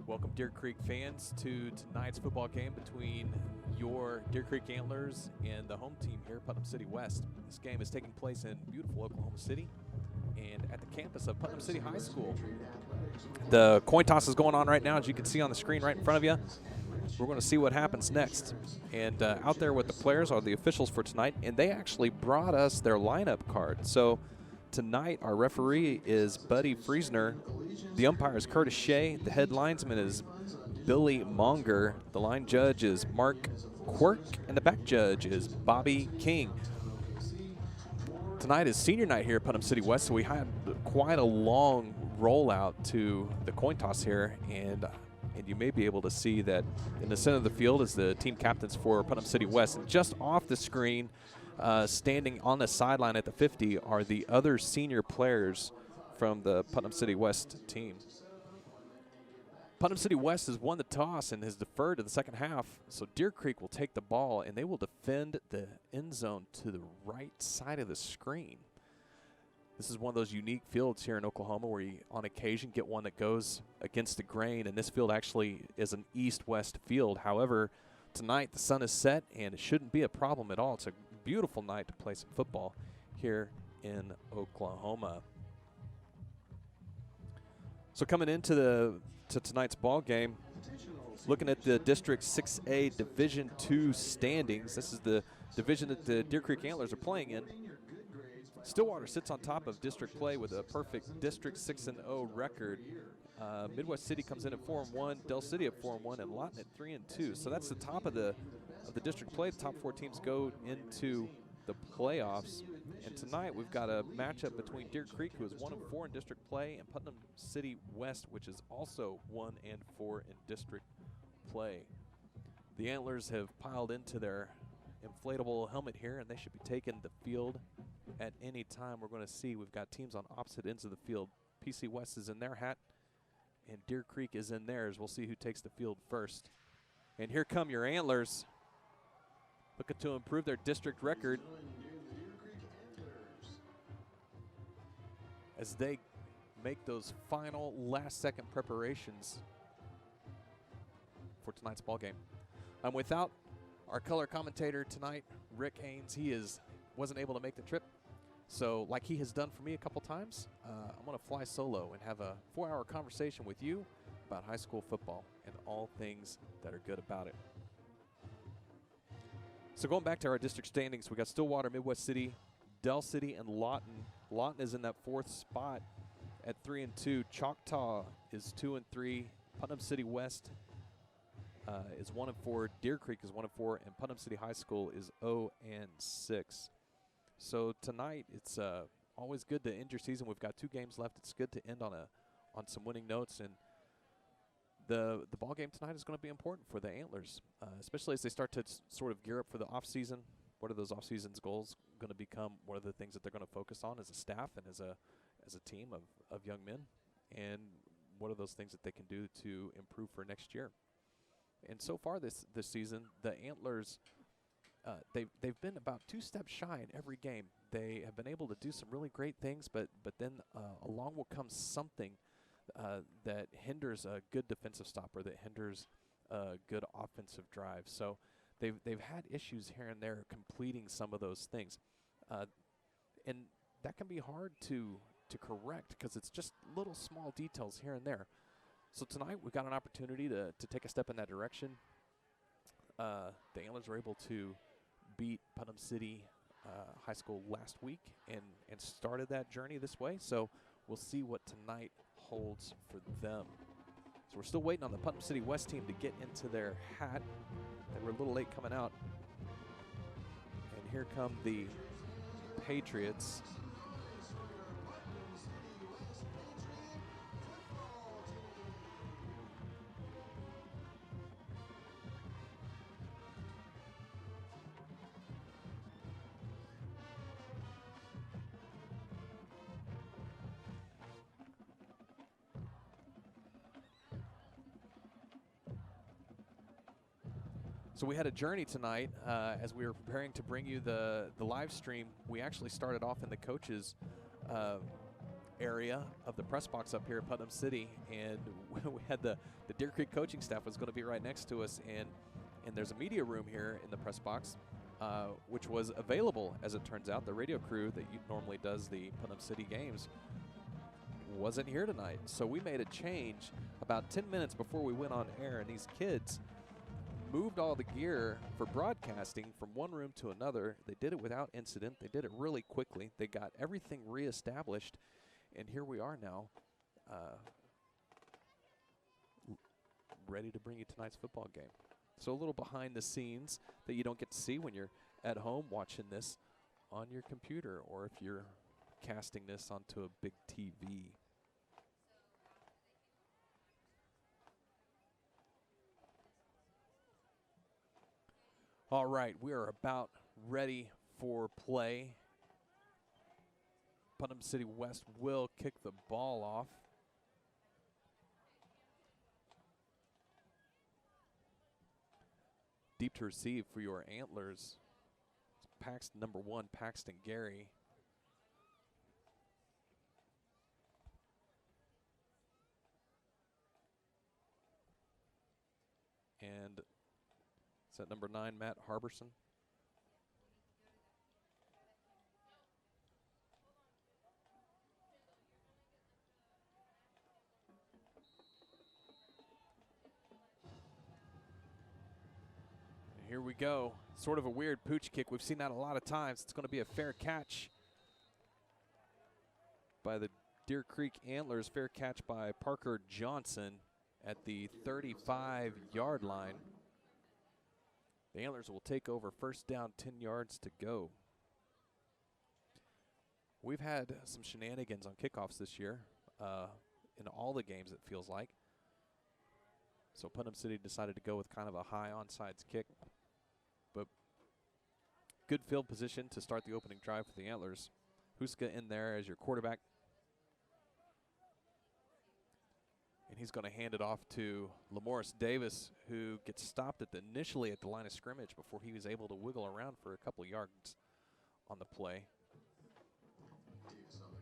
Welcome, Deer Creek fans, to tonight's football game between your Deer Creek Antlers and the home team here, Putnam City West. This game is taking place in beautiful Oklahoma City and at the campus of Putnam City High School. The coin toss is going on right now, as you can see on the screen right in front of you. We're going to see what happens next. And out there with the players are the officials for tonight, and they actually brought us their lineup card. So tonight, our referee is Buddy Friesner. The umpire is Curtis Shea. The head linesman is Billy Monger. The line judge is Mark Quirk, and the back judge is Bobby King. Tonight is senior night here at Putnam City West, so we had quite a long rollout to the coin toss here, and you may be able to see that in the center of the field is the team captains for Putnam City West. And just off the screen, standing on the sideline at the 50 are the other senior players from the Putnam City West team. Putnam City West has won the toss and has deferred to the second half, so Deer Creek will take the ball, and they will defend the end zone to the right side of the screen. This is one of those unique fields here in Oklahoma where you, on occasion, get one that goes against the grain, and this field actually is an east-west field. However, tonight the sun is set, and it shouldn't be a problem at all. It's a beautiful night to play some football here in Oklahoma. So coming into tonight's ball game, looking at the District 6A Division II standings, this is the division that the Deer Creek Antlers are playing in. Stillwater sits on top of district play with a perfect District 6-0 record. Midwest City comes in at 4-1, Del City at 4-1, and Lawton at 3-2. So that's the top of the district play. The top four teams go into the playoffs. And tonight we've got a matchup between Deer Creek, who is 1-4 in district play, and Putnam City West, which is also 1-4 in district play. The Antlers have piled into their inflatable helmet here, and they should be taking the field at any time. We're going to see we've got teams on opposite ends of the field. PC West is in their hat, and Deer Creek is in theirs. We'll see who takes the field first. And here come your Antlers, looking to improve their district record as they make those final last-second preparations for tonight's ball game. I'm without our color commentator tonight, Rick Haynes. He wasn't able to make the trip. So like he has done for me a couple times, I'm going to fly solo and have a 4-hour conversation with you about high school football and all things that are good about it. So going back to our district standings, we got Stillwater, Midwest City, Del City, and Lawton. Lawton is in that fourth spot at 3-2. Choctaw is 2-3. Putnam City West is 1-4. Deer Creek is 1-4, and Putnam City High School is 0-6. So tonight, it's always good to end your season. We've got 2 games left. It's good to end on some winning notes, and the ball game tonight is going to be important for the Antlers, especially as they start to sort of gear up for the off season. What are those off season's goals going to become? What are the things that they're going to focus on as a staff and as a team of young men? And what are those things that they can do to improve for next year? And so far this season, the Antlers, they've been about 2 steps shy in every game. They have been able to do some really great things, but then along will come something that hinders a good defensive stop or that hinders a good offensive drive. So they've had issues here and there completing some of those things, and that can be hard to correct because it's just little small details here and there. So tonight we've got an opportunity to take a step in that direction. The Antlers were able to beat Putnam City High School last week and started that journey this way. So we'll see what tonight holds for them. So we're still waiting on the Putnam City West team to get into their hat. They were a little late coming out. And here come the Patriots. So we had a journey tonight as we were preparing to bring you the live stream. We actually started off in the coaches area of the press box up here at Putnam City, and we had the Deer Creek coaching staff was going to be right next to us, and there's a media room here in the press box, which was available, as it turns out. The radio crew that normally does the Putnam City games wasn't here tonight, so we made a change about 10 minutes before we went on air, and these kids moved all the gear for broadcasting from one room to another. They did it without incident. They did it really quickly. They got everything reestablished, and here we are now, ready to bring you tonight's football game. So a little behind the scenes that you don't get to see when you're at home watching this on your computer, or if you're casting this onto a big TV. All right, we are about ready for play. Putnam City West will kick the ball off. Deep to receive for your Antlers. Paxton, number 1, Paxton Gary. And is that number 9, Matt Harbison? And here we go. Sort of a weird pooch kick. We've seen that a lot of times. It's going to be a fair catch by the Deer Creek Antlers. Fair catch by Parker Johnson at the 35-yard line. The Antlers will take over, first down, 10 yards to go. We've had some shenanigans on kickoffs this year in all the games, it feels like. So Putnam City decided to go with kind of a high onside kick. But good field position to start the opening drive for the Antlers. Huska in there as your quarterback. And he's going to hand it off to Lamorris Davis, who gets stopped initially at the line of scrimmage before he was able to wiggle around for a couple yards on the play.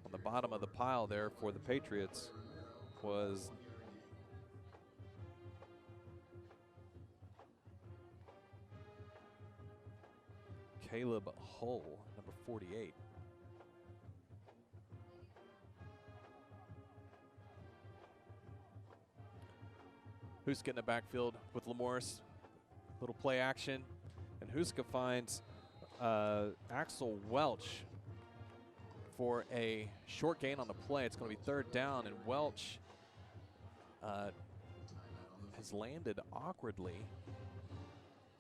On the bottom of the pile there for the Patriots was Caleb Hull, number 48. Huska in the backfield with Lamorris. Little play action. And Huska finds Axel Welch for a short gain on the play. It's going to be third down, and Welch has landed awkwardly.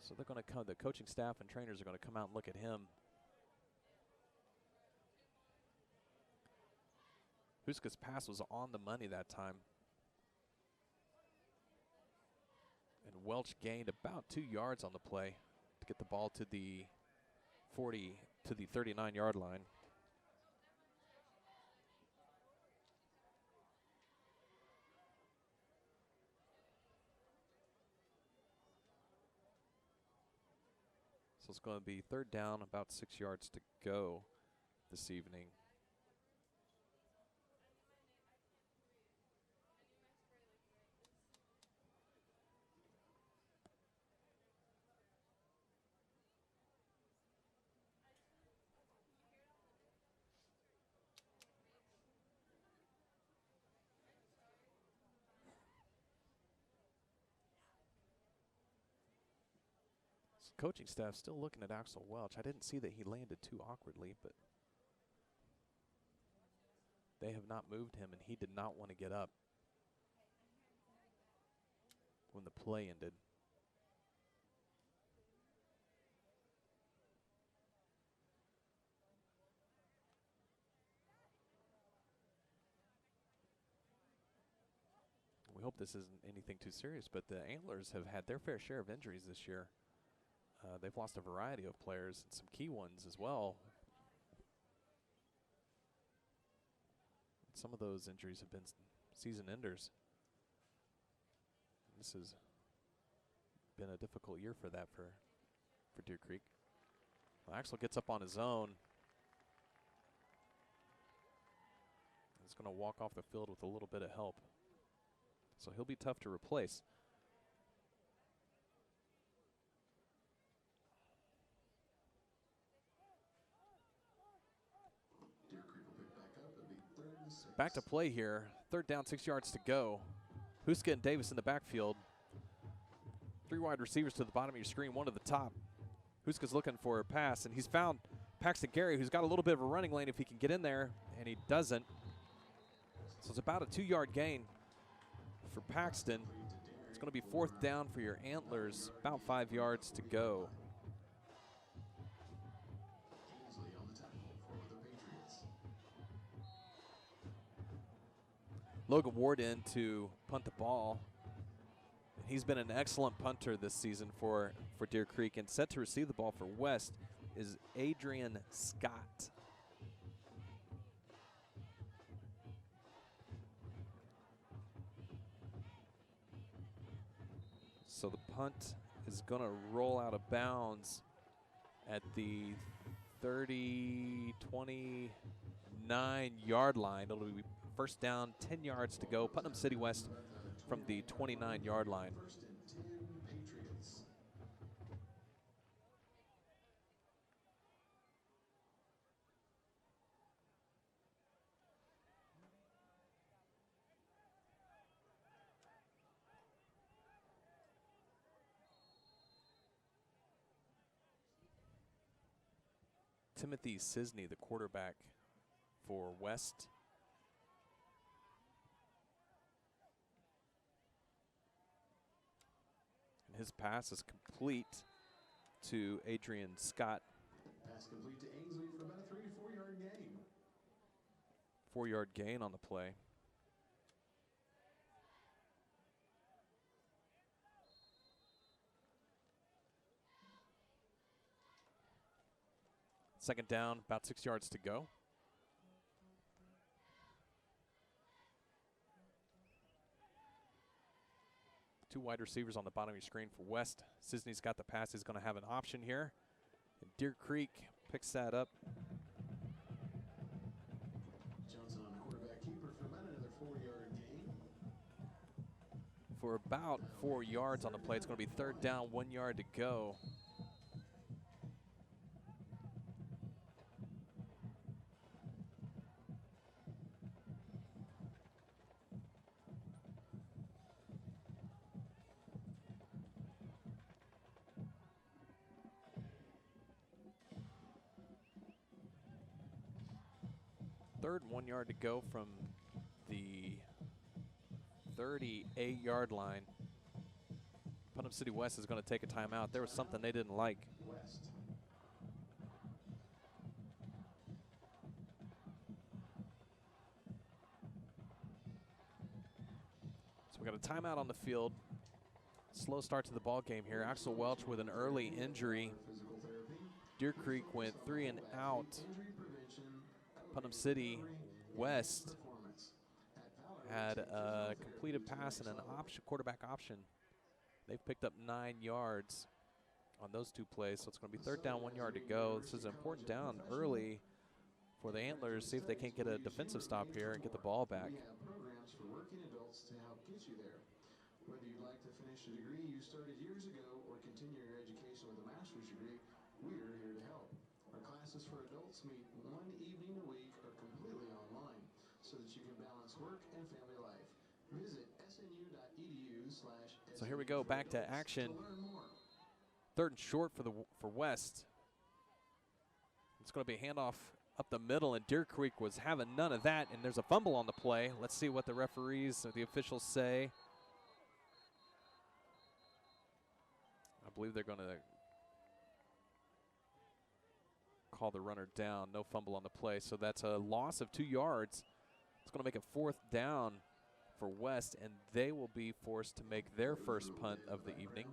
So they're going to come, the coaching staff and trainers are going to come out and look at him. Huska's pass was on the money that time. And Welch gained about 2 yards on the play to get the ball to the 39-yard line. So it's going to be third down, about 6 yards to go this evening. Coaching staff still looking at Axel Welch. I didn't see that he landed too awkwardly, but they have not moved him, and he did not want to get up when the play ended. We hope this isn't anything too serious, but the Antlers have had their fair share of injuries this year. They've lost a variety of players, and some key ones as well. Some of those injuries have been season enders. This has been a difficult year for that for Deer Creek. Well, Axel gets up on his own. He's going to walk off the field with a little bit of help. So he'll be tough to replace. Back to play here. 3rd down, 6 yards to go. Huska and Davis in the backfield. 3 wide receivers to the bottom of your screen, 1 to the top. Huska's looking for a pass, and he's found Paxton Gary, who's got a little bit of a running lane if he can get in there, and he doesn't. So it's about a 2-yard gain for Paxton. It's going to be 4th down for your Antlers, about 5 yards to go. Logan Ward in to punt the ball. He's been an excellent punter this season for Deer Creek, and set to receive the ball for West is Adrian Scott. So the punt is going to roll out of bounds at the 30, 29-yard line. It'll be 1st down, 10 yards to go. Putnam City West from the 29-yard line. Timothy Sisney, the quarterback for West. And his pass is complete to Adrian Scott. Pass complete to Ainsley for about a 3 to 4 yard gain. 4-yard gain on the play. Second down, about 6 yards to go. Two wide receivers on the bottom of your screen for West. Sisney's got the pass. He's going to have an option here. And Deer Creek picks that up. Johnson on quarterback keeper for about another 4-yard gain. For about 4 yards on the play. It's going to be 3rd down, 1 yard to go. Third, 1 yard to go from the 38-yard line. Putnam City West is going to take a timeout. There was something they didn't like. West. So we got a timeout on the field. Slow start to the ball game here. Axel Welch with an early injury. Deer Creek went 3 and out. Putnam City West had a completed pass and an quarterback option. They've picked up 9 yards on those 2 plays, so it's going to be 3rd down, 1 yard to go. This is an important down early for the Antlers. See if they can't get a defensive stop here and get the ball back. We have programs for working adults to help get you there. Whether you'd like to finish a degree you started years ago or continue your education with a master's degree, we're here to help. Our classes for adults meet 1 evening a week or completely online so that you can balance work and family life. Visit snu.edu/. So here we go, back to action. 3rd and short for West. It's going to be a handoff up the middle, and Deer Creek was having none of that, and there's a fumble on the play. Let's see what the referees or the officials say. I believe they're going to call the runner down. No fumble on the play, so that's a loss of 2 yards. It's going to make it 4th down for West, and they will be forced to make their first punt of the evening.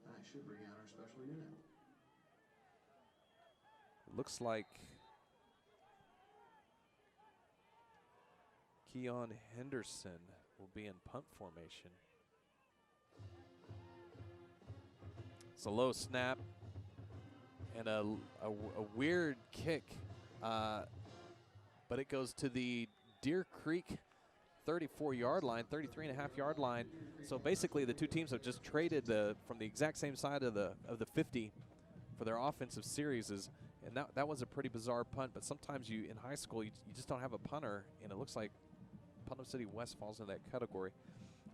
I should bring out our special unit. Looks like Keon Henderson will be in punt formation. It's a low snap and a weird kick, but it goes to the Deer Creek 34-yard line, 33.5-yard line. So basically, the two teams have just traded from the exact same side of the 50 for their offensive series. And that was a pretty bizarre punt. But sometimes in high school, you just don't have a punter, and it looks like Putnam City West falls into that category.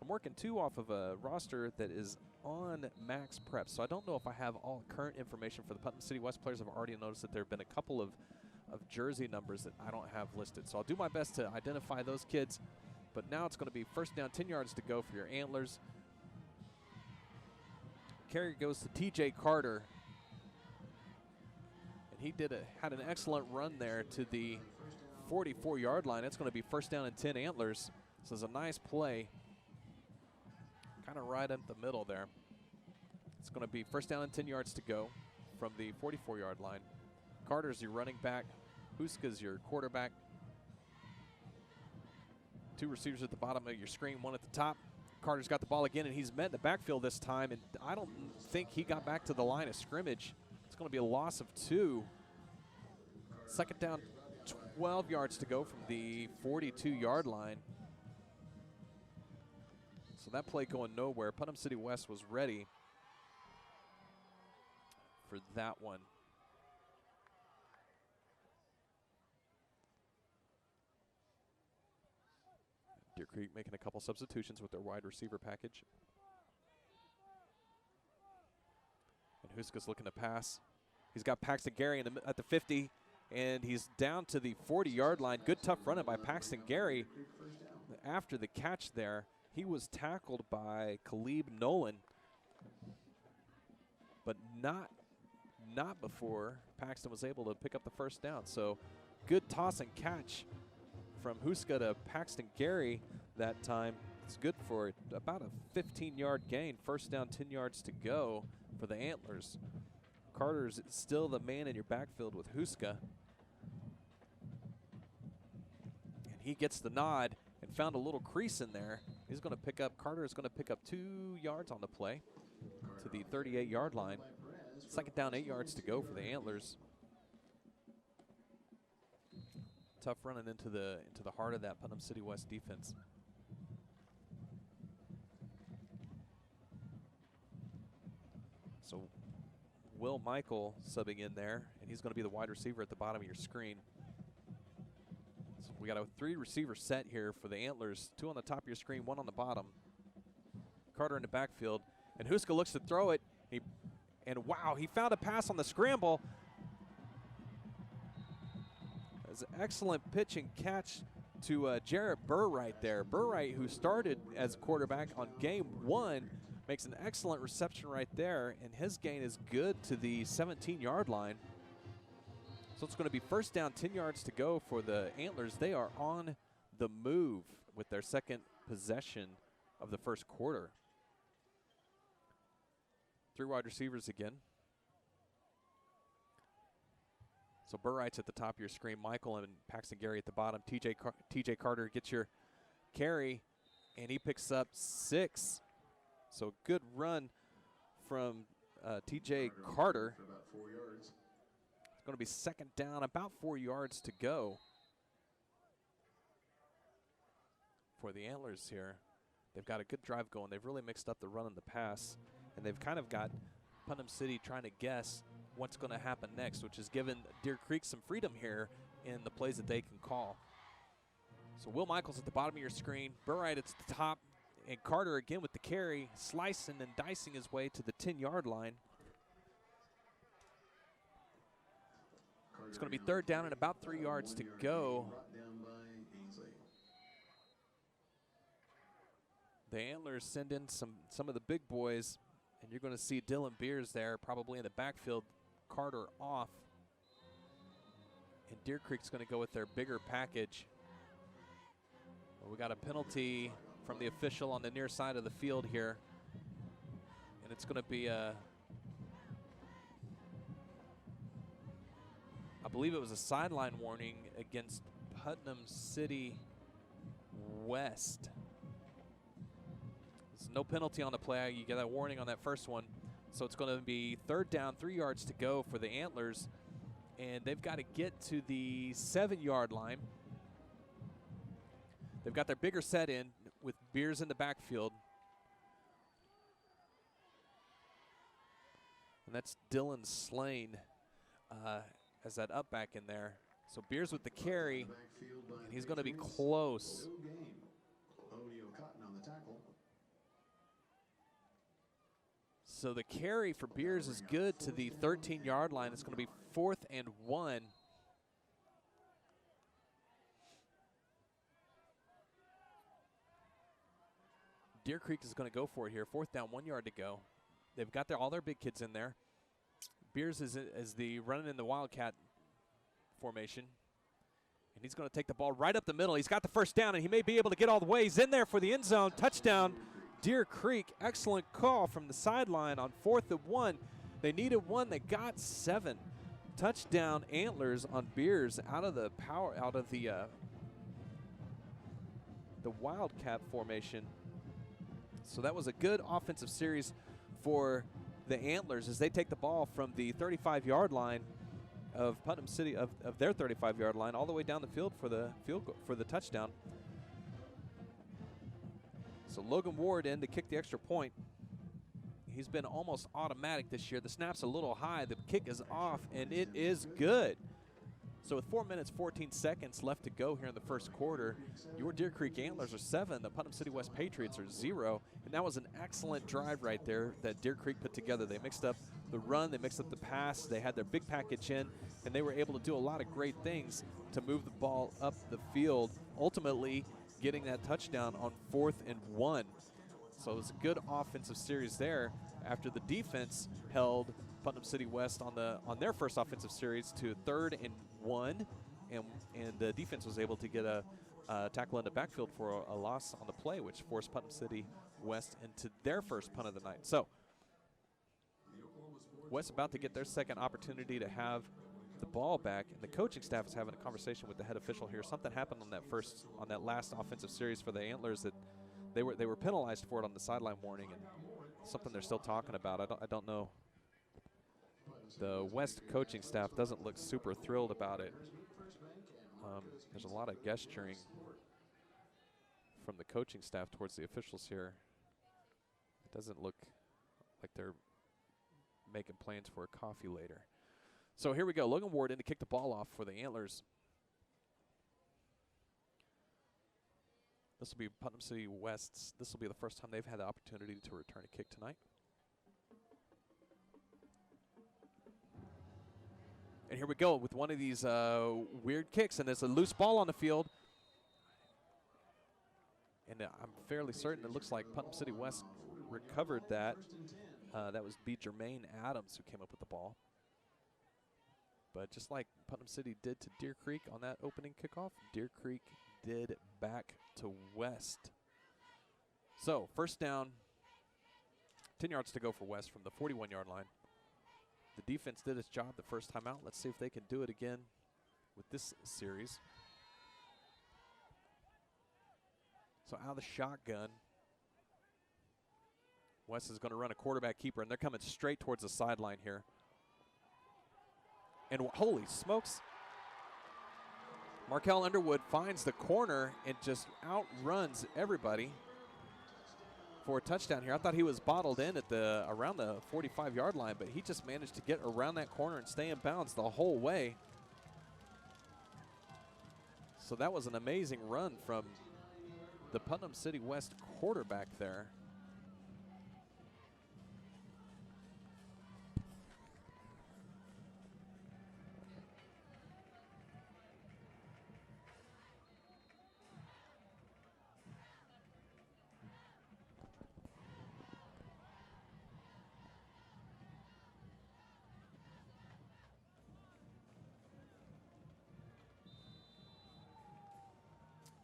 I'm working off of a roster that is on max prep, so I don't know if I have all current information for the Putnam City West players. I've already noticed that there have been a couple of jersey numbers that I don't have listed. So I'll do my best to identify those kids. But now it's going to be first down, 10 yards to go for your Antlers. Carry goes to TJ Carter. And he had an excellent run there to the 44-yard line. It's going to be first down and 10 Antlers. This is a nice play. Kind of right up the middle there. It's going to be first down and 10 yards to go from the 44-yard line. Carter's your running back. Huska's your quarterback. Two receivers at the bottom of your screen, one at the top. Carter's got the ball again, and he's met in the backfield this time, and I don't think he got back to the line of scrimmage. It's going to be a loss of 2. Second down, 12 yards to go from the 42-yard line. So that play going nowhere. Putnam City West was ready for that one. Deer Creek making a couple substitutions with their wide receiver package. And Huska's looking to pass. He's got Paxton Gary at the 50, and he's down to the 40-yard line. Good tough running by Paxton Gary. After the catch there, he was tackled by Khalib Nolan, but not before Paxton was able to pick up the first down. So good toss and catch from Huska to Paxton Gary that time. It's good for about a 15-yard gain. First down, 10 yards to go for the Antlers. Carter's still the man in your backfield with Huska. And he gets the nod and found a little crease in there. He's going to pick up, Carter is going to pick up 2 yards on the play to the 38-yard line. Second down, 8 yards to go for the Antlers. Tough running into the heart of that Putnam City West defense. So Will Michael subbing in there, and he's going to be the wide receiver at the bottom of your screen. So we got a 3-receiver set here for the Antlers. 2 on the top of your screen, 1 on the bottom. Carter in the backfield, and Huska looks to throw it. And wow, he found a pass on the scramble. That's an excellent pitch and catch to Jarrett Burright there. Burright, who started as quarterback on game 1, makes an excellent reception right there, and his gain is good to the 17-yard line. So it's going to be first down, 10 yards to go for the Antlers. They are on the move with their second possession of the first quarter. 3 wide receivers again. So Burright's at the top of your screen. Michael and Paxton Gary at the bottom. TJ Carter gets your carry, and he picks up 6. So good run from TJ Carter. About 4 yards. It's going to be second down, about 4 yards to go for the Antlers here. They've got a good drive going. They've really mixed up the run and the pass, and they've kind of got Putnam City trying to guess what's going to happen next, which has given Deer Creek some freedom here in the plays that they can call. So Will Michaels at the bottom of your screen, Burright at the top, and Carter again with the carry, slicing and dicing his way to the 10-yard line. It's going to be third down and about 3 yards to go. The Antlers send in some of the big boys, and you're going to see Dylan Beers there probably in the backfield. Carter off. And Deer Creek's going to go with their bigger package. Well, we got a penalty from the official on the near side of the field here. And it's going to be I believe it was a sideline warning against Putnam City West. There's no penalty on the play. You get that warning on that first one. So it's going to be third down, 3 yards to go for the Antlers. And they've got to get to the 7-yard line. They've got their bigger set in with Beers in the backfield. And that's Dylan Slane as that up back in there. So Beers with the carry, and he's going to be close. So the carry for Beers is good to the 13-yard line. It's going to be 4th and 1. Deer Creek is going to go for it here. 4th down, 1 yard to go. They've got all their big kids in there. Beers is the running in the Wildcat formation. And he's going to take the ball right up the middle. He's got the first down, and he may be able to get all the way. He's in there for the end zone. Touchdown, Deer Creek. Excellent call from the sideline on 4th and 1. They needed 1. They got 7. Touchdown Antlers on Beers out of the Wildcat formation. So that was a good offensive series for the Antlers as they take the ball from the 35-yard line of Putnam City, of their 35-yard line, all the way down the field for the touchdown. So Logan Ward in to kick the extra point. He's been almost automatic this year. The snap's a little high. The kick is off, and it is good. So with 4 minutes, 14 seconds left to go here in the first quarter, your Deer Creek Antlers are 7. The Putnam City West Patriots are 0. And that was an excellent drive right there that Deer Creek put together. They mixed up the run, they mixed up the pass, they had their big package in, and they were able to do a lot of great things to move the ball up the field, ultimately getting that touchdown on 4th and 1. So it was a good offensive series there after the defense held Putnam City West on their first offensive series to 3rd and 1, and the defense was able to get a tackle in the backfield for a loss on the play, which forced Putnam City West into their first punt of the night. So West about to get their second opportunity to have the ball back, and the coaching staff is having a conversation with the head official here. Something happened on that last offensive series for the Antlers that they were penalized for it on the sideline warning, and something they're still talking about. I don't know. The West coaching staff doesn't look super thrilled about it. There's a lot of gesturing from the coaching staff towards the officials here. It doesn't look like they're making plans for a coffee later. So here we go. Logan Ward in to kick the ball off for the Antlers. This will be Putnam City West's. This will be the first time they've had the opportunity to return a kick tonight. And here we go with one of these weird kicks, and there's a loose ball on the field. And I'm fairly certain it looks like Putnam City West recovered that. That was B. Jermaine Adams who came up with the ball. But just like Putnam City did to Deer Creek on that opening kickoff, Deer Creek did back to West. So first down, 10 yards to go for West from the 41-yard line. The defense did its job the first time out. Let's see if they can do it again with this series. So out of the shotgun, West is going to run a quarterback keeper, and they're coming straight towards the sideline here. And holy smokes, Markel Underwood finds the corner and just outruns everybody for a touchdown here. I thought he was bottled in at around the 45-yard line, but he just managed to get around that corner and stay in bounds the whole way. So that was an amazing run from the Putnam City West quarterback there.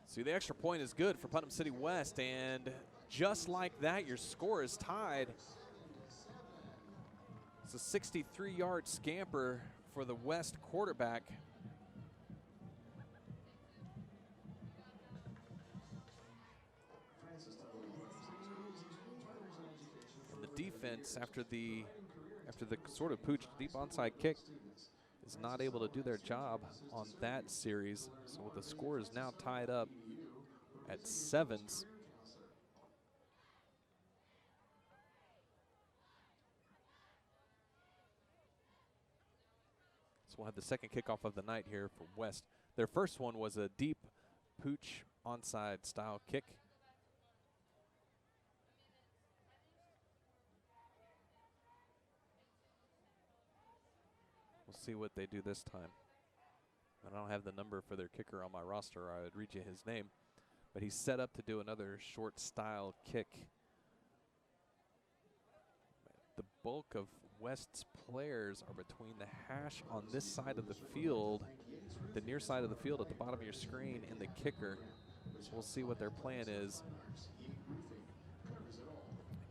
See, the extra point is good for Putnam City West, and just like that, your score is tied. It's a 63-yard scamper for the West quarterback. And the defense, after the sort of pooch deep onside kick, is not able to do their job on that series. So the score is now tied up at sevens. So we'll have the second kickoff of the night here for West. Their first one was a deep pooch onside style kick. We'll see what they do this time. I don't have the number for their kicker on my roster, or I would read you his name. But he's set up to do another short style kick. The bulk of West's players are between the hash on this side of the field, the near side of the field at the bottom of your screen, and the kicker. So we'll see what their plan is.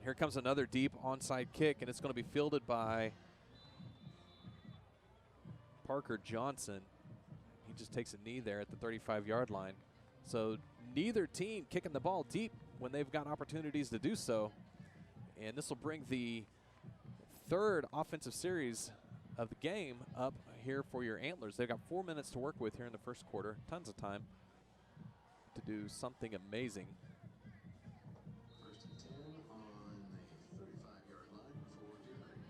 Here comes another deep onside kick, and it's going to be fielded by Parker Johnson. He just takes a knee there at the 35-yard line. So neither team kicking the ball deep when they've got opportunities to do so. And this will bring the third offensive series of the game up here for your Antlers. They've got 4 minutes to work with here in the first quarter. Tons of time to do something amazing. First and 10 on the 35-yard line for Deer Creek.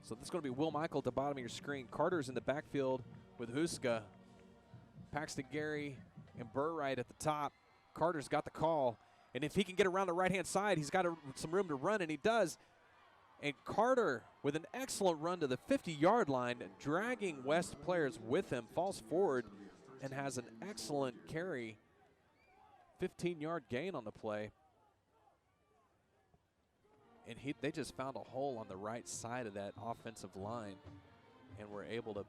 So this is going to be Will Michael at the bottom of your screen. Carter's in the backfield with Huska. Paxton Gary and Burright at the top. Carter's got the call. And if he can get around the right-hand side, he's got some room to run, and he does. And Carter, with an excellent run to the 50-yard line, dragging West players with him, falls forward and has an excellent carry. 15-yard gain on the play. And they just found a hole on the right side of that offensive line and were able to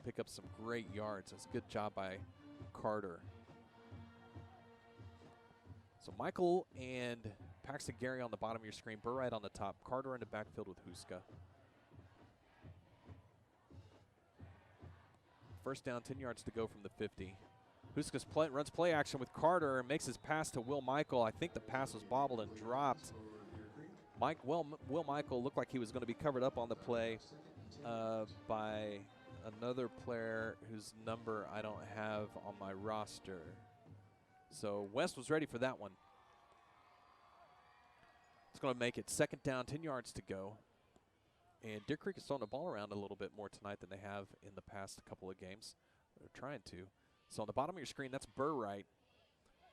pick up some great yards. That's a good job by Carter. So Michael and Paxton Gary on the bottom of your screen, Burright on the top, Carter in the backfield with Huska. First down, 10 yards to go from the 50. Huska's runs play action with Carter and makes his pass to Will Michael. I think the pass was bobbled and dropped. Will Michael looked like he was going to be covered up on the play by another player whose number I don't have on my roster. So West was ready for that one. It's going to make it second down, 10 yards to go. And Deer Creek is throwing the ball around a little bit more tonight than they have in the past couple of games. They're trying to. So on the bottom of your screen, that's Burright.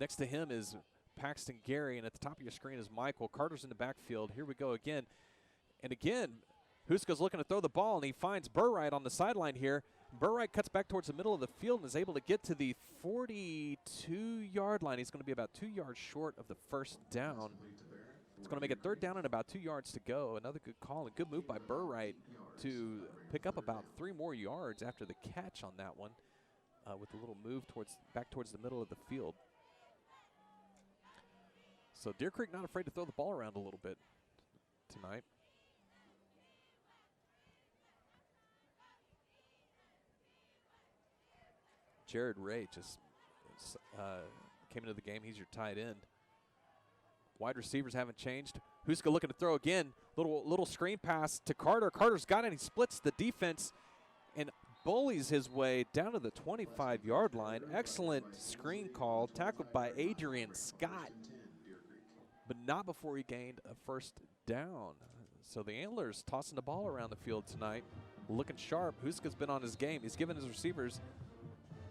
Next to him is Paxton Gary, and at the top of your screen is Michael. Carter's in the backfield. Here we go again. And again, Huska's looking to throw the ball, and he finds Burright on the sideline here. Burright cuts back towards the middle of the field and is able to get to the 42-yard line. He's going to be about 2 yards short of the first down. It's going to make it third down and about 2 yards to go. Another good call and good move by Burright to pick up about 3 more yards after the catch on that one with a little move back towards the middle of the field. So Deer Creek not afraid to throw the ball around a little bit tonight. Jared Ray just came into the game. He's your tight end. Wide receivers haven't changed. Huska looking to throw again. Little screen pass to Carter. Carter's got it. He splits the defense and bullies his way down to the 25-yard line. Excellent screen call, tackled by Adrian Scott, but not before he gained a first down. So the Antlers tossing the ball around the field tonight, looking sharp. Huska's been on his game. He's given his receivers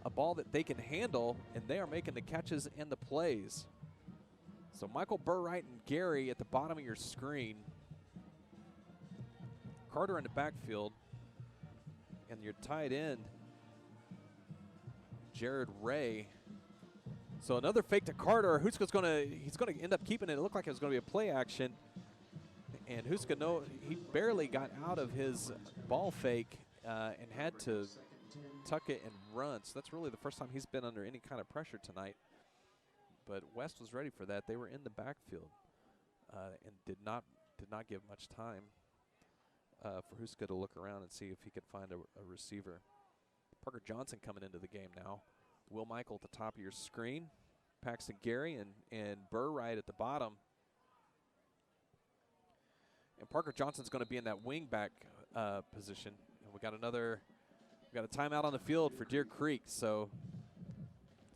a ball that they can handle, and they are making the catches and the plays. So Michael Burright and Gary at the bottom of your screen. Carter in the backfield. And your tight end, Jared Ray. So another fake to Carter. Huska's he's gonna end up keeping it. It looked like it was gonna be a play action. And Huska, he barely got out of his ball fake and had to tuck it and run. So that's really the first time he's been under any kind of pressure tonight. But West was ready for that. They were in the backfield and did not give much time for Huska to look around and see if he could find a receiver. Parker Johnson coming into the game now. Will Michael at the top of your screen. Paxton Gary and Burright at the bottom. And Parker Johnson's going to be in that wing back position. And we got a timeout on the field for Deer Creek. So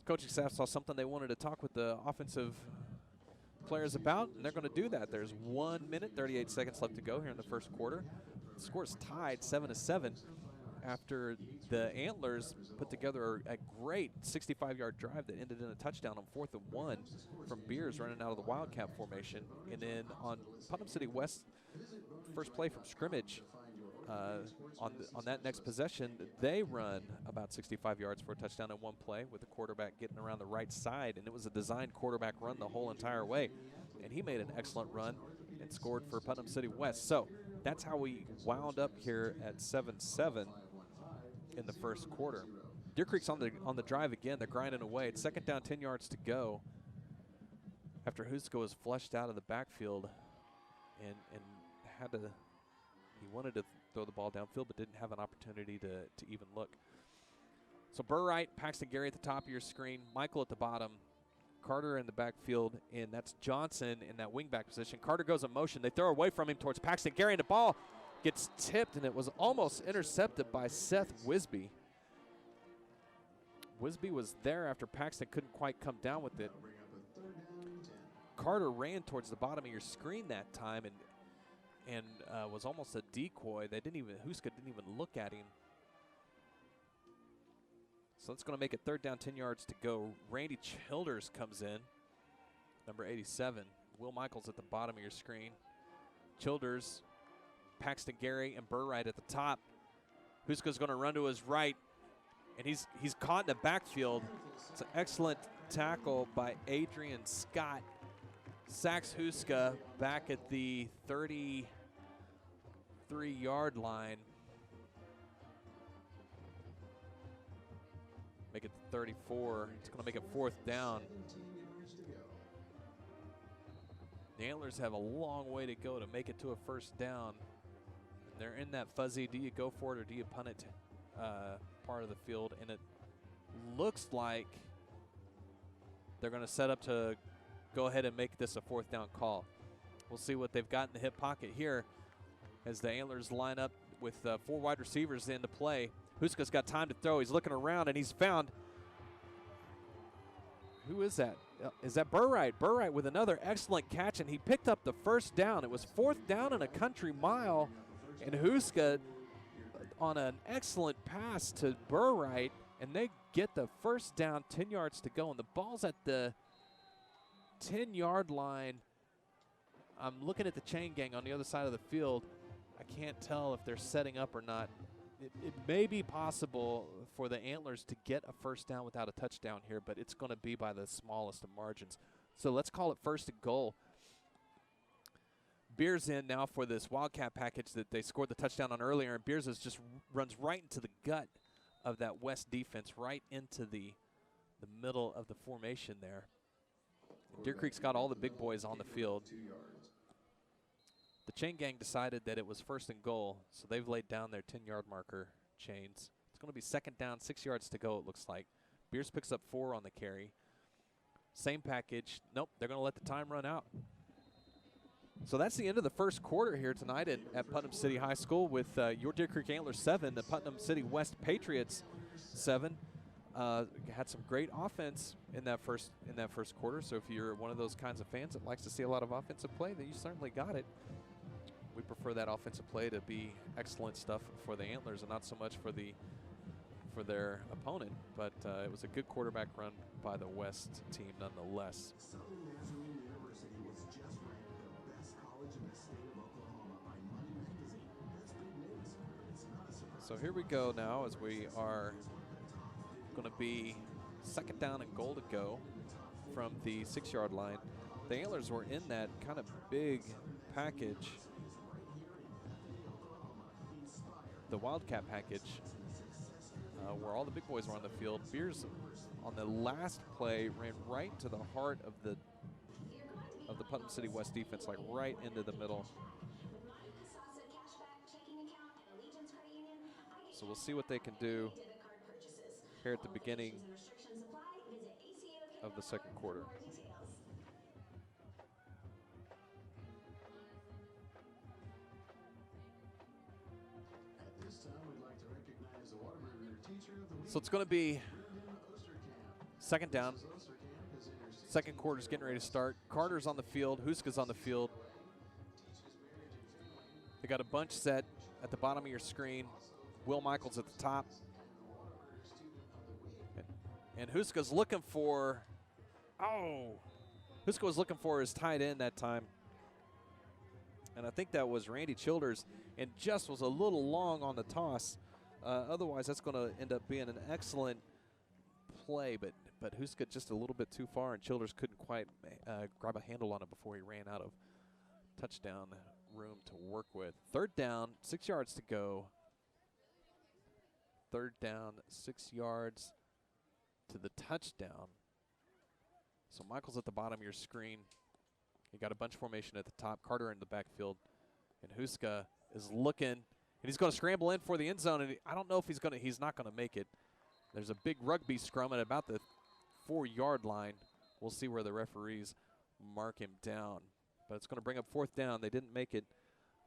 Coaching staff saw something they wanted to talk with the offensive players about, and they're going to do that. There's 1 minute, 38 seconds left to go here in the first quarter. The score's tied 7-7 after the Antlers put together a great 65-yard drive that ended in a touchdown on 4th and 1 from Beers running out of the Wildcat formation. And then on Putnam City West, first play from scrimmage, on that next possession, they run about 65 yards for a touchdown in one play with the quarterback getting around the right side, and it was a designed quarterback run the whole entire way. And he made an excellent run and scored for Putnam City West. So that's how we wound up here at 7-7 in the first quarter. Deer Creek's on the drive again. They're grinding away. It's second down, 10 yards to go after Husko was flushed out of the backfield and he wanted to throw the ball downfield but didn't have an opportunity to even look. So Burright, Paxton Gary at the top of your screen, Michael at the bottom, Carter in the backfield, and that's Johnson in that wingback position. Carter goes in motion. They throw away from him towards Paxton Gary, and the ball gets tipped, and it was almost intercepted by Seth Wisby. Wisby was there after Paxton couldn't quite come down with it. Carter ran towards the bottom of your screen that time and was almost a decoy. Huska didn't even look at him. So that's going to make it third down, 10 yards to go. Randy Childers comes in, number 87. Will Michaels at the bottom of your screen. Childers, Paxton Gary, and Burright at the top. Huska's going to run to his right, and he's caught in the backfield. It's an excellent tackle by Adrian Scott. Sacks Huska back at the 33-yard line. Make it 34. It's going to make it fourth down. The Antlers have a long way to go to make it to a first down. And they're in that fuzzy, do you go for it or do you punt it part of the field. And it looks like they're going to set up to go ahead and make this a fourth down call. We'll see what they've got in the hip pocket here as the Antlers line up with 4 wide receivers in to play. Huska's got time to throw. He's looking around, and he's found – who is that? Is that Burright? Burright with another excellent catch, and he picked up the first down. It was fourth down and a country mile, and Huska on an excellent pass to Burright, and they get the first down, 10 yards to go, and the ball's at the 10-yard line. I'm looking at the chain gang on the other side of the field. I can't tell if they're setting up or not. It may be possible for the Antlers to get a first down without a touchdown here, but it's going to be by the smallest of margins. So let's call it first and goal. Beers in now for this Wildcat package that they scored the touchdown on earlier, and Beers just runs right into the gut of that West defense, right into the middle of the formation there. Deer Creek's got all the big boys on the field. The chain gang decided that it was first and goal, so they've laid down their 10-yard marker chains. It's going to be second down, 6 yards to go, it looks like. Beers picks up 4 on the carry. Same package. Nope, they're going to let the time run out. So that's the end of the first quarter here tonight at Putnam City High School with your Deer Creek Antlers 7, the Putnam City West Patriots 7. Had some great offense in that first quarter, so if you're one of those kinds of fans that likes to see a lot of offensive play, then you certainly got it. We prefer that offensive play to be excellent stuff for the Antlers and not so much for their opponent. But it was a good quarterback run by the West team nonetheless. Southern Nazarene University was just ranked the best college in the state of Oklahoma by Money Magazine. That's big news, but it's not a surprise. So here we go now as we are going to be second down and goal to go from the 6-yard line. The Antlers were in that kind of big package, the Wildcat package, where all the big boys were on the field. Beers on the last play ran right to the heart of the Putnam City West defense, like right into the middle. So we'll see what they can do here at the beginning of the second quarter. So it's going to be Second down. Second quarter's getting ready to start. Carter's on the field. Huska's on the field. They got a bunch set at the bottom of your screen. Will Michaels at the top. And Huska's looking for, Huska was looking for his tight end that time. And I think that was Randy Childers, and just was a little long on the toss. Otherwise, that's going to end up being an excellent play, but Huska just a little bit too far, and Childers couldn't quite grab a handle on it before he ran out of touchdown room to work with. Third down, 6 yards to go. Third down, 6 yards to the touchdown. So Michael's at the bottom of your screen. You got a bunch formation at the top. Carter in the backfield, and Huska is looking, and he's going to scramble in for the end zone. And I don't know if he's not going to make it. There's a big rugby scrum at about the 4-yard line. We'll see where the referees mark him down. But it's going to bring up fourth down. They didn't make it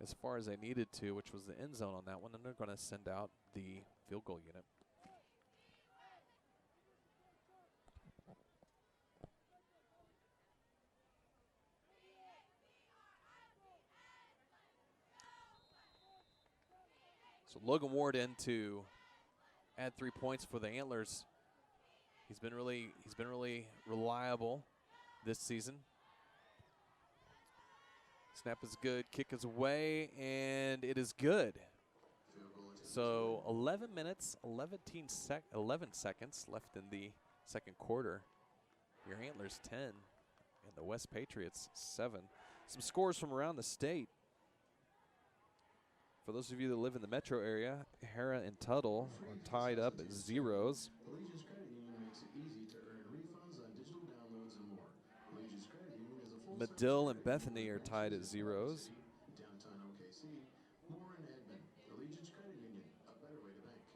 as far as they needed to, which was the end zone on that one, and they're going to send out the field goal unit. So Logan Ward in to add 3 points for the Antlers. He's been really reliable this season. Snap is good, kick is away, and it is good. So 11 minutes, 11 seconds left in the second quarter. Your Antlers 10 and the West Patriots 7. Some scores from around the state. For those of you that live in the metro area, Hara and Tuttle are tied up at zeros. Allegiance Credit Union makes it easy to earn refunds on digital downloads and more. Allegiance Credit Union is a full Medill and Bethany are tied at zeros. Downtown OKC, more in Edmond. Allegiance Credit Union, a better way to bank.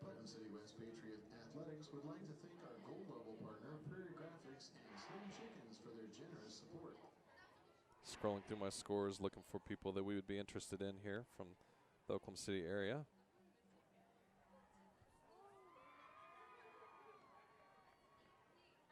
Putnam City West Patriot Athletics would like to thank our gold level partner, Prairie Graphics and Slim Chickens, for their generous support. Scrolling through my scores, looking for people that we would be interested in here from the Oklahoma City area.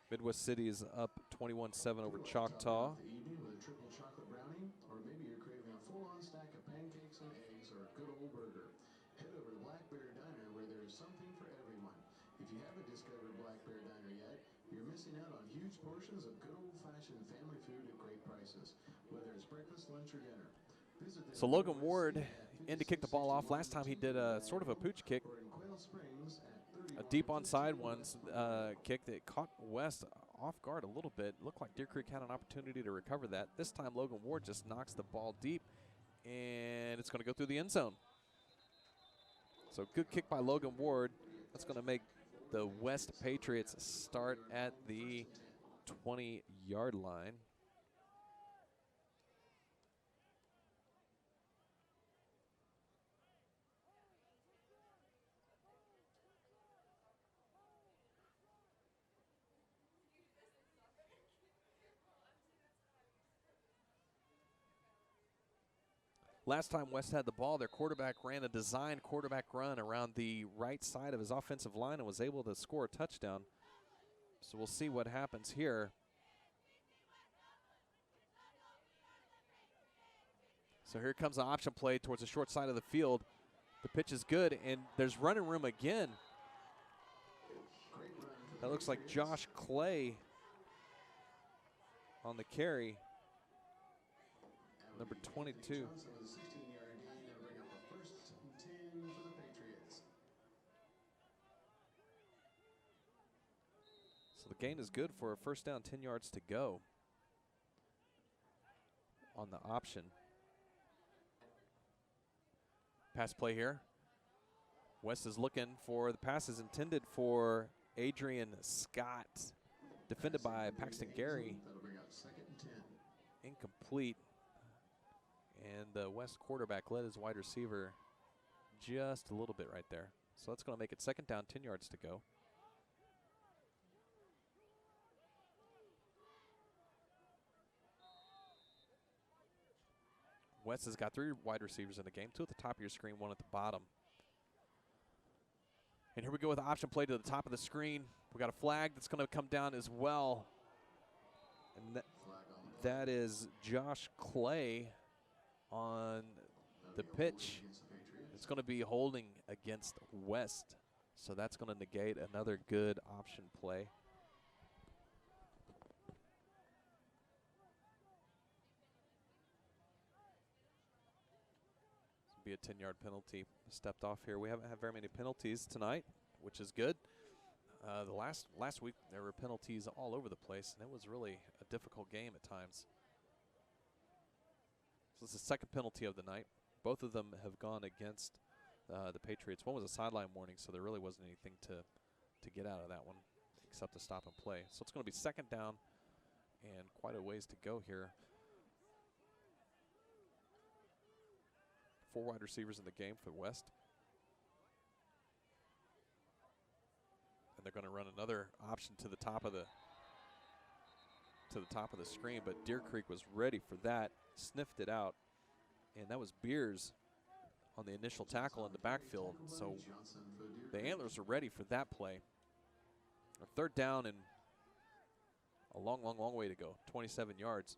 Midwest City is up 21-7 over Choctaw. The evening with a triple chocolate brownie, or maybe you're craving a full-on stack of pancakes and eggs or a good old burger. Head over to Black Bear Diner, where there is something for everyone. If you haven't discovered Black Bear Diner yet, you're missing out on huge portions of good old-fashioned family food at great prices, whether it's breakfast, lunch, or dinner. So Logan Ward in to kick the ball off. Last time he did a sort of a pooch kick, a deep onside ones kick that caught West off guard a little bit. Looked like Deer Creek had an opportunity to recover that. This time Logan Ward just knocks the ball deep, and it's going to go through the end zone. So good kick by Logan Ward. That's going to make the West Patriots start at the 20-yard line. Last time West had the ball, their quarterback ran a designed quarterback run around the right side of his offensive line and was able to score a touchdown. So we'll see what happens here. So here comes the option play towards the short side of the field. The pitch is good, and there's running room again. That looks like Josh Clay on the carry. Number 22. So the gain is good for a first down, 10 yards to go on the option. Pass play here. West is looking for the pass is intended for Adrian Scott, defended by Paxton Gary. Incomplete. And the West quarterback led his wide receiver just a little bit right there. So that's going to make it second down, 10 yards to go. West has got 3 wide receivers in the game, 2 at the top of your screen, 1 at the bottom. And here we go with the option play to the top of the screen. We got a flag that's going to come down as well. And that is Josh Clay on the pitch. It's going to be holding against West. So that's going to negate another good option play. Be a 10-yard penalty stepped off here. We haven't had very many penalties tonight, which is good. The last week there were penalties all over the place, and it was really a difficult game at times. So this is the second penalty of the night. Both of them have gone against the Patriots. One was a sideline warning, so there really wasn't anything to get out of that one except to stop and play. So it's going to be second down and quite a ways to go here. 4 wide receivers in the game for West. And they're going to run another option to the top of the screen, but Deer Creek was ready for that, sniffed it out, and that was Beers on the initial tackle in the backfield. So the Antlers are ready for that play. A third down and a long, long, long way to go, 27 yards.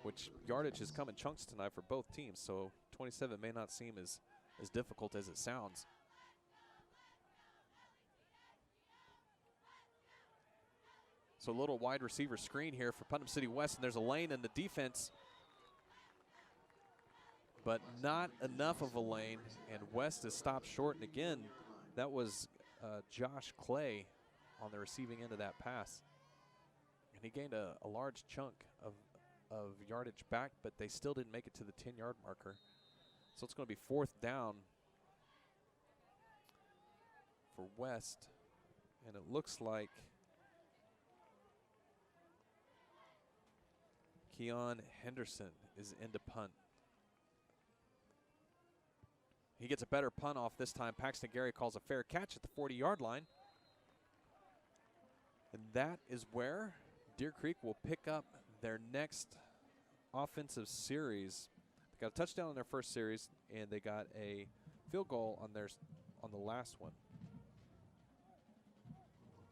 Which yardage has come in chunks tonight for both teams, so 27 may not seem as difficult as it sounds. So a little wide receiver screen here for Putnam City West, and there's a lane in the defense, but not enough of a lane, and West is stopped short. And again, that was Josh Clay on the receiving end of that pass. And he gained a large chunk of yardage back, but they still didn't make it to the 10-yard marker. So it's going to be 4th down for West, and it looks like Keon Henderson is into punt. He gets a better punt off this time. Paxton Gary calls a fair catch at the 40-yard line. And that is where Deer Creek will pick up their next offensive series. They got a touchdown in their first series, and they got a field goal on the last one.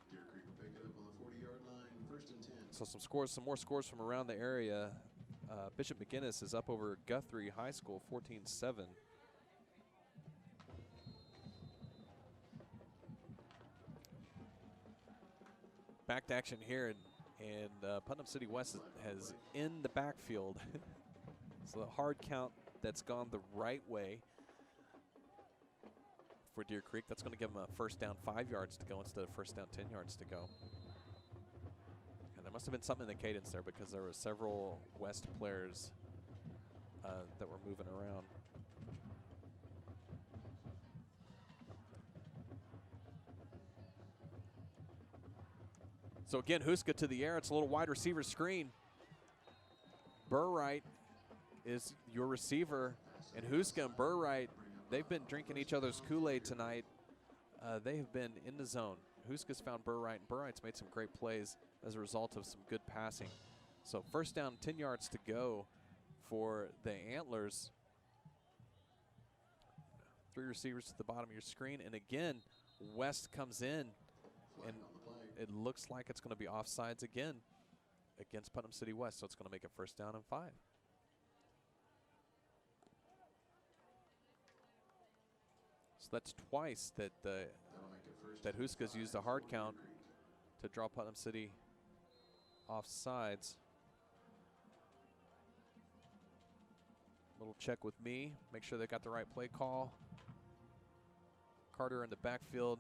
Deer Creek will pick it up on the 40-yard line, 1st and 10. So some more scores from around the area. Bishop McGinnis is up over Guthrie High School, 14-7. Back to action here, and Putnam City West has in the backfield. So the hard count that's gone the right way for Deer Creek. That's going to give them a 1st down 5 yards to go instead of 1st down 10 yards to go. And there must have been something in the cadence there, because there were several West players that were moving around. So again, Huska to the air. It's a little wide receiver screen. Burright is your receiver, and Huska and Burright, they've been drinking each other's Kool-Aid tonight. They have been in the zone. Huska's found Burright, and Burright's made some great plays as a result of some good passing. So 1st down, 10 yards to go for the Antlers. 3 receivers to the bottom of your screen, and again, West comes in, and it looks like it's going to be offsides again against Putnam City West, so it's going to make it 1st down and 5. So that's twice that Huska's used a hard count to draw Putnam City offsides. Little check with me, make sure they got the right play call. Carter in the backfield.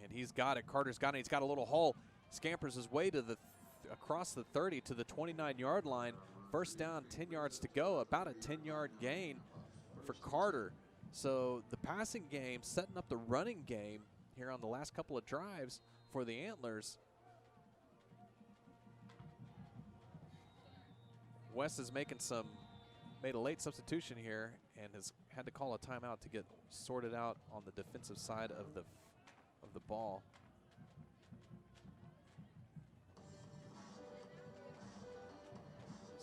And he's got it. Carter's got it. He's got a little hole. Scampers his way to across the 30 to the 29-yard line. 1st down, 10 yards to go. About a 10-yard gain for Carter. So the passing game setting up the running game here on the last couple of drives for the Antlers. West is made a late substitution here and has had to call a timeout to get sorted out on the defensive side of the ball.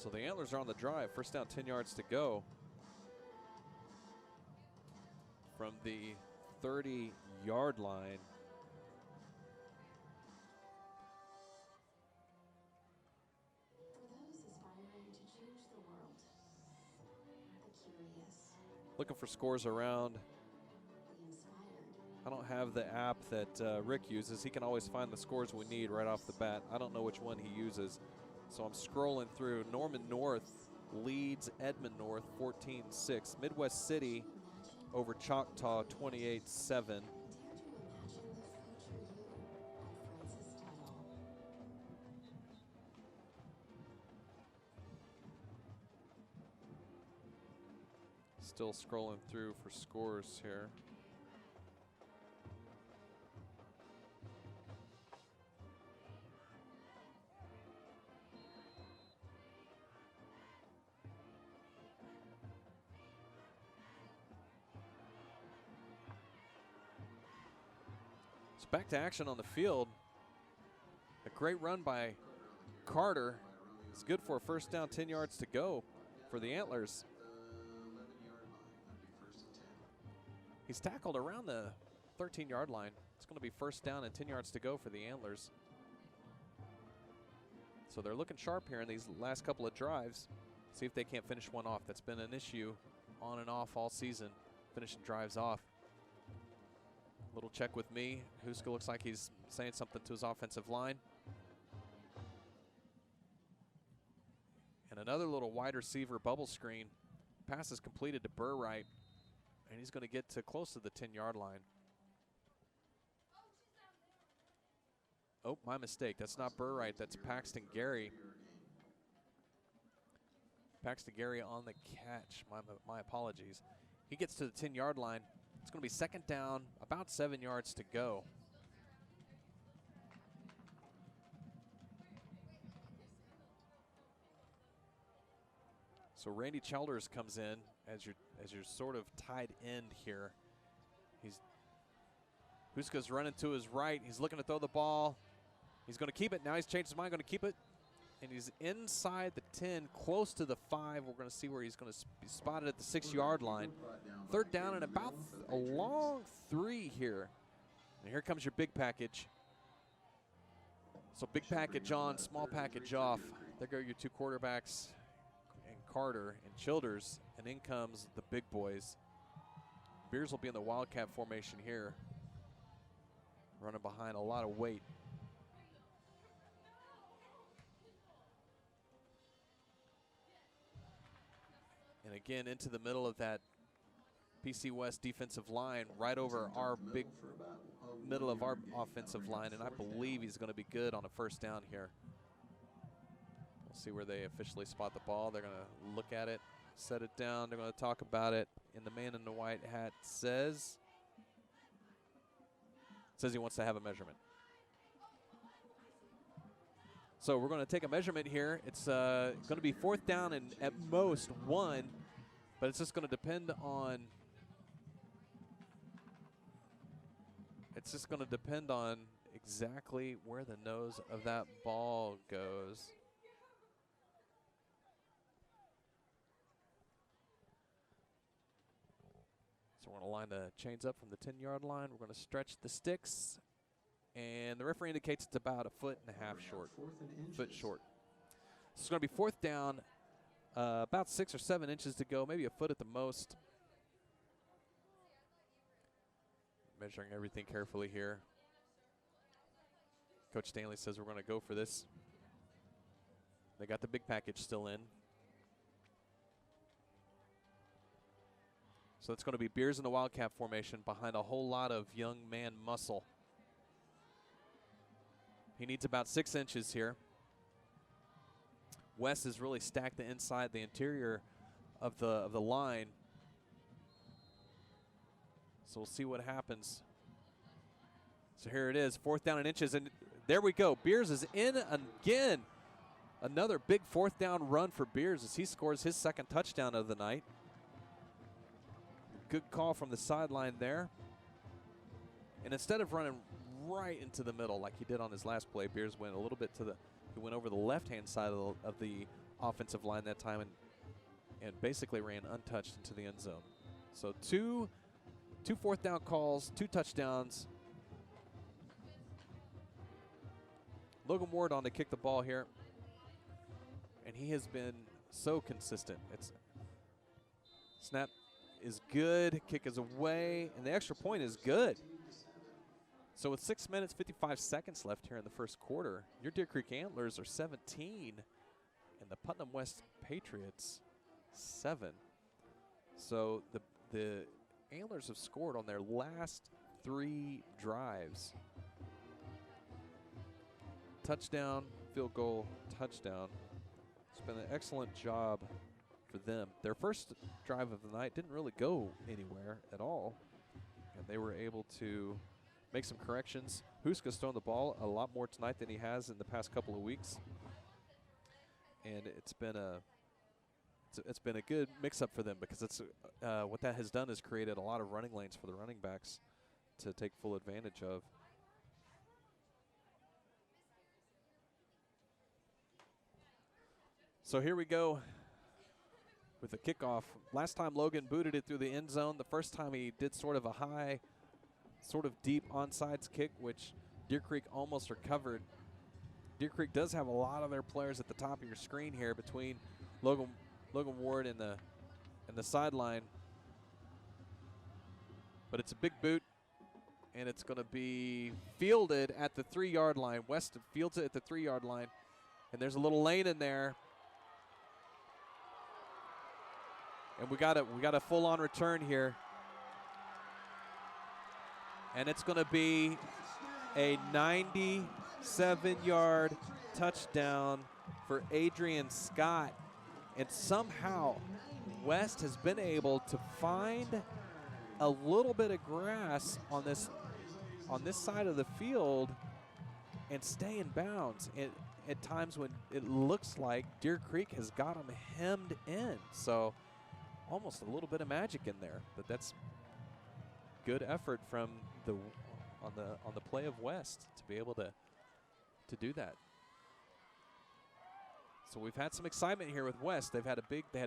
So the Antlers are on the drive. First down, 10 yards to go from the 30-yard line. Looking for scores around. I don't have the app that Rick uses. He can always find the scores we need right off the bat. I don't know which one he uses. So I'm scrolling through. Norman North leads Edmond North 14-6. Midwest City over Choctaw 28-7. Still scrolling through for scores here. Back to action on the field. A great run by Carter. It's good for a first down, 10 yards to go for the Antlers. He's tackled around the 13-yard line. It's going to be first down and 10 yards to go for the Antlers. So they're looking sharp here in these last couple of drives. See if they can't finish one off. That's been an issue on and off all season, finishing drives off. Little check with me. Huska looks like he's saying something to his offensive line. And another little wide receiver bubble screen. Pass is completed to Burright, and he's going to get to close to the 10-yard line. Oh, my mistake. That's not Burright. That's Paxton Gary. Paxton Gary on the catch. My apologies. He gets to the 10-yard line. It's going to be second down, about 7 yards to go. So Randy Childers comes in as your sort of tight end here. Huska's running to his right. He's looking to throw the ball. He's going to keep it. Now he's changed his mind, going to keep it. And he's inside the 10, close to the 5. We're going to see where he's going to be spotted at the 6-yard line. Third down and about a long 3 here. And here comes your big package. So big package on, small package off. There go your 2 quarterbacks, and Carter and Childers. And in comes the big boys. Beers will be in the Wildcat formation here, running behind a lot of weight. And again, into the middle of that PC West defensive line, right over our big middle of our offensive line, and I believe he's going to be good on a first down here. We'll see where they officially spot the ball. They're going to look at it, set it down. They're going to talk about it, and the man in the white hat says he wants to have a measurement. So we're going to take a measurement here. It's going to be fourth down and at most 1, but it's just going to depend on exactly where the nose of that ball goes. So we're going to line the chains up from the 10-yard line. We're going to stretch the sticks. And the referee indicates it's about 1.5 foot short. Foot short. So it's going to be fourth down, about 6 or 7 inches to go, maybe a foot at the most. Measuring everything carefully here. Coach Stanley says we're going to go for this. They got the big package still in. So it's going to be Beers in the Wildcat formation behind a whole lot of young man muscle. He needs about 6 inches here. West has really stacked the inside, the interior of the line. So we'll see what happens. So here it is, fourth down and inches, and there we go. Beers is in again. Another big fourth down run for Beers as he scores his second touchdown of the night. Good call from the sideline there. And instead of running right into the middle like he did on his last play, Beers went a little bit he went over the left-hand side of the offensive line that time and basically ran untouched into the end zone. So two fourth down calls, 2 touchdowns. Logan Ward on to kick the ball here. And he has been so consistent. Snap is good, kick is away, and the extra point is good. So with 6 minutes, 55 seconds left here in the first quarter, your Deer Creek Antlers are 17 and the Putnam West Patriots 7. So the Antlers have scored on their last 3 drives. Touchdown, field goal, touchdown. It's been an excellent job for them. Their first drive of the night didn't really go anywhere at all, and they were able to make some corrections. Huska's thrown the ball a lot more tonight than he has in the past couple of weeks, and it's been a good mix-up for them because it's what that has done is created a lot of running lanes for the running backs to take full advantage of. So here we go with the kickoff. Last time Logan booted it through the end zone. The first time he did sort of a high, sort of deep onside kick, which Deer Creek almost recovered. Deer Creek does have a lot of their players at the top of your screen here between Logan Ward and the sideline. But it's a big boot, and it's going to be fielded at the 3-yard line. West fields it at the 3-yard line, and there's a little lane in there. And we got a full-on return here. And it's going to be a 97-yard touchdown for Adrian Scott. And somehow West has been able to find a little bit of grass on this side of the field and stay in bounds at times when it looks like Deer Creek has got them hemmed in. So almost a little bit of magic in there, but that's good effort from on the play of West to be able to do that. So we've had some excitement here with West. They had a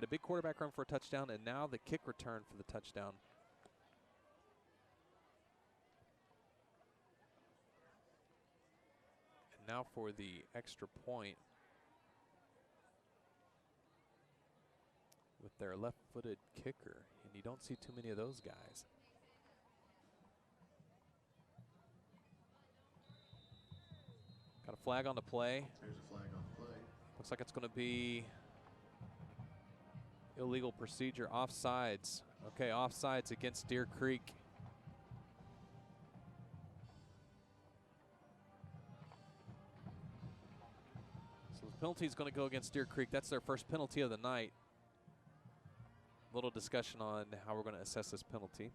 big quarterback run for a touchdown, and now the kick return for the touchdown. And now for the extra point with their left-footed kicker, and you don't see too many of those guys. Got a flag on the play. There's a flag on the play. Looks like it's going to be illegal procedure, offsides. Okay, offsides against Deer Creek. So the penalty is going to go against Deer Creek. That's their first penalty of the night. Little discussion on how we're going to assess this penalty.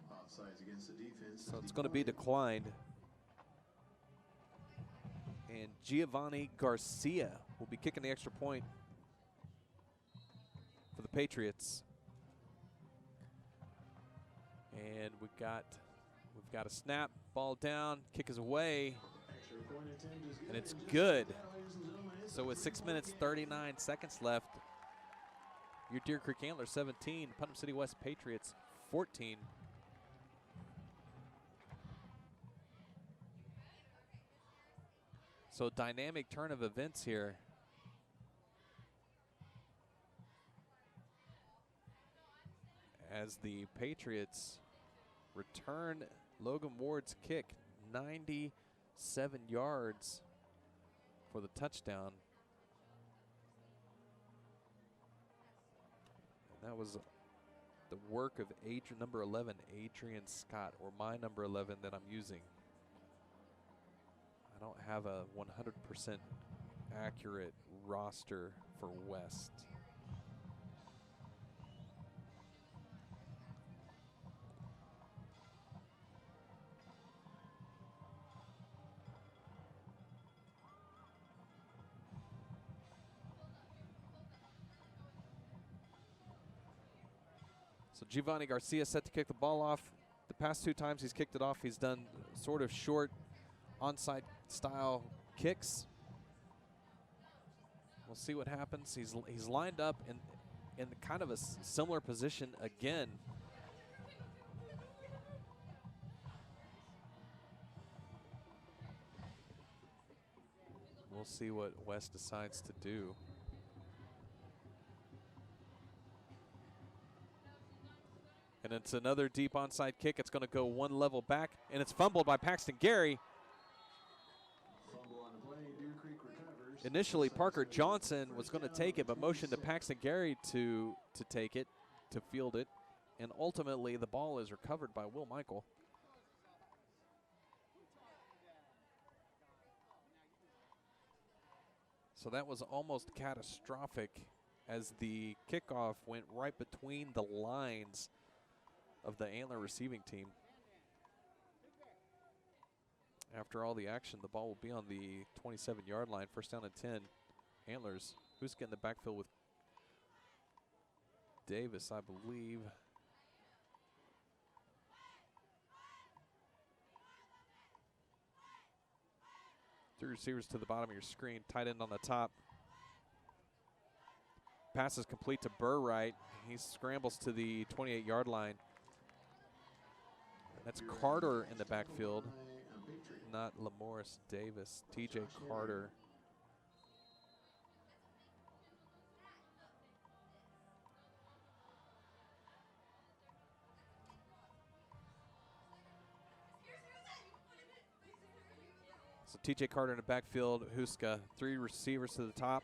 Offsides against the defense. So it's going to be declined. And Giovanni Garcia will be kicking the extra point for the Patriots. And we've got a snap, ball down, kick is away, and it's good. So with 6 minutes, 39 seconds left, your Deer Creek Antlers 17, Putnam City West Patriots 14. So dynamic turn of events here. As the Patriots return Logan Ward's kick, 97 yards for the touchdown. And that was the work of number 11, Adrian Scott, or my number 11 that I'm using. I don't have a 100% accurate roster for West. So Giovanni Garcia set to kick the ball off. The past 2 times he's kicked it off, he's done sort of short onside style kicks. We'll see what happens. He's lined up in kind of a similar position again. We'll see what West decides to do. And it's another deep onside kick. It's going to go 1 level back, and it's fumbled by Paxton Gary. Fumble on the play. Deer Creek recovers. Initially, Parker Johnson was going to take it, but motioned to Paxton Gary to take it, to field it. And ultimately, the ball is recovered by Will Michael. So that was almost catastrophic as the kickoff went right between the lines of the Antler receiving team. After all the action, the ball will be on the 27-yard line, first down and 10. Antlers, who's getting the backfield with Davis, I believe. Three receivers to the bottom of your screen, tight end on the top. Pass is complete to Burright. He scrambles to the 28-yard line. That's Carter in the backfield, not Lamorris Davis. TJ Carter. So TJ Carter in the backfield, Huska, 3 receivers to the top.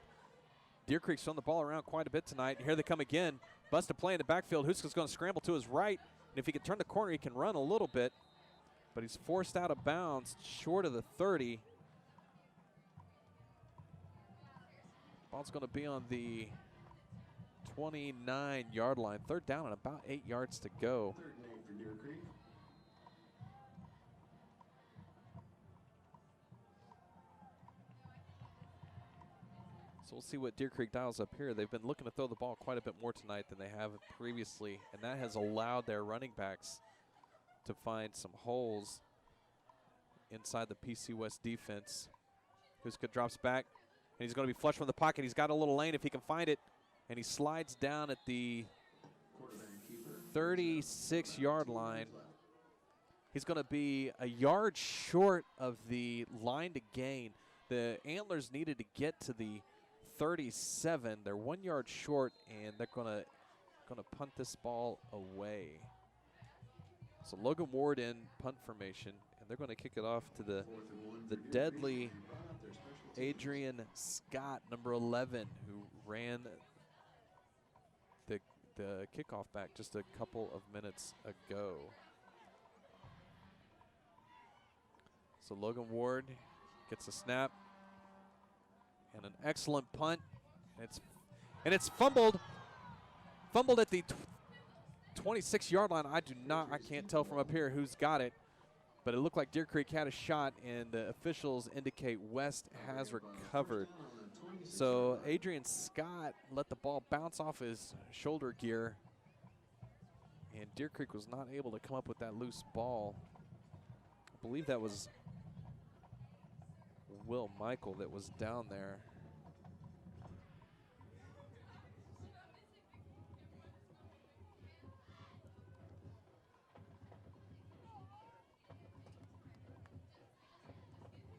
Deer Creek's thrown the ball around quite a bit tonight. Here they come again. Busted play in the backfield. Huska's going to scramble to his right. And if he can turn the corner, he can run a little bit. But he's forced out of bounds short of the 30. Ball's going to be on the 29-yard line. Third down and about 8 yards to go. 3rd and 8 for Deer Creek. So we'll see what Deer Creek dials up here. They've been looking to throw the ball quite a bit more tonight than they have previously, and that has allowed their running backs to find some holes inside the PC West defense. Huska drops back, and he's going to be flush from the pocket. He's got a little lane if he can find it, and he slides down at the 36-yard line. He's going to be a yard short of the line to gain. The Antlers needed to get to the 37. They're 1 yard short, and they're gonna punt this ball away. So Logan Ward in punt formation, and they're going to kick it off to the deadly Adrian Scott, number 11, who ran the kickoff back just a couple of minutes ago. So Logan Ward gets a snap and an excellent punt. It's fumbled at the 26-yard line. I can't tell from up here who's got it, but it looked like Deer Creek had a shot, and the officials indicate West has recovered. So Adrian Scott let the ball bounce off his shoulder gear, and Deer Creek was not able to come up with that loose ball. I believe that was Will Michael that was down there.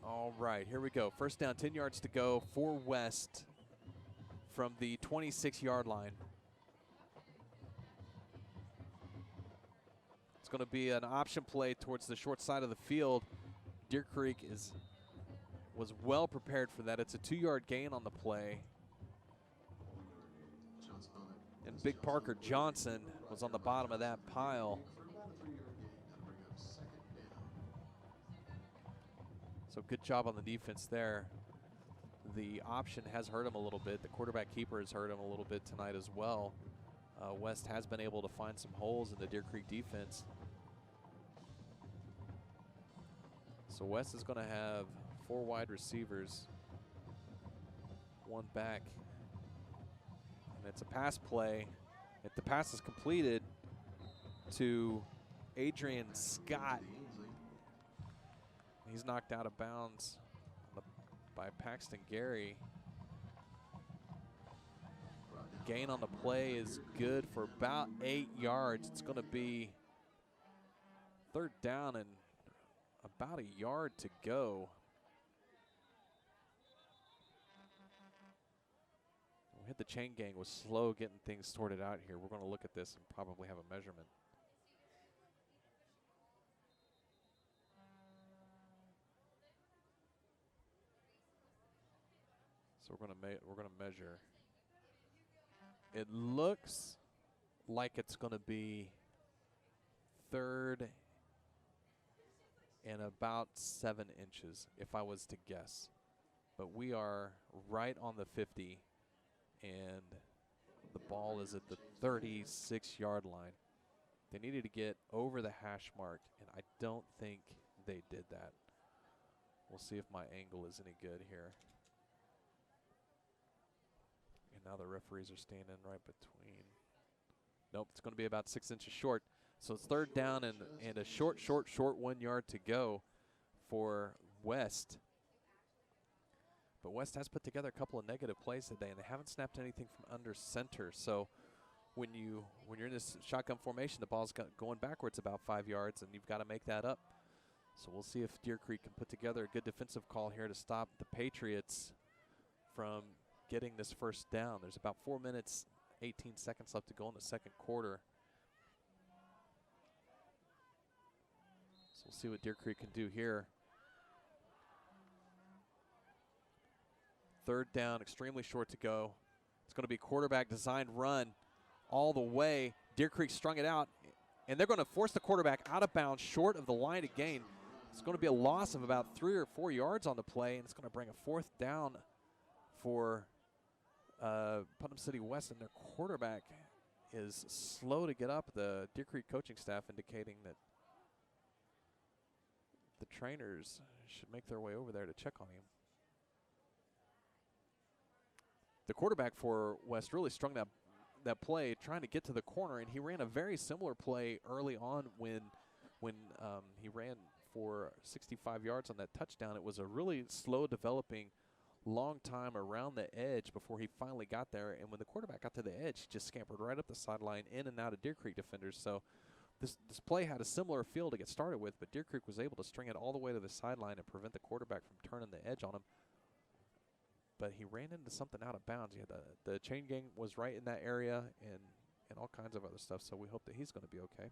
All right, here we go. First down, 10 yards to go for West from the 26-yard line. It's going to be an option play towards the short side of the field. Deer Creek was well prepared for that. It's a 2-yard gain on the play. And Big Parker Johnson was on the bottom of that pile. So good job on the defense there. The option has hurt him a little bit. The quarterback keeper has hurt him a little bit tonight as well. West has been able to find some holes in the Deer Creek defense. So West is going to have 4 wide receivers, 1 back. And it's a pass play. If the pass is completed, to Adrian Scott. He's knocked out of bounds by Paxton Gary. Gain on the play is good for about 8 yards. It's going to be 3rd down and about a yard to go. We hit the chain gang was slow getting things sorted out here. We're going to look at this and probably have a measurement. So we're going to measure. It looks like it's going to be 3rd and about 7 inches, if I was to guess. But we are right on the 50, and the ball is at the 36-yard line. They needed to get over the hash mark, and I don't think they did that. We'll see if my angle is any good here. And now the referees are standing right between. Nope, it's going to be about 6 inches short. So it's 3rd down and a short 1 yard to go for West. But West has put together a couple of negative plays today, and they haven't snapped anything from under center. So when you're in this shotgun formation, the ball's going backwards about 5 yards, and you've got to make that up. So we'll see if Deer Creek can put together a good defensive call here to stop the Patriots from getting this 1st down. There's about 4 minutes, 18 seconds left to go in the 2nd quarter. So we'll see what Deer Creek can do here. 3rd down, extremely short to go. It's going to be quarterback designed run all the way. Deer Creek strung it out, and they're going to force the quarterback out of bounds short of the line to gain. It's going to be a loss of about 3 or 4 yards on the play, and it's going to bring a 4th down for Putnam City West, and their quarterback is slow to get up. The Deer Creek coaching staff indicating that the trainers should make their way over there to check on him. The quarterback for West really strung that play trying to get to the corner, and he ran a very similar play early on when he ran for 65 yards on that touchdown. It was a really slow developing long time around the edge before he finally got there, and when the quarterback got to the edge, he just scampered right up the sideline in and out of Deer Creek defenders. So this play had a similar feel to get started with, but Deer Creek was able to string it all the way to the sideline and prevent the quarterback from turning the edge on him. But he ran into something out of bounds. He had the chain gang was right in that area and all kinds of other stuff, so we hope that he's going to be okay.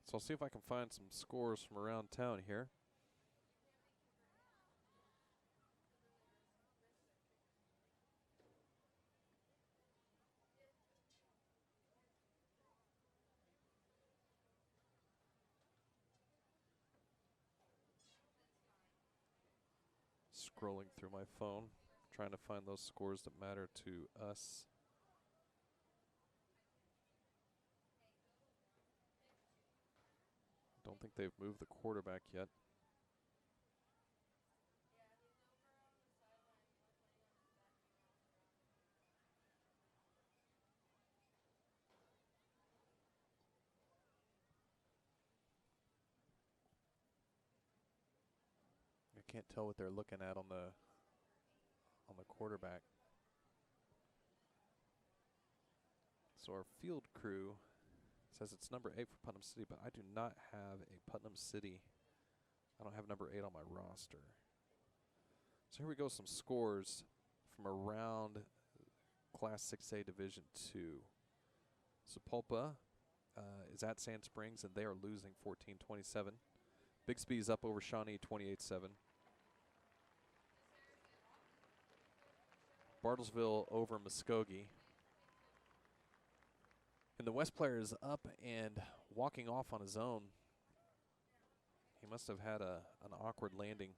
So I'll see if I can find some scores from around town here. Scrolling through my phone, trying to find those scores that matter to us. Don't think they've moved the quarterback yet. I can't tell what they're looking at on the quarterback. So our field crew says it's number 8 for Putnam City, but I do not have a Putnam City. I don't have number 8 on my roster. So here we go, some scores from around Class 6A Division II. Sapulpa is at Sand Springs, and they are losing 14-27. Bixby is up over Shawnee 28-7. Bartlesville over Muskogee. And the West player is up and walking off on his own. He must have had an awkward landing.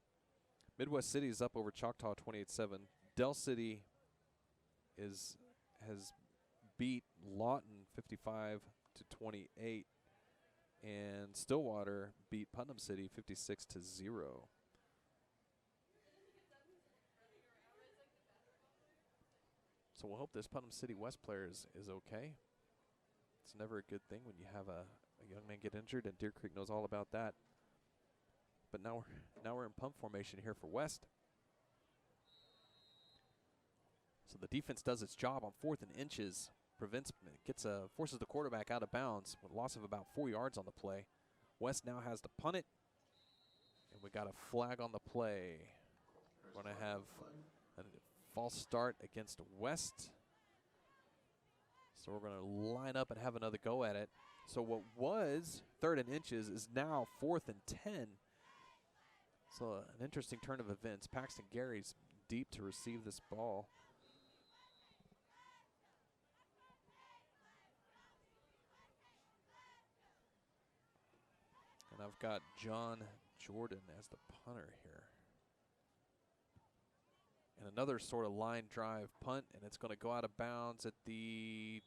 Midwest City is up over Choctaw 28-7. Del City has beat Lawton 55-28, and Stillwater beat Putnam City 56-0. So we'll hope this Putnam City West player is okay. It's never a good thing when you have a young man get injured, and Deer Creek knows all about that. But now we're in pump formation here for West. So the defense does its job on 4th and inches, forces the quarterback out of bounds with a loss of about 4 yards on the play. West now has to punt it, and we got a flag on the play. We're going to have a false start against West. So we're going to line up and have another go at it. So what was 3rd and inches is now 4th and 10. So an interesting turn of events. Paxton Gary's deep to receive this ball. And I've got John Jordan as the punter here. And another sort of line drive punt, and it's going to go out of bounds at the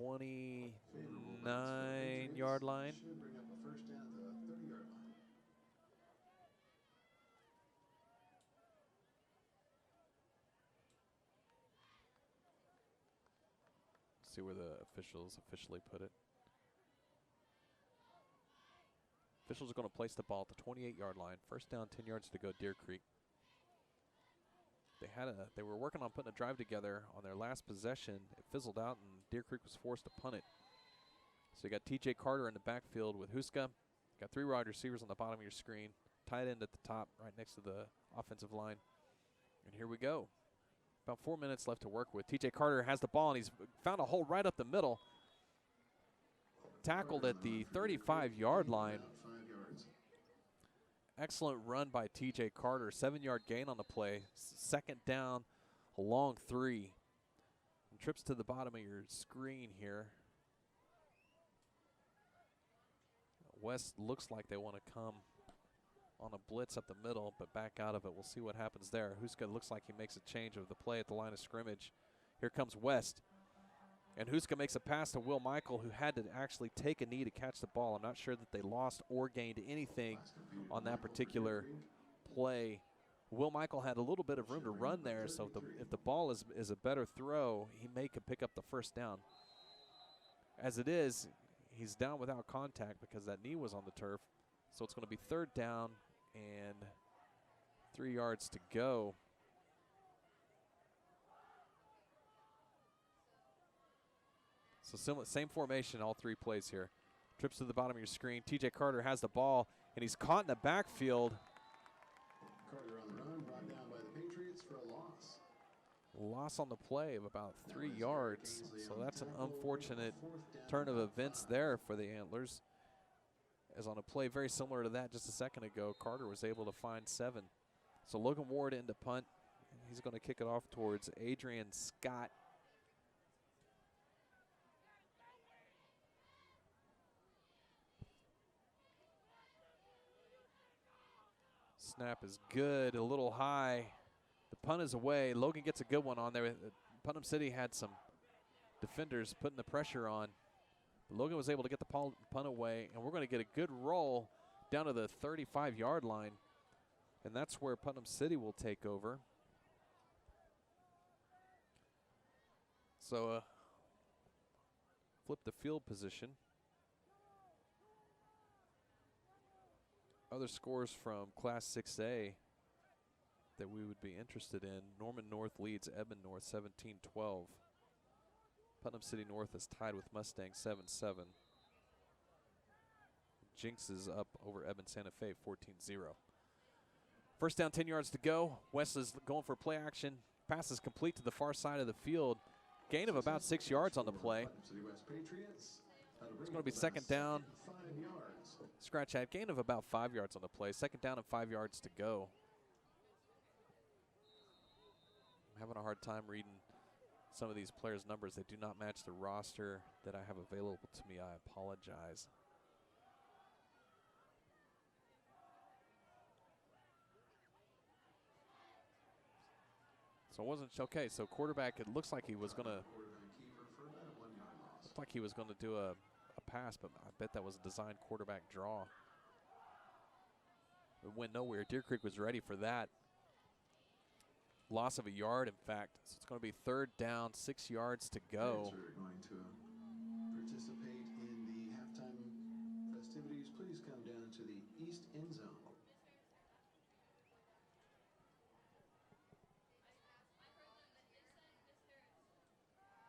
29-yard line. Should bring up a first down at the 30-yard line. See where the officials officially put it. Officials are going to place the ball at the 28-yard line. First down, 10 yards to go, Deer Creek. They were working on putting a drive together on their last possession. It fizzled out, and Deer Creek was forced to punt it. So you got T.J. Carter in the backfield with Huska. Got 3 wide receivers on the bottom of your screen. Tight end at the top, right next to the offensive line. And here we go. About 4 minutes left to work with. T.J. Carter has the ball, and he's found a hole right up the middle. Tackled at the 35-yard line. Excellent run by T.J. Carter. 7-yard gain on the play. Second down, a long 3. And trips to the bottom of your screen here. West looks like they want to come on a blitz up the middle, but back out of it. We'll see what happens there. Huska looks like he makes a change of the play at the line of scrimmage. Here comes West. And Huska makes a pass to Will Michael, who had to actually take a knee to catch the ball. I'm not sure that they lost or gained anything on that particular play. Will Michael had a little bit of room to run there, so if the ball is a better throw, he may could pick up the first down. As it is, he's down without contact because that knee was on the turf. So it's going to be 3rd down and 3 yards to go. So same formation, all 3 plays here. Trips to the bottom of your screen. T.J. Carter has the ball, and he's caught in the backfield. Carter on the run, brought down by the Patriots for a loss. Loss on the play of about 3 yards. So that's an unfortunate turn of events there for the Antlers. As on a play very similar to that just a second ago, Carter was able to find 7. So Logan Ward into punt. He's going to kick it off towards Adrian Scott. Snap is good, a little high. The punt is away. Logan gets a good one on there. Putnam City had some defenders putting the pressure on. But Logan was able to get the punt away, and we're going to get a good roll down to the 35-yard line. And that's where Putnam City will take over. So flip the field position. Other scores from Class 6A that we would be interested in. Norman North leads Edmond North 17-12. Putnam City North is tied with Mustang 7-7. Jinx is up over Edmond Santa Fe 14-0. First down, 10 yards to go. West is going for play action. Pass is complete to the far side of the field. Gain of about 6 yards on the play. It's going to be 2nd down. Scratch that. Gain of about 5 yards on the play. 2nd down and 5 yards to go. I'm having a hard time reading some of these players' numbers. They do not match the roster that I have available to me. I apologize. So it wasn't okay. So quarterback, it looks like he was gonna do a pass, but I bet that was a designed quarterback draw. It went nowhere. Deer Creek was ready for that. Loss of a yard, in fact. So it's going to be 3rd down, 6 yards to go. Parents are going to participate in the halftime festivities. Please come down to the east end zone.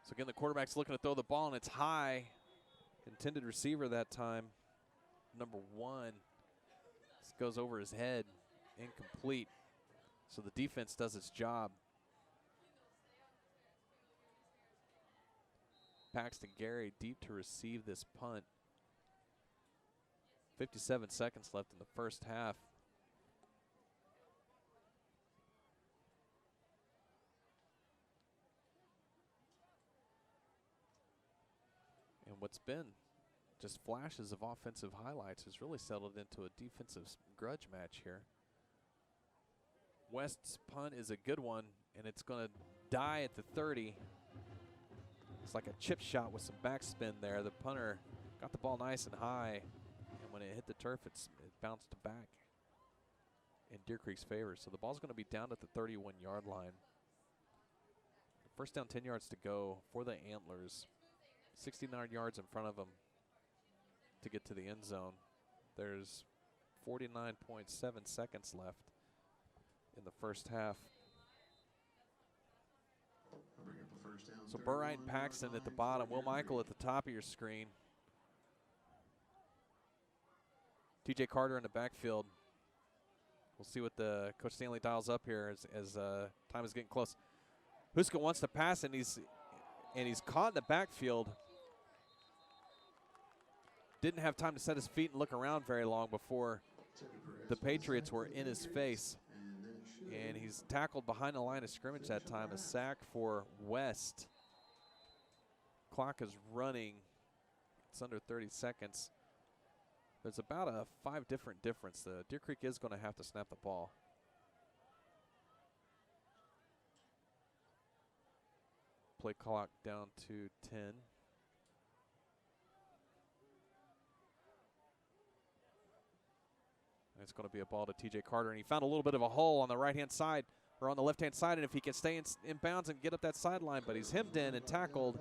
So again, the quarterback's looking to throw the ball, and it's high. Intended receiver that time, number 1. This goes over his head, incomplete. So the defense does its job. Paxton Gary deep to receive this punt. 57 seconds left in the first half. And what's been just flashes of offensive highlights has really settled into a defensive grudge match here. West's punt is a good one, and it's going to die at the 30. It's like a chip shot with some backspin there. The punter got the ball nice and high, and when it hit the turf, it bounced back in Deer Creek's favor. So the ball's going to be down at the 31-yard line. First down, 10 yards to go for the Antlers. 69 yards in front of them to get to the end zone. There's 49.7 seconds left in the first half. Bring up a first down. So Burright and Paxton at the bottom. Will Michael at the top of your screen. TJ Carter in the backfield. We'll see what the Coach Stanley dials up here as time is getting close. Huska wants to pass, and he's caught in the backfield. Didn't have time to set his feet and look around very long before the Patriots were in his face. And he's tackled behind the line of scrimmage that time. A sack for West. Clock is running. It's under 30 seconds. There's about a 5 different difference. Deer Creek is going to have to snap the ball. Play clock down to 10. It's going to be a ball to TJ Carter, and he found a little bit of a hole on the right-hand side, or on the left-hand side, and if he can stay in bounds and get up that sideline, but he's hemmed in and tackled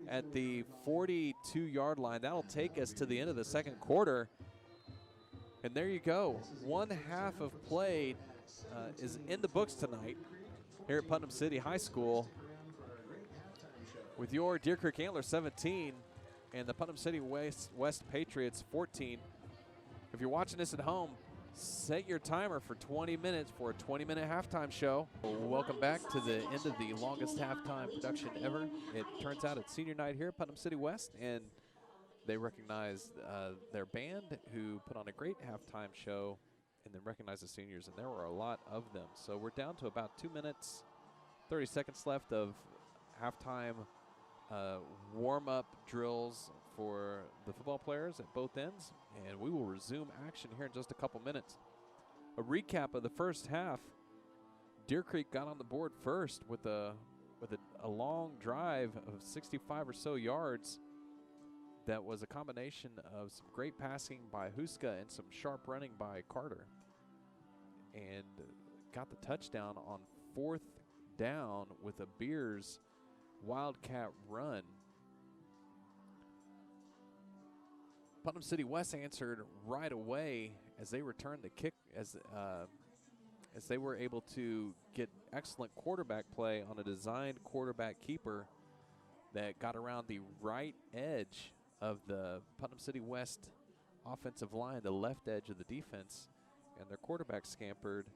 at the 42-yard line. That'll take us to the end of the second quarter. And there you go. One half of play is in the books tonight here at Putnam City High School with your Deer Creek Antlers 17 and the Putnam City West Patriots 14. If you're watching this at home, set your timer for 20 minutes for a 20-minute halftime show. Welcome back to the end of the longest halftime production ever. It turns out it's senior night here at Putnam City West, and they recognized their band who put on a great halftime show and then recognized the seniors, and there were a lot of them. So we're down to about 2 minutes, 30 seconds left of halftime warm-up drills for the football players at both ends, and we will resume action here in just a couple minutes. A recap of the first half. Deer Creek got on the board first with a long drive of 65 or so yards. That was a combination of some great passing by Huska and some sharp running by Carter, and got the touchdown on 4th down with a Beers Wildcat run. Putnam City West answered right away as they returned the kick, as they were able to get excellent quarterback play on a designed quarterback keeper that got around the right edge of the Putnam City West offensive line, the left edge of the defense, and their quarterback scampered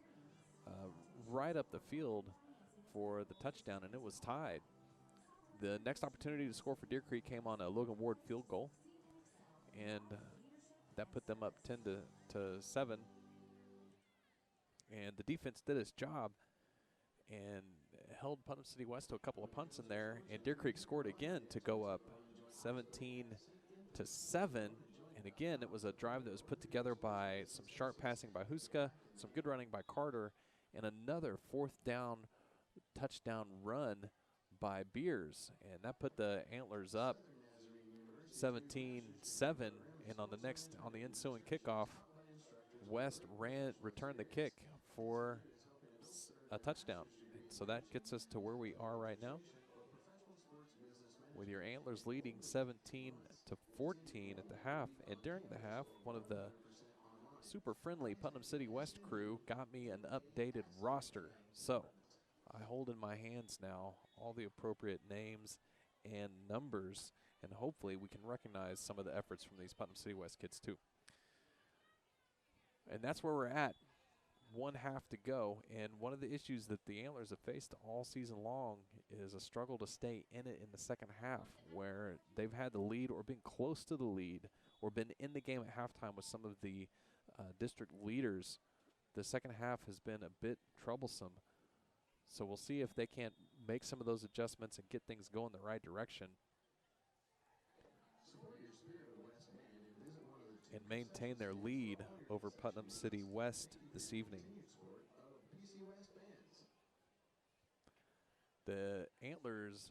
right up the field for the touchdown, and it was tied. The next opportunity to score for Deer Creek came on a Logan Ward field goal, and that put them up 10-7. And the defense did its job and held Putnam City West to a couple of punts in there, and Deer Creek scored again to go up 17-7. And again, it was a drive that was put together by some sharp passing by Huska, some good running by Carter, and another 4th down touchdown run by Beers, and that put the Antlers up 17-7. And on the ensuing kickoff, West returned the kick for a touchdown. And so that gets us to where we are right now, with your Antlers leading 17-14 at the half. And during the half, one of the super friendly Putnam City West crew got me an updated roster. So I hold in my hands now all the appropriate names and numbers, and hopefully we can recognize some of the efforts from these Putnam City West kids too. And that's where we're at. One half to go, and one of the issues that the Antlers have faced all season long is a struggle to stay in it in the second half, where they've had the lead or been close to the lead or been in the game at halftime with some of the district leaders. The second half has been a bit troublesome, so we'll see if they can't make some of those adjustments and get things going the right direction and maintain their lead over Putnam City West this evening. The Antlers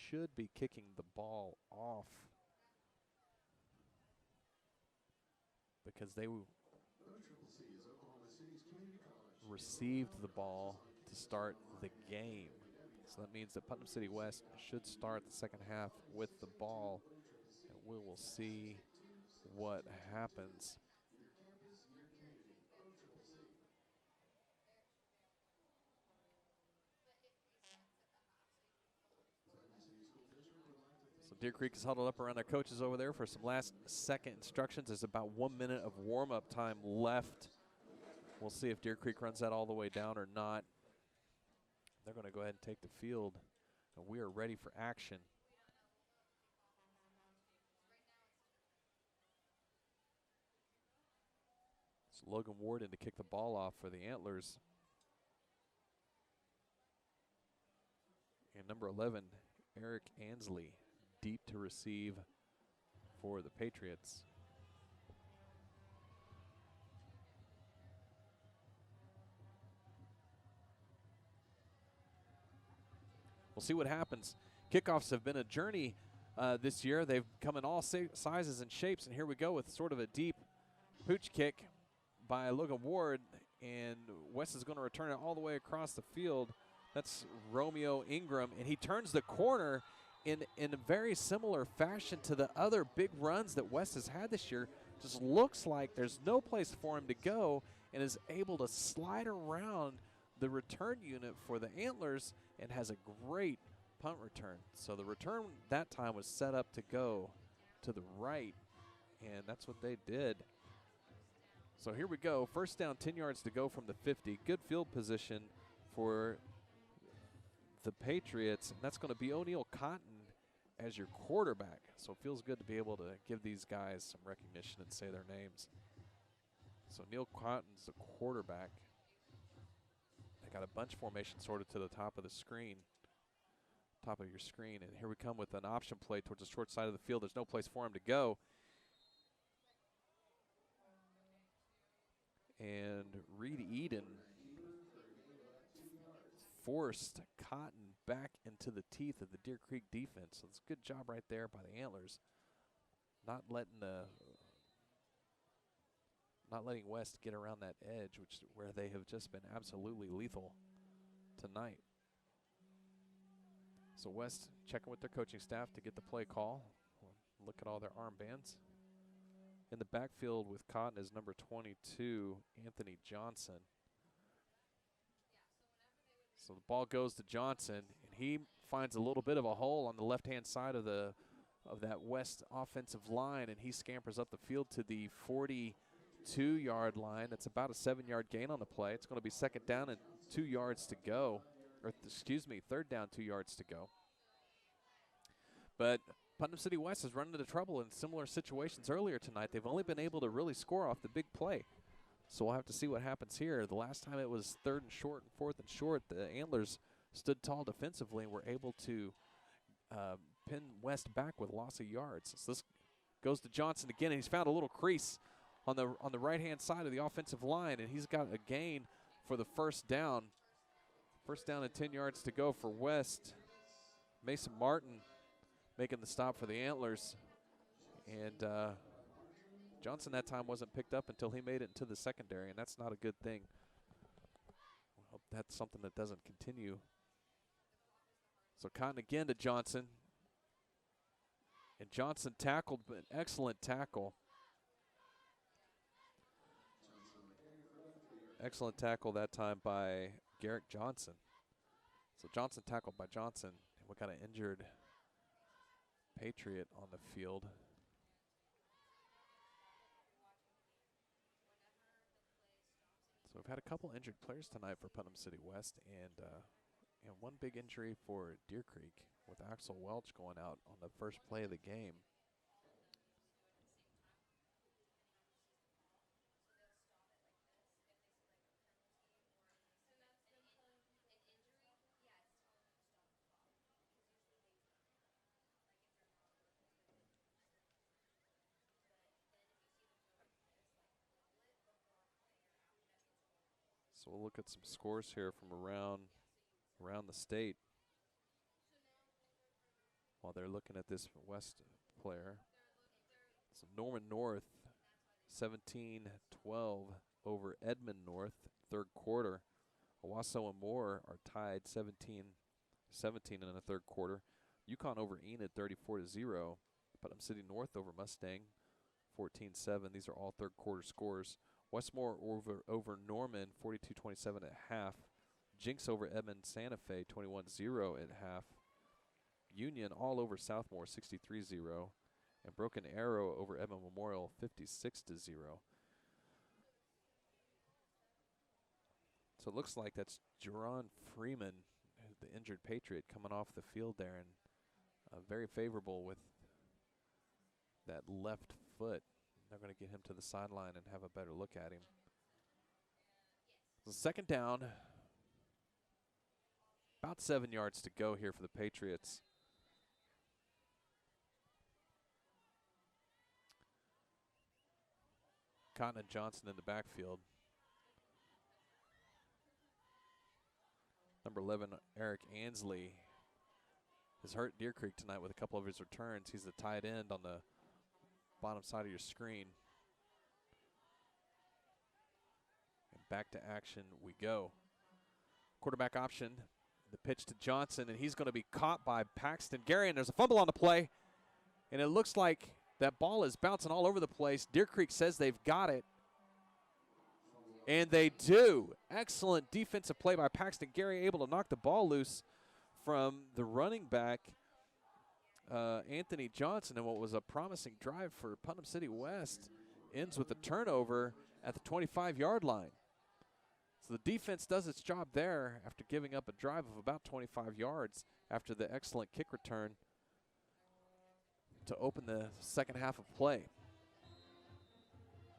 should be kicking the ball off because they received the ball to start the game. So that means that Putnam City West should start the second half with the ball, and we will see what happens. So Deer Creek is huddled up around their coaches over there for some last second instructions. There's about 1 minute of warm-up time left. We'll see if Deer Creek runs that all the way down or not. They're going to go ahead and take the field, and we are ready for action. It's Logan Warden to kick the ball off for the Antlers. And number 11, Eric Ansley, deep to receive for the Patriots. We'll see what happens. Kickoffs have been a journey this year. They've come in all sizes and shapes, and here we go with sort of a deep pooch kick by Logan Ward, and West is going to return it all the way across the field. That's Romeo Ingram, and he turns the corner in a very similar fashion to the other big runs that West has had this year. Just looks like there's no place for him to go, and is able to slide around the return unit for the Antlers and has a great punt return. So the return that time was set up to go to the right, and that's what they did. So here we go. First down, 10 yards to go from the 50. Good field position for the Patriots, and that's going to be O'Neal Cotton as your quarterback. So it feels good to be able to give these guys some recognition and say their names. So Neil Cotton's the quarterback. They got a bunch formation sorted to the top of the screen, top of your screen. And here we come with an option play towards the short side of the field. There's no place for him to go. And Reed Eden forced Cotton back into the teeth of the Deer Creek defense. So it's a good job right there by the Antlers, not letting West get around that edge, where they have just been absolutely lethal tonight. So West checking with their coaching staff to get the play call. Look at all their armbands. In the backfield with Cotton is number 22, Anthony Johnson. So the ball goes to Johnson, and he finds a little bit of a hole on the left-hand side of that West offensive line, and he scampers up the field to the 42-yard line. That's about a 7-yard gain on the play. It's going to be second down and 2 yards to go. Or excuse me, third down, 2 yards to go. But Putnam City West has run into trouble in similar situations earlier tonight. They've only been able to really score off the big play. So we'll have to see what happens here. The last time it was third and short and fourth and short, the Antlers stood tall defensively and were able to pin West back with loss of yards. So this goes to Johnson again, and he's found a little crease on the right-hand side of the offensive line, and he's got a gain for the first down First down and 10 yards to go for West. Mason Martin making the stop for the Antlers. And Johnson that time wasn't picked up until he made it into the secondary, and that's not a good thing. I hope that's something that doesn't continue. So Cotton again to Johnson. And Johnson tackled, an excellent tackle. Excellent tackle that time by Garrett Johnson. So Johnson tackled by Johnson. We got an injured Patriot on the field. So we've had a couple injured players tonight for Putnam City West, and one big injury for Deer Creek with Axel Welch going out on the first play of the game. So we'll look at some scores here from around the state while they're looking at this West player. So Norman North 17-12 over Edmond North, third quarter. Owasso and Moore are tied 17-17 in the third quarter. Yukon over Enid 34-0. Putnam City North over Mustang 14-7. These are all third quarter scores. Westmore over Norman 42-27 at half. Jinx over Edmond Santa Fe 21-0 at half. Union all over Southmore 63-0. And Broken Arrow over Edmond Memorial 56-0. So it looks like that's Jerron Freeman, the injured Patriot, coming off the field there, and very favorable with that left foot. They're going to get him to the sideline and have a better look at him. So second down, about 7 yards to go here for the Patriots. Cotton and Johnson in the backfield. Number 11, Eric Ansley, has hurt Deer Creek tonight with a couple of his returns. He's the tight end on the bottom side of your screen. And back to action we go. Quarterback option, the pitch to Johnson, and he's going to be caught by Paxton Gary, and there's a fumble on the play. And it looks like that ball is bouncing all over the place. Deer Creek says they've got it. And they do. Excellent defensive play by Paxton Gary, able to knock the ball loose from the running back, Anthony Johnson, and what was a promising drive for Putnam City West ends with a turnover at the 25-yard line. So the defense does its job there after giving up a drive of about 25 yards after the excellent kick return to open the second half of play.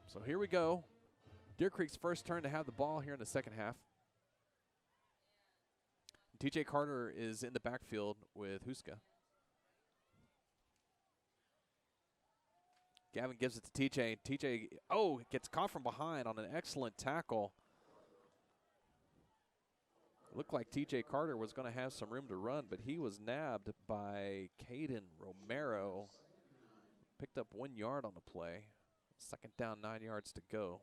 So here we go. Deer Creek's first turn to have the ball here in the second half. TJ Carter is in the backfield with Huska. Gavin gives it to TJ. TJ, gets caught from behind on an excellent tackle. Looked like TJ Carter was going to have some room to run, but he was nabbed by Caden Romero. Picked up 1 yard on the play. Second down, 9 yards to go.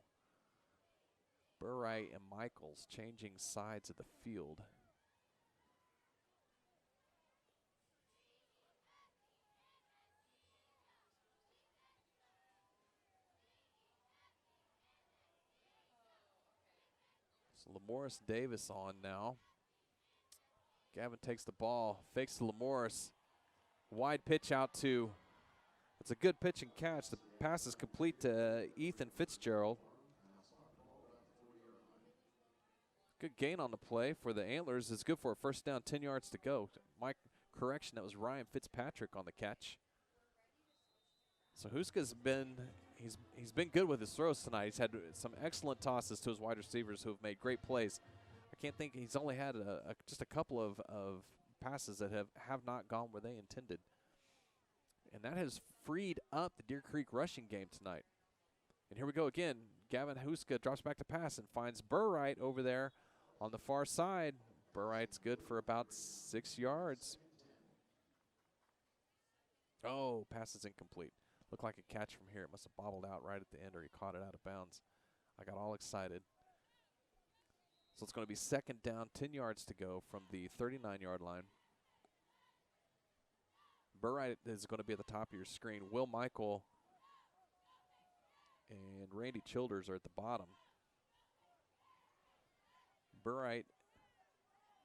Burright and Michaels changing sides of the field. So Lamoris Davis on now. Gavin takes the ball, fakes to Lamoris. Wide pitch out to, it's a good pitch and catch. The pass is complete to Ethan Fitzgerald. Good gain on the play for the Antlers. It's good for a first down, 10 yards to go. Mike, correction, that was Ryan Fitzpatrick on the catch. So Huska's been, he's been good with his throws tonight. He's had some excellent tosses to his wide receivers who have made great plays. I can't think, he's only had just a couple of passes that have not gone where they intended. And that has freed up the Deer Creek rushing game tonight. And here we go again. Gavin Huska drops back to pass and finds Burright over there on the far side. Burright's good for about 6 yards. Oh, pass is incomplete. Looked like a catch from here. It must have bobbled out right at the end, or he caught it out of bounds. I got all excited. So it's going to be 2nd down, 10 yards to go from the 39-yard line. Burright is going to be at the top of your screen. Will Michael and Randy Childers are at the bottom. Burright,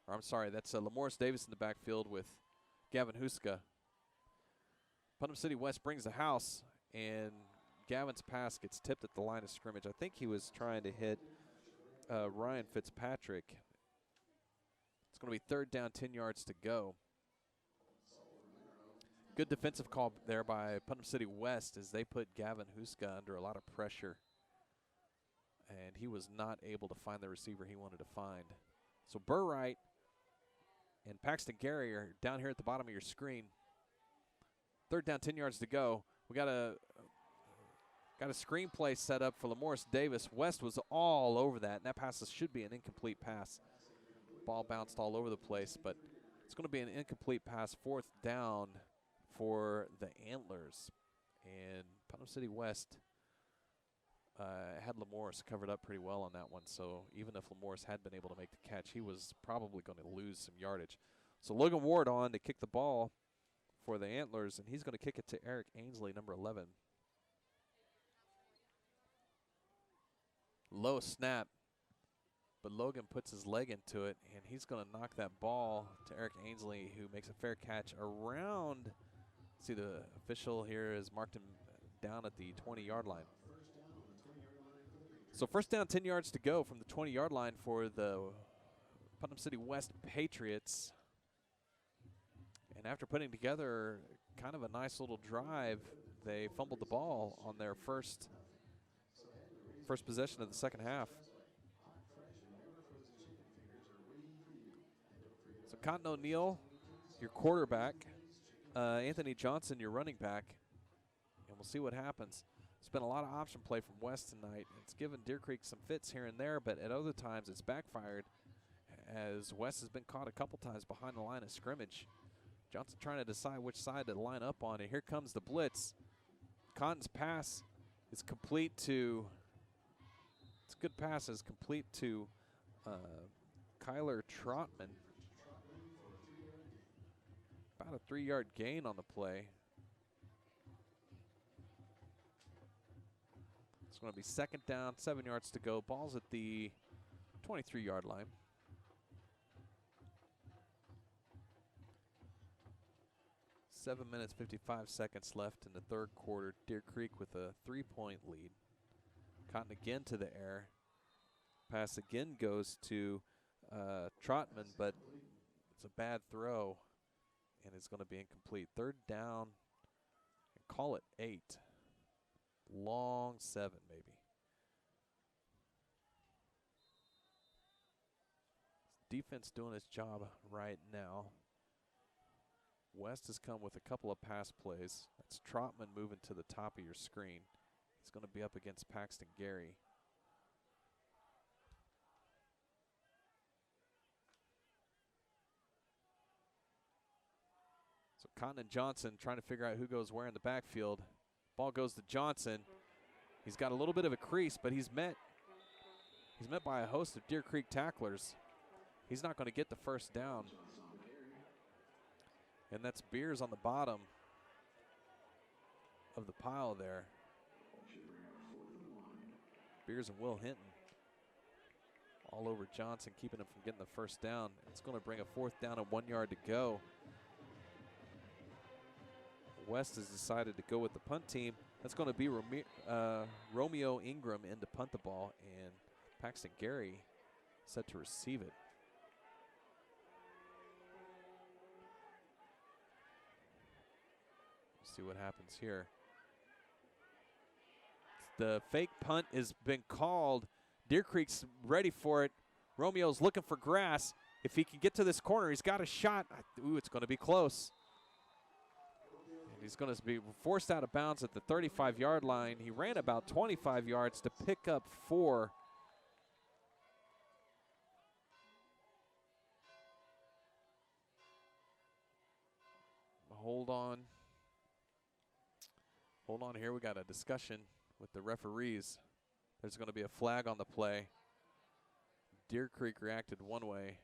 or I'm sorry, that's Lamorris Davis in the backfield with Gavin Huska. Putnam City West brings the house, and Gavin's pass gets tipped at the line of scrimmage. I think he was trying to hit Ryan Fitzpatrick. It's going to be 3rd down, 10 yards to go. Good defensive call there by Putnam City West as they put Gavin Huska under a lot of pressure. And he was not able to find the receiver he wanted to find. So Burright and Paxton Gary are down here at the bottom of your screen. 3rd down, 10 yards to go. We got a screenplay set up for Lamorris Davis. West was all over that, and that pass should be an incomplete pass. Ball bounced all over the place, but it's going to be an incomplete pass, 4th down for the Antlers. And Putnam City West had Lamorris covered up pretty well on that one, so even if Lamorris had been able to make the catch, he was probably going to lose some yardage. So Logan Ward on to kick the ball for the Antlers, and he's going to kick it to Eric Ainsley, number 11. Low snap, but Logan puts his leg into it, and he's going to knock that ball to Eric Ainsley, who makes a fair catch around. See, the official here has marked him down at the 20-yard line. So 1st down, 10 yards to go from the 20-yard line for the Putnam City West Patriots. And after putting together kind of a nice little drive, they fumbled the ball on their first possession of the 2nd half. So Cotton O'Neill, your quarterback. Anthony Johnson, your running back. And we'll see what happens. It's been a lot of option play from West tonight. It's given Deer Creek some fits here and there, but at other times it's backfired as West has been caught a couple times behind the line of scrimmage. Johnson trying to decide which side to line up on, and here comes the blitz. Cotton's pass is complete to, it's a good pass, is complete to Kyler Trotman. About a 3-yard gain on the play. It's going to be 2nd down, 7 yards to go. Ball's at the 23-yard line. Seven minutes, 55 seconds left in the 3rd quarter. Deer Creek with a 3-point lead. Cotton again to the air. Pass again goes to Trotman, but it's a bad throw, and it's going to be incomplete. 3rd down, and call it 8. Long 7, maybe. Defense doing its job right now. West has come with a couple of pass plays. That's Trotman moving to the top of your screen. He's going to be up against Paxton Gary. So Cotton and Johnson trying to figure out who goes where in the backfield. Ball goes to Johnson. He's got a little bit of a crease, but he's met by a host of Deer Creek tacklers. He's not going to get the 1st down. And that's Beers on the bottom of the pile there. Beers and Will Hinton all over Johnson, keeping him from getting the 1st down. It's going to bring a 4th down and 1 yard to go. West has decided to go with the punt team. That's going to be Romeo Ingram in to punt the ball, and Paxton Gary set to receive it. See what happens here. The fake punt has been called. Deer Creek's ready for it. Romeo's looking for grass. If he can get to this corner, he's got a shot. Ooh, it's going to be close. And he's going to be forced out of bounds at the 35-yard line. He ran about 25 yards to pick up 4. hold on. Hold on here. We got a discussion with the referees. There's going to be a flag on the play. Deer Creek reacted one way.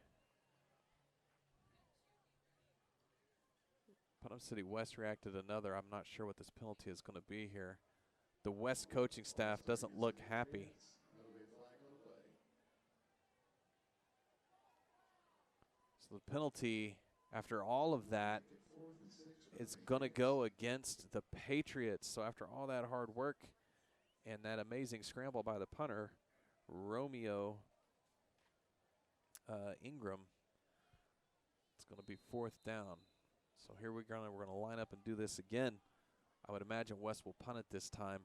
Putnam City West reacted another. I'm not sure what this penalty is going to be here. The West coaching staff doesn't look happy. So the penalty, after all of that, is going to go against the Patriots. So after all that hard work and that amazing scramble by the punter, Romeo Ingram, it's going to be 4th down. So here we're going to line up and do this again. I would imagine West will punt it this time.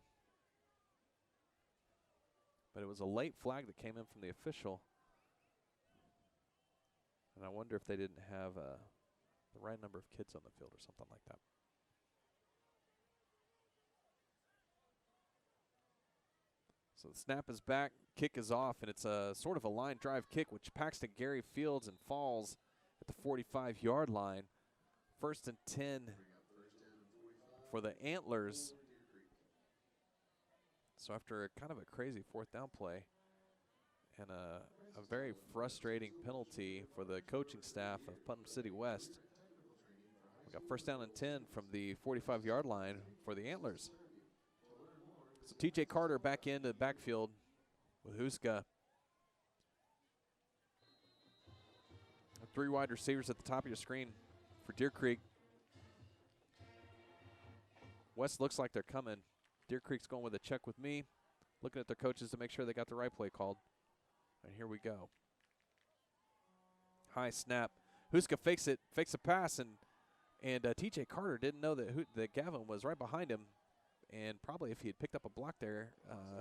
But it was a late flag that came in from the official. And I wonder if they didn't have the right number of kids on the field or something like that. So the snap is back, kick is off, and it's a sort of a line drive kick, which Paxton Gary fields and falls at the 45-yard line. 1st and 10 for the Antlers. So after kind of a crazy 4th down play and a very frustrating penalty for the coaching staff of Putnam City West, we got 1st down and 10 from the 45-yard line for the Antlers. So TJ Carter back into the backfield with Huska. 3 wide receivers at the top of your screen for Deer Creek. West looks like they're coming. Deer Creek's going with a check with me, looking at their coaches to make sure they got the right play called. And here we go. High snap. Huska fakes it, fakes a pass, and TJ Carter didn't know that Gavin was right behind him. And probably if he had picked up a block there,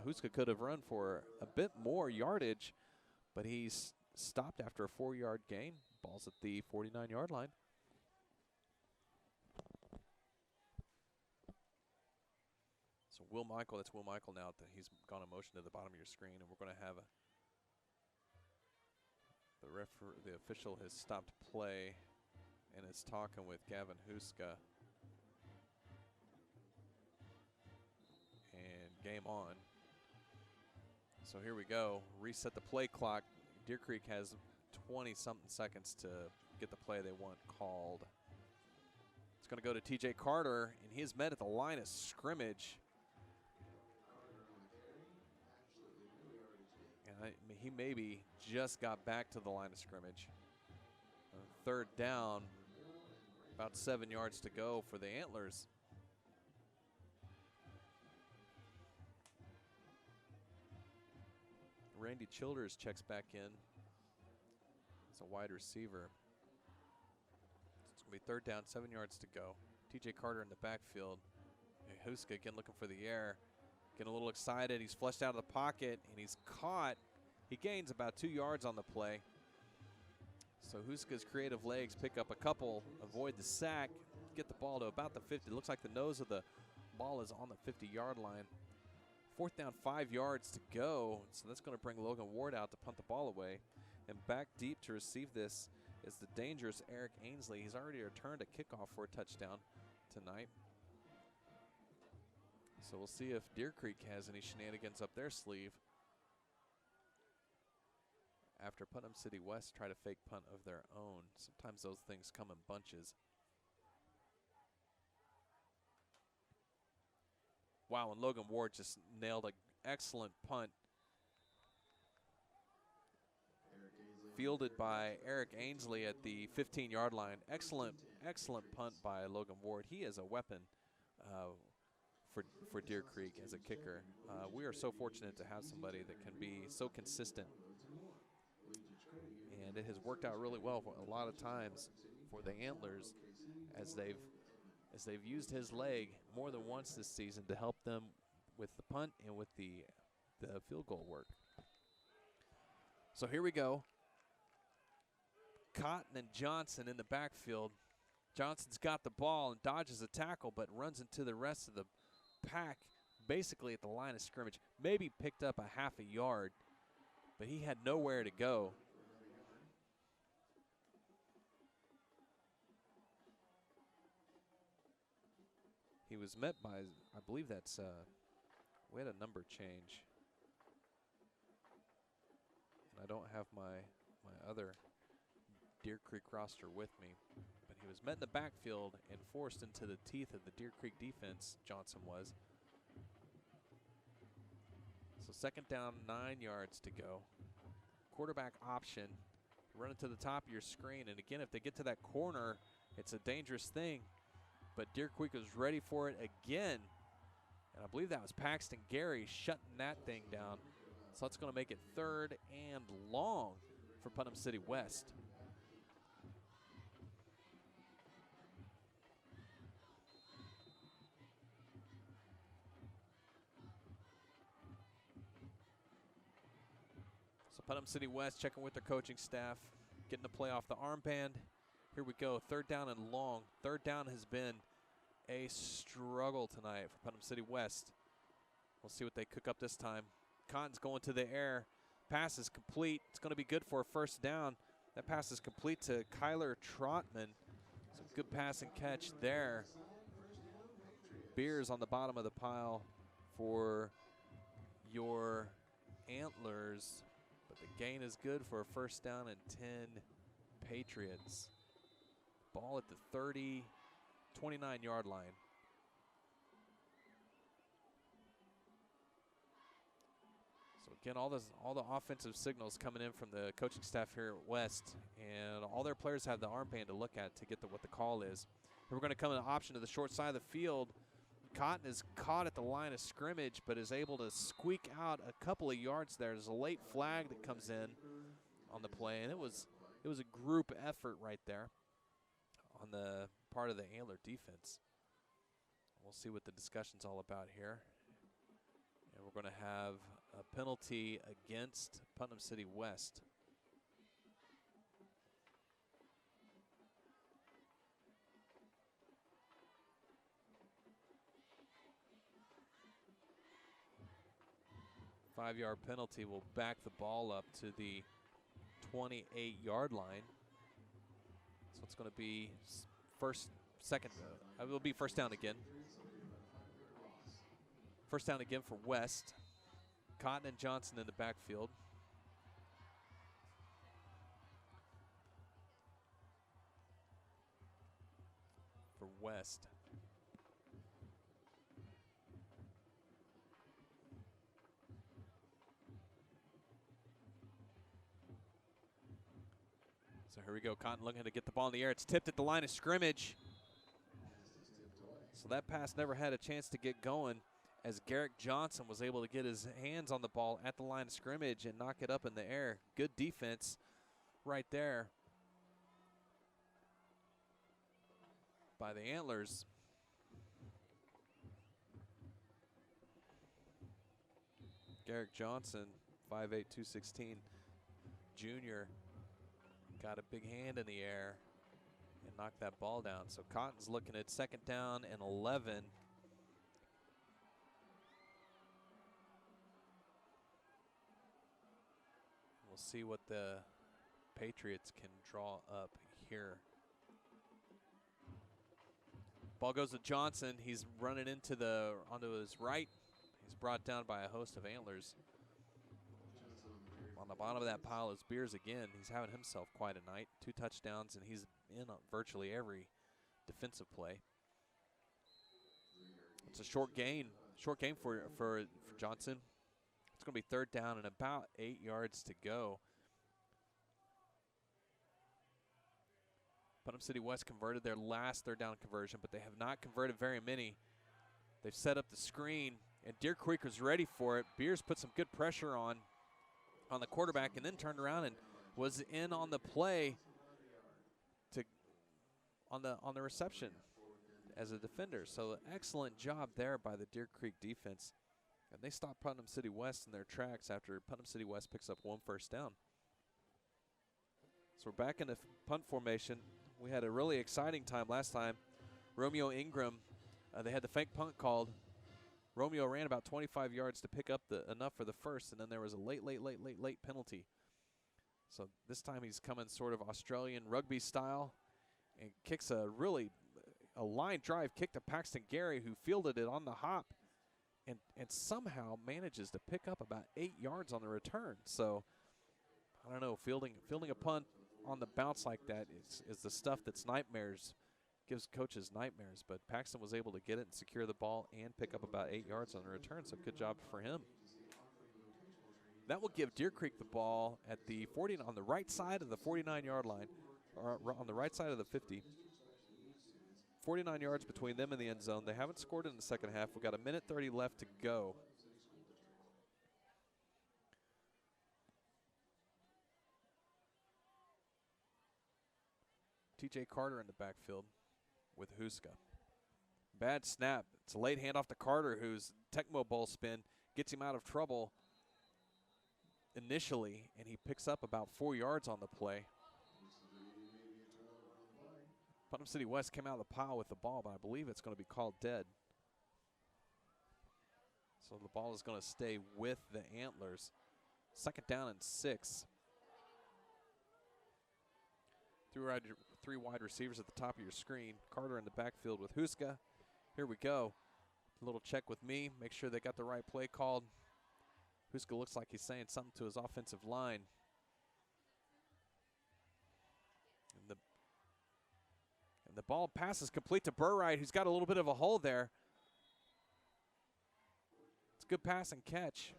Huska could have run for a bit more yardage, but he's stopped after a 4-yard gain. Ball's at the 49-yard line. So Will Michael, that's Will Michael now. He's gone in motion to the bottom of your screen, and we're going to have the official has stopped play and is talking with Gavin Huska. And game on. So here we go. Reset the play clock. Deer Creek has 20-something seconds to get the play they want called. It's going to go to TJ Carter, and he is met at the line of scrimmage. And he maybe just got back to the line of scrimmage. 3rd down, about 7 yards to go for the Antlers. Randy Childers checks back in as a wide receiver. It's going to be 3rd down, 7 yards to go. TJ Carter in the backfield. Huska again looking for the air. Getting a little excited. He's flushed out of the pocket, and he's caught. He gains about 2 yards on the play. So Huska's creative legs pick up a couple, avoid the sack, get the ball to about the 50. It looks like the nose of the ball is on the 50-yard line. 4th down, 5 yards to go. So that's going to bring Logan Ward out to punt the ball away. And back deep to receive this is the dangerous Eric Ainsley. He's already returned a kickoff for a touchdown tonight. So we'll see if Deer Creek has any shenanigans up their sleeve after Putnam City West try to fake punt of their own. Sometimes those things come in bunches. Wow, and Logan Ward just nailed an excellent punt. Fielded by Eric Ainsley at the 15-yard line. Excellent punt by Logan Ward. He is a weapon for Deer Creek as a kicker. We are so fortunate to have somebody that can be so consistent. And it has worked out really well for a lot of times for the Antlers as they've used his leg more than once this season to help them with the punt and with the field goal work. So here we go. Cotton and Johnson in the backfield. Johnson's got the ball and dodges a tackle, but runs into the rest of the pack basically at the line of scrimmage. Maybe picked up a half a yard, but he had nowhere to go. He was met by, I believe that's, we had a number change. And I don't have my other Deer Creek roster with me. But he was met in the backfield and forced into the teeth of the Deer Creek defense, Johnson was. So second down, 9 yards to go. Quarterback option. Run it to the top of your screen. And again, if they get to that corner, it's a dangerous thing. But Deer Creek was ready for it again. And I believe that was Paxton Gary shutting that thing down. So that's going to make it 3rd and long for Putnam City West. So Putnam City West checking with their coaching staff, getting the play off the armband. Here we go, 3rd down and long. 3rd down has been a struggle tonight for Putnam City West. We'll see what they cook up this time. Cotton's going to the air. Pass is complete. It's going to be good for a 1st down. That pass is complete to Kyler Trotman. Some good pass and catch there. Beers on the bottom of the pile for your Antlers. But the gain is good for a 1st down and 10 Patriots. Ball at the 29-yard line. So again, all the offensive signals coming in from the coaching staff here at West, and all their players have the armband to look at to get what the call is. And we're going to come in an option to the short side of the field. Cotton is caught at the line of scrimmage, but is able to squeak out a couple of yards there. There's a late flag that comes in on the play, and it was a group effort right there on the part of the Antler defense. We'll see what the discussion's all about here. And we're going to have a penalty against Putnam City West. Five-yard penalty will back the ball up to the 28-yard line. So it's going to be it will be 1st down again. 1st down again for West. Cotton and Johnson in the backfield. For West. So here we go. Cotton looking to get the ball in the air. It's tipped at the line of scrimmage. So that pass never had a chance to get going, as Garrick Johnson was able to get his hands on the ball at the line of scrimmage and knock it up in the air. Good defense right there by the Antlers. Garrick Johnson, 5'8", 216, junior, got a big hand in the air and knocked that ball down. So Cotton's looking at 2nd down and 11. We'll see what the Patriots can draw up here. Ball goes to Johnson. He's running onto his right. He's brought down by a host of Antlers. On the bottom of that pile is Beers again. He's having himself quite a night. 2 touchdowns, and he's in on virtually every defensive play. It's a short game for Johnson. It's going to be 3rd down and about 8 yards to go. Putnam City West converted their last 3rd down conversion, but they have not converted very many. They've set up the screen, and Deer Creek was ready for it. Beers put some good pressure on the quarterback and then turned around and was in on the play on the reception as a defender. So excellent job there by the Deer Creek defense. And they stopped Putnam City West in their tracks after Putnam City West picks up 1 1st down. So we're back in the punt formation. We had a really exciting time last time. Romeo Ingram, they had the fake punt called. Romeo ran about 25 yards to pick up enough for the 1st, and then there was a late penalty. So this time he's coming sort of Australian rugby style and kicks a really a line drive kick to Paxton Gary, who fielded it on the hop and somehow manages to pick up about 8 yards on the return. So I don't know, fielding a punt on the bounce like that is the stuff that's nightmares, gives coaches nightmares. But Paxton was able to get it and secure the ball and pick up about 8 yards on the return, so good job for him. That will give Deer Creek the ball at the 40 on the right side of the 49-yard line, or on the right side of the 50. 49 yards between them and the end zone. They haven't scored in the second half. We've got 1:30 left to go. TJ Carter in the backfield with Huska. Bad snap. It's a late handoff to Carter, whose Tecmo Bowl spin gets him out of trouble initially, and he picks up about 4 yards on the play. Putnam City West came out of the pile with the ball, but I believe it's going to be called dead. So the ball is going to stay with the Antlers. 2nd down and 6. Three wide receivers at the top of your screen. Carter in the backfield with Huska. Here we go. A little check with me. Make sure they got the right play called. Huska looks like he's saying something to his offensive line. And the ball passes complete to Burright, who's got a little bit of a hole there. It's a good pass and catch.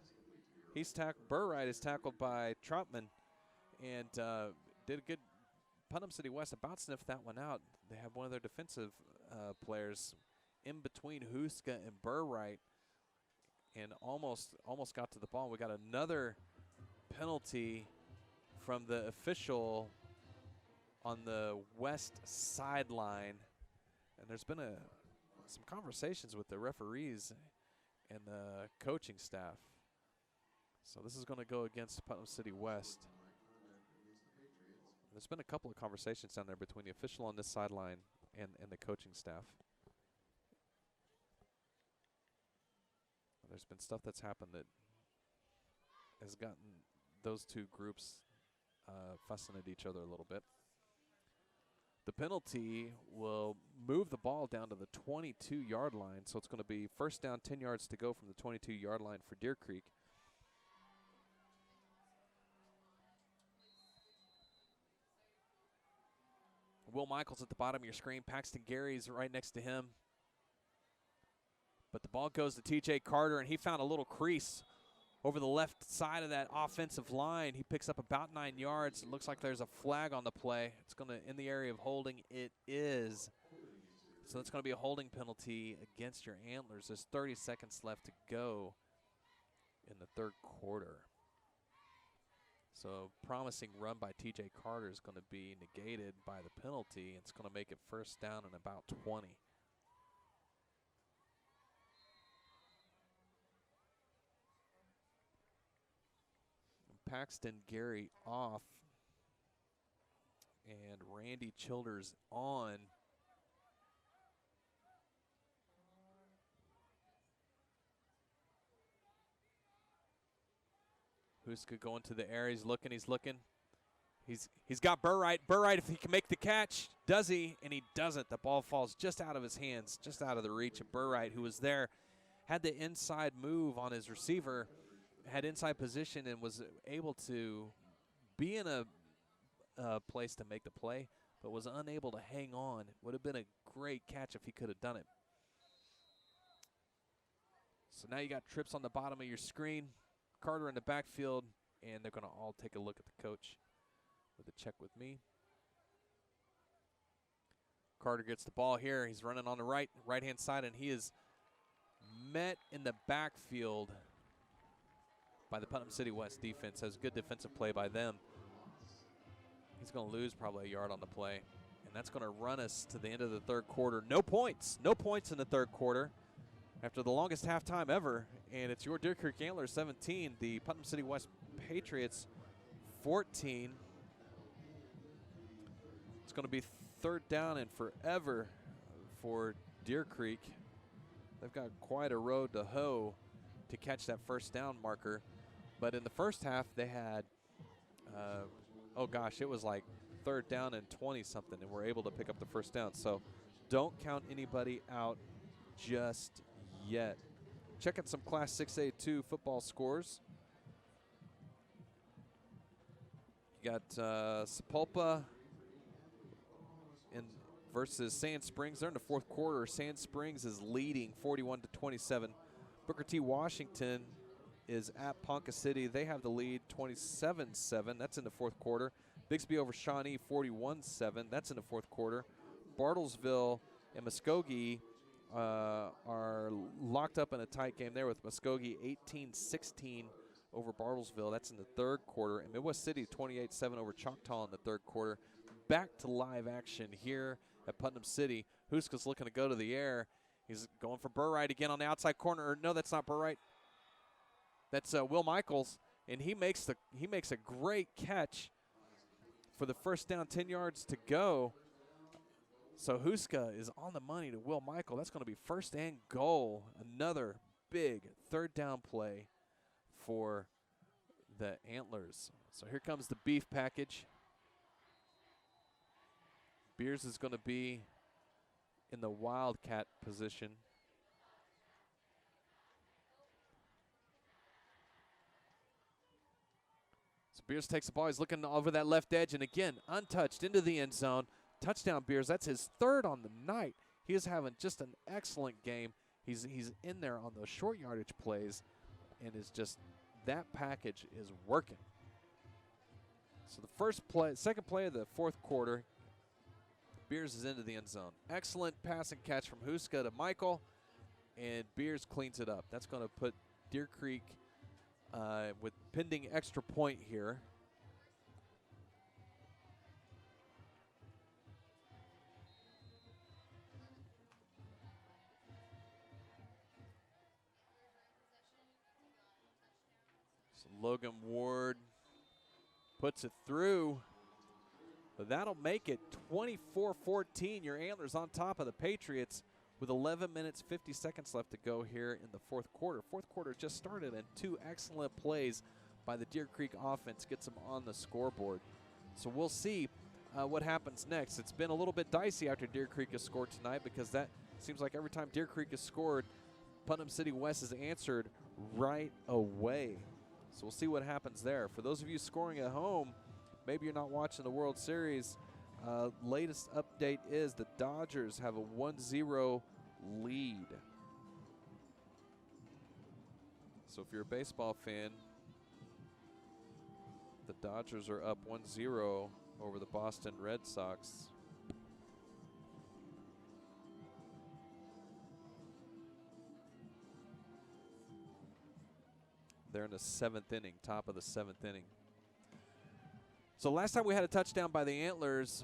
Burright is tackled by Troutman and did a good. Putnam City West about sniffed that one out. They have one of their defensive players in between Huska and Burright and almost got to the ball. We got another penalty from the official on the west sideline, and there's been some conversations with the referees and the coaching staff. So this is going to go against Putnam City West. There's been a couple of conversations down there between the official on this sideline and the coaching staff. There's been stuff that's happened that has gotten those two groups fussing at each other a little bit. The penalty will move the ball down to the 22-yard line, so it's going to be 1st down, 10 yards to go from the 22-yard line for Deer Creek. Will Michaels at the bottom of your screen. Paxton Gary's right next to him. But the ball goes to TJ Carter, and he found a little crease over the left side of that offensive line. He picks up about 9 yards. It looks like there's a flag on the play. It's going to, in the area of holding, it is. So it's going to be a holding penalty against your Antlers. There's 30 seconds left to go in the 3rd quarter. So promising run by TJ Carter is going to be negated by the penalty. It's going to make it 1st down and about 20. Paxton Gary off and Randy Childers on. Huska going to the air. He's looking. He's got Burright. Burright, if he can make the catch, does he? And he doesn't. The ball falls just out of his hands, just out of the reach of Burright, who was there, had the inside move on his receiver, had inside position, and was able to be in a place to make the play, but was unable to hang on. Would have been a great catch if he could have done it. So now you got trips on the bottom of your screen. Carter in the backfield, and they're going to all take a look at the coach with a check with me. Carter gets the ball here. He's running on the right-hand side, and he is met in the backfield by the Putnam City West defense. Has good defensive play by them. He's going to lose probably a yard on the play, and that's going to run us to the end of the 3rd quarter. No points in the 3rd quarter after the longest halftime ever, and it's your Deer Creek Antlers 17, the Putnam City West Patriots 14. It's going to be 3rd down and forever for Deer Creek. They've got quite a road to hoe to catch that 1st down marker. But in the first half, they had, it was like 3rd down and 20-something, and were able to pick up the 1st down. So don't count anybody out just yet. Check out some Class 6A2 football scores. You got Sepulpa versus Sand Springs. They're in the fourth quarter. Sand Springs is leading 41-27. Booker T. Washington is at Ponca City. They have the lead 27-7. That's in the fourth quarter. Bixby over Shawnee 41-7. That's in the fourth quarter. Bartlesville and Muskogee are locked up in a tight game there with Muskogee 18-16 over Bartlesville. That's in the third quarter. And Midwest City 28-7 over Choctaw in the third quarter. Back to live action here at Putnam City. Huska's looking to go to the air. He's going for Burright again on the outside corner. Or no, that's not Burright. That's Will Michaels, and he makes a great catch for the first down, 10 yards to go. So Huska is on the money to Will Michael. That's going to be first and goal. Another big third down play for the Antlers. So here comes the beef package. Beers is going to be in the Wildcat position. So Beers takes the ball. He's looking over that left edge, and again, untouched into the end zone. Touchdown, Beers. That's his third on the night. He is having just an excellent game. He's in there on those short yardage plays, and is just, that package is working. So the second play of the fourth quarter, Beers is into the end zone. Excellent passing catch from Huska to Michael, and Beers cleans it up. That's going to put Deer Creek with pending extra point here. So Logan Ward puts it through. But that'll make it 24-14. Your Antlers on top of the Patriots with 11 minutes, 50 seconds left to go here in the fourth quarter. Fourth quarter just started, and two excellent plays by the Deer Creek offense gets them on the scoreboard. So we'll see what happens next. It's been a little bit dicey after Deer Creek has scored tonight, because that seems like every time Deer Creek has scored, Putnam City West has answered right away. So we'll see what happens there. For those of you scoring at home, maybe you're not watching the World Series. Latest update is the Dodgers have a 1-0 lead. So if you're a baseball fan, the Dodgers are up 1-0 over the Boston Red Sox. They're in the seventh inning, top of the seventh inning. So last time we had a touchdown by the Antlers,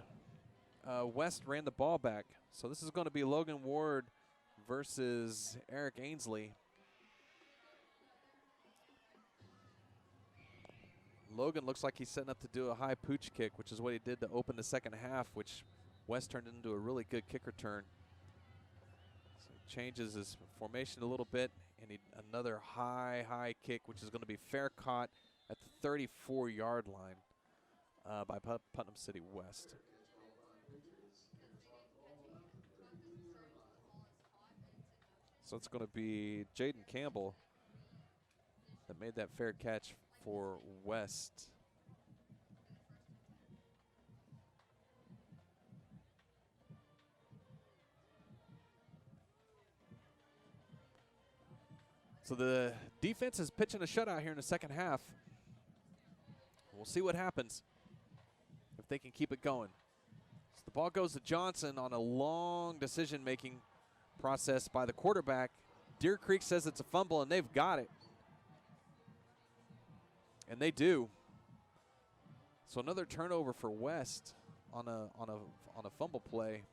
West ran the ball back. So this is going to be Logan Ward versus Eric Ainsley. Logan looks like he's setting up to do a high pooch kick, which is what he did to open the second half, which West turned into a really good kick return. So he changes his formation a little bit, and another high kick, which is going to be fair caught at the 34-yard line. By Putnam City West. So it's going to be Jaden Campbell that made that fair catch for West. So the defense is pitching a shutout here in the second half. We'll see what happens if they can keep it going. So the ball goes to Johnson on a long decision-making process by the quarterback. Deer Creek says it's a fumble, and they've got it. And they do. So another turnover for West on a fumble play.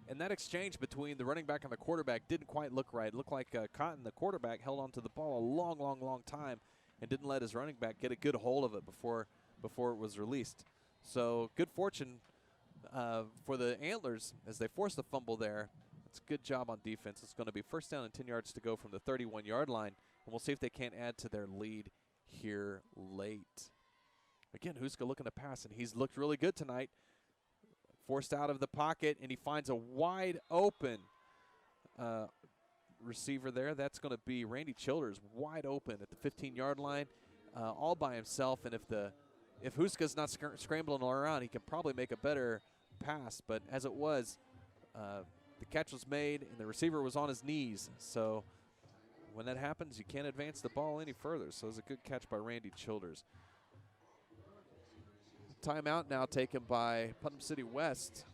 And that exchange between the running back and the quarterback didn't quite look right. It looked like Cotton, the quarterback, held onto the ball a long time and didn't let his running back get a good hold of it before it was released. So good fortune for the Antlers as they force the fumble there. It's a good job on defense. It's going to be first down and 10 yards to go from the 31-yard line, and we'll see if they can't add to their lead here late. Again, Huska looking to pass, and he's looked really good tonight. Forced out of the pocket, and he finds a wide open receiver there. That's going to be Randy Childers, wide open at the 15-yard line, all by himself. And if Huska's not scrambling around, he can probably make a better pass. But as it was, the catch was made, and the receiver was on his knees. So when that happens, you can't advance the ball any further. So it was a good catch by Randy Childers. Timeout now taken by Putnam City West.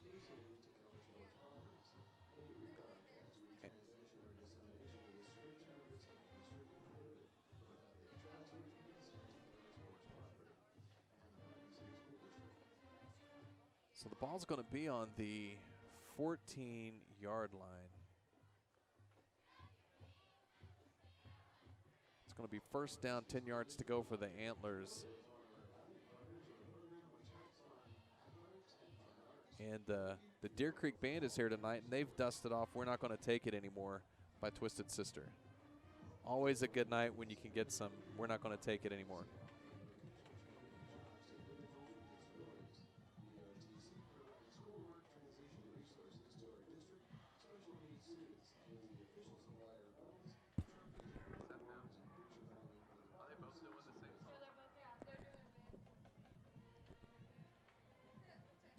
So the ball's going to be on the 14-yard line. It's going to be first down, 10 yards to go for the Antlers. And the Deer Creek Band is here tonight, and they've dusted off "We're Not Going to Take It Anymore" by Twisted Sister. Always a good night when you can get some "We're Not Going to Take It Anymore."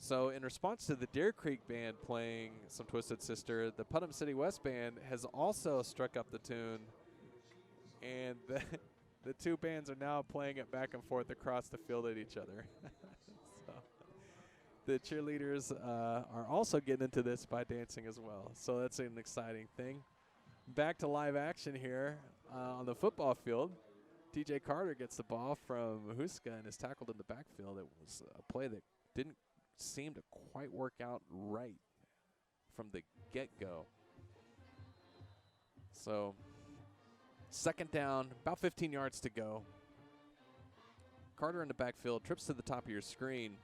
So in response to the Deer Creek Band playing some Twisted Sister, the Putnam City West Band has also struck up the tune, and the two bands are now playing it back and forth across the field at each other. So the cheerleaders are also getting into this by dancing as well. So that's an exciting thing. Back to live action here on the football field. TJ Carter gets the ball from Huska and is tackled in the backfield. It was a play that didn't seem to quite work out right from the get-go. So second down, about 15 yards to go. Carter in the backfield, trips to the top of your screen,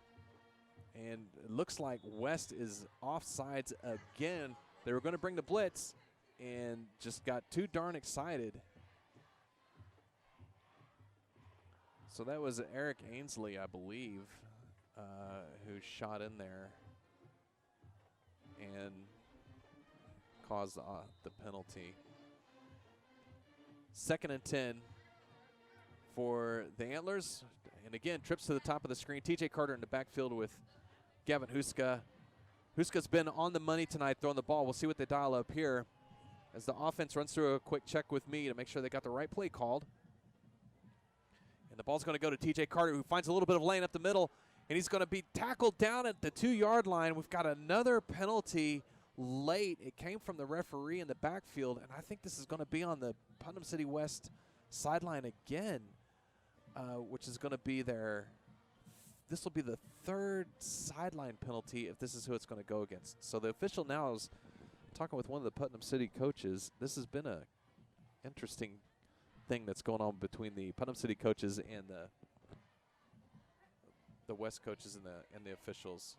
and it looks like West is offsides again. They were going to bring the blitz and just got too darn excited. So that was Eric Ainsley, I believe, who shot in there and caused the penalty. 2nd and 10 for the Antlers. And again, trips to the top of the screen. TJ Carter in the backfield with Gavin Huska. Huska's been on the money tonight throwing the ball. We'll see what they dial up here as the offense runs through a quick check with me to make sure they got the right play called. And the ball's going to go to TJ Carter, who finds a little bit of lane up the middle, and he's going to be tackled down at the 2-yard line. We've got another penalty late. It came from the referee in the backfield, and I think this is going to be on the Putnam City West sideline again, which is going to be this will be the 3rd sideline penalty if this is who it's going to go against. So the official now is talking with one of the Putnam City coaches. This has been a interesting thing that's going on between the Putnam City coaches and the West coaches and the officials.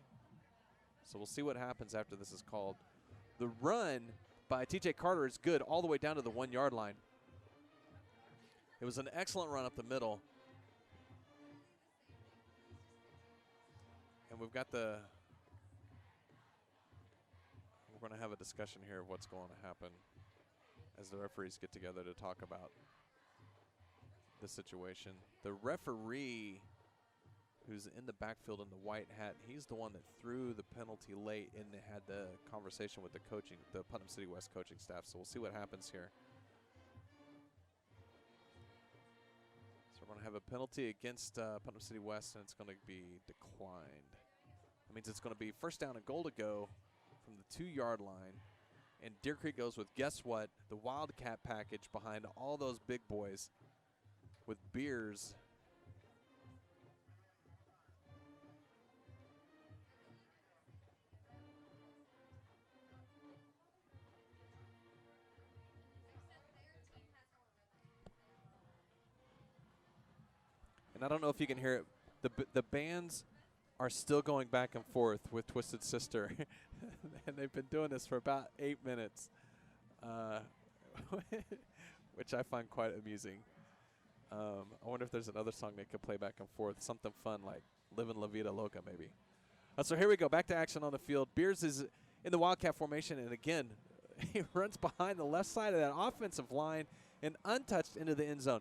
So we'll see what happens after this is called. The run by TJ Carter is good all the way down to the 1-yard line. It was an excellent run up the middle. And we're going to have a discussion here of what's going to happen as the referees get together to talk about the situation. The referee, who's in the backfield in the white hat, he's the one that threw the penalty late and had the conversation with the Putnam City West coaching staff. So we'll see what happens here. So we're going to have a penalty against Putnam City West, and it's going to be declined. That means it's going to be first down and goal to go from the 2-yard line. And Deer Creek goes with, guess what, the Wildcat package behind all those big boys with beers. And I don't know if you can hear it. The bands are still going back and forth with Twisted Sister. And they've been doing this for about 8 minutes, which I find quite amusing. I wonder if there's another song they could play back and forth, something fun like Livin' La Vida Loca maybe. So here we go, back to action on the field. Beers is in the Wildcat formation, and again, he runs behind the left side of that offensive line and untouched into the end zone.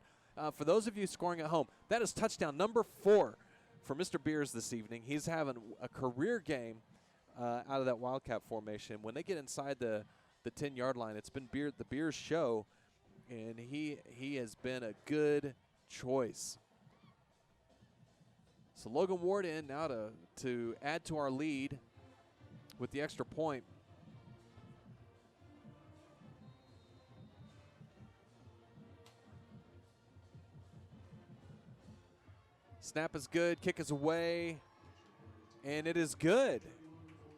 For those of you scoring at home, that is touchdown number 4 for Mr. Beers this evening. He's having a career game out of that Wildcat formation. When they get inside the 10-yard line, it's been the Beers show, and he has been a good choice. So Logan Ward in now to add to our lead with the extra point. Snap is good, kick is away, and it is good.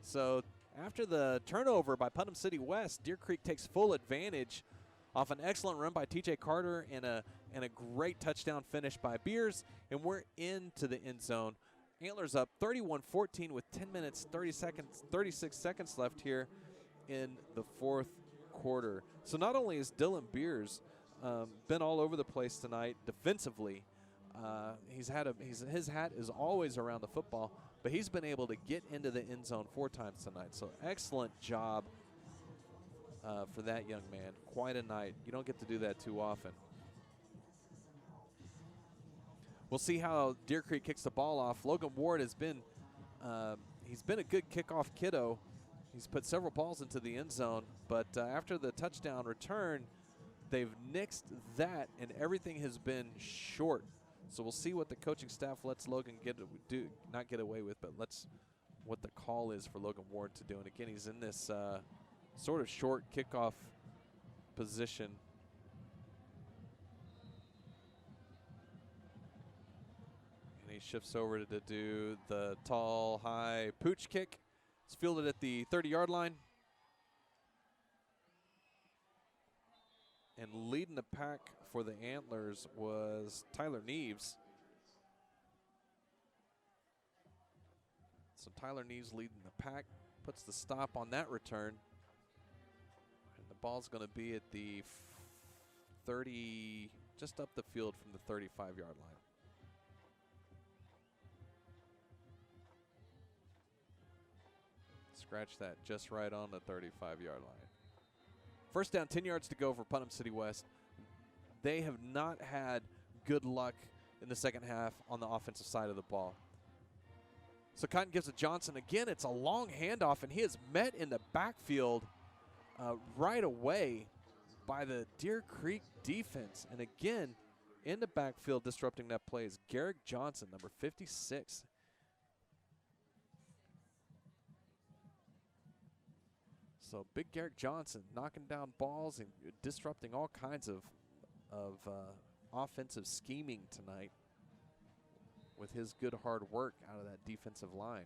So after the turnover by Putnam City West, Deer Creek takes full advantage off an excellent run by TJ Carter and a great touchdown finish by Beers, and we're into the end zone. Antlers up 31-14 with 10 minutes, 36 seconds left here in the fourth quarter. So not only is Dylan Beers been all over the place tonight defensively, his hat is always around the football, but he's been able to get into the end zone 4 times tonight. So excellent job for that young man. Quite a night. You don't get to do that too often. We'll see how Deer Creek kicks the ball off. Logan Ward has been he's been a good kickoff kiddo. He's put several balls into the end zone, but after the touchdown return, they've nixed that, and everything has been short. So we'll see what the coaching staff lets Logan not get away with, but what the call is for Logan Ward to do. And again, he's in this sort of short kickoff position. And he shifts over to do the tall, high pooch kick. It's fielded at the 30-yard line. And leading the pack for the Antlers was Tyler Neves. So Tyler Neves leading the pack, puts the stop on that return. And the ball's going to be at the 30, just up the field from the 35-yard line. Scratch that just right on the 35-yard line. First down, 10 yards to go for Putnam City West. They have not had good luck in the second half on the offensive side of the ball. So Cotton gives it Johnson. Again, it's a long handoff, and he is met in the backfield right away by the Deer Creek defense. And again, in the backfield disrupting that play is Garrick Johnson, number 56. So big Garrick Johnson knocking down balls and disrupting all kinds of offensive scheming tonight with his good hard work out of that defensive line.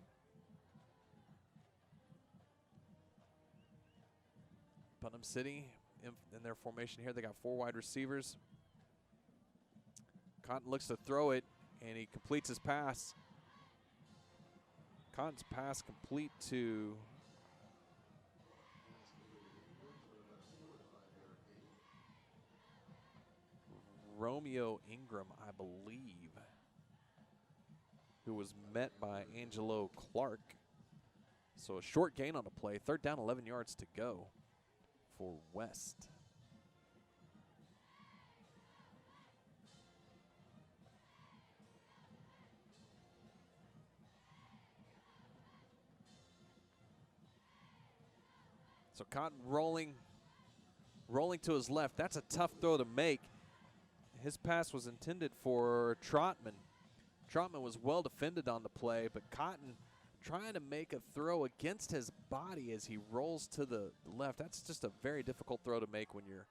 Putnam City in their formation here, they got 4 wide receivers. Cotton looks to throw it, and he completes his pass. Cotton's pass complete to Romeo Ingram, I believe, who was met by Angelo Clark. So a short gain on the play. 3rd down, 11 yards to go for West. So Cotton rolling to his left. That's a tough throw to make. His pass was intended for Trotman. Trotman was well defended on the play, but Cotton trying to make a throw against his body as he rolls to the left. That's just a very difficult throw to make when you're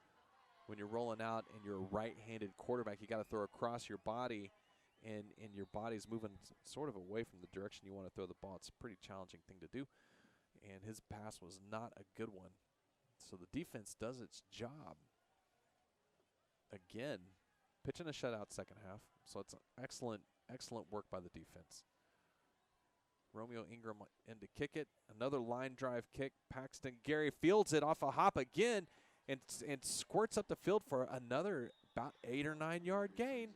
rolling out and you're a right-handed quarterback. You got to throw across your body, and your body's moving sort of away from the direction you want to throw the ball. It's a pretty challenging thing to do, and his pass was not a good one. So the defense does its job. Again, pitching a shutout second half. So it's excellent work by the defense. Romeo Ingram in to kick it. Another line drive kick. Paxton Gary fields it off a hop again and squirts up the field for another about 8 or 9 yard gain.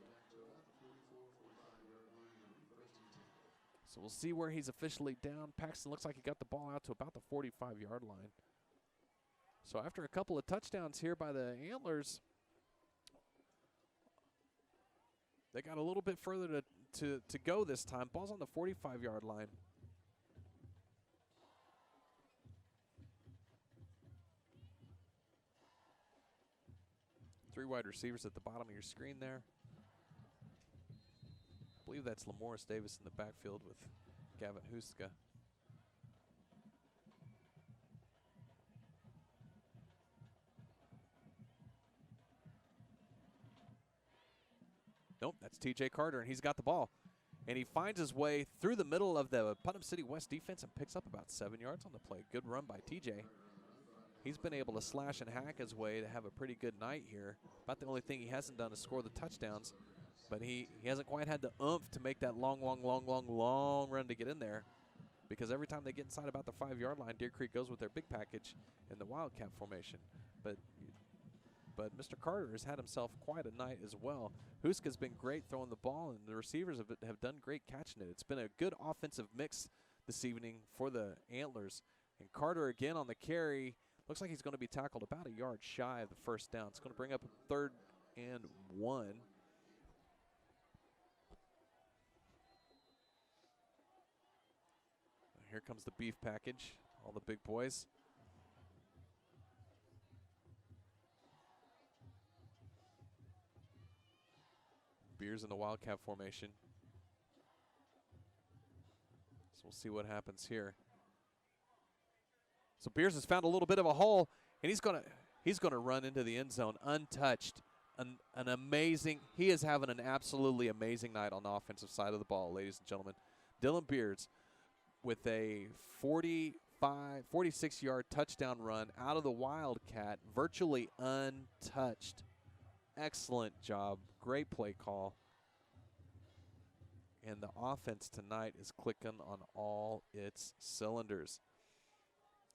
So we'll see where he's officially down. Paxton looks like he got the ball out to about the 45-yard line. So after a couple of touchdowns here by the Antlers, they got a little bit further to go this time. Ball's on the 45-yard line. Three wide receivers at the bottom of your screen there. I believe that's Lamoris Davis in the backfield with Gavin Huska. Nope, that's TJ Carter, and he's got the ball. And he finds his way through the middle of the Putnam City West defense and picks up about 7 yards on the play. Good run by TJ. He's been able to slash and hack his way to have a pretty good night here. About the only thing he hasn't done is score the touchdowns. But he hasn't quite had the oomph to make that long run to get in there. Because every time they get inside about the 5-yard line, Deer Creek goes with their big package in the Wildcat formation. But Mr. Carter has had himself quite a night as well. Huska's been great throwing the ball, and the receivers have done great catching it. It's been a good offensive mix this evening for the Antlers. And Carter again on the carry. Looks like he's going to be tackled about a yard shy of the first down. It's going to bring up a 3rd and 1. Here comes the beef package, all the big boys. Beers in the Wildcat formation. So we'll see what happens here. So Beers has found a little bit of a hole, and he's gonna run into the end zone untouched. An amazing, he is having an absolutely amazing night on the offensive side of the ball, ladies and gentlemen. Dylan Beers with a 46-yard touchdown run out of the Wildcat, virtually untouched. Excellent job, great play call. And the offense tonight is clicking on all its cylinders.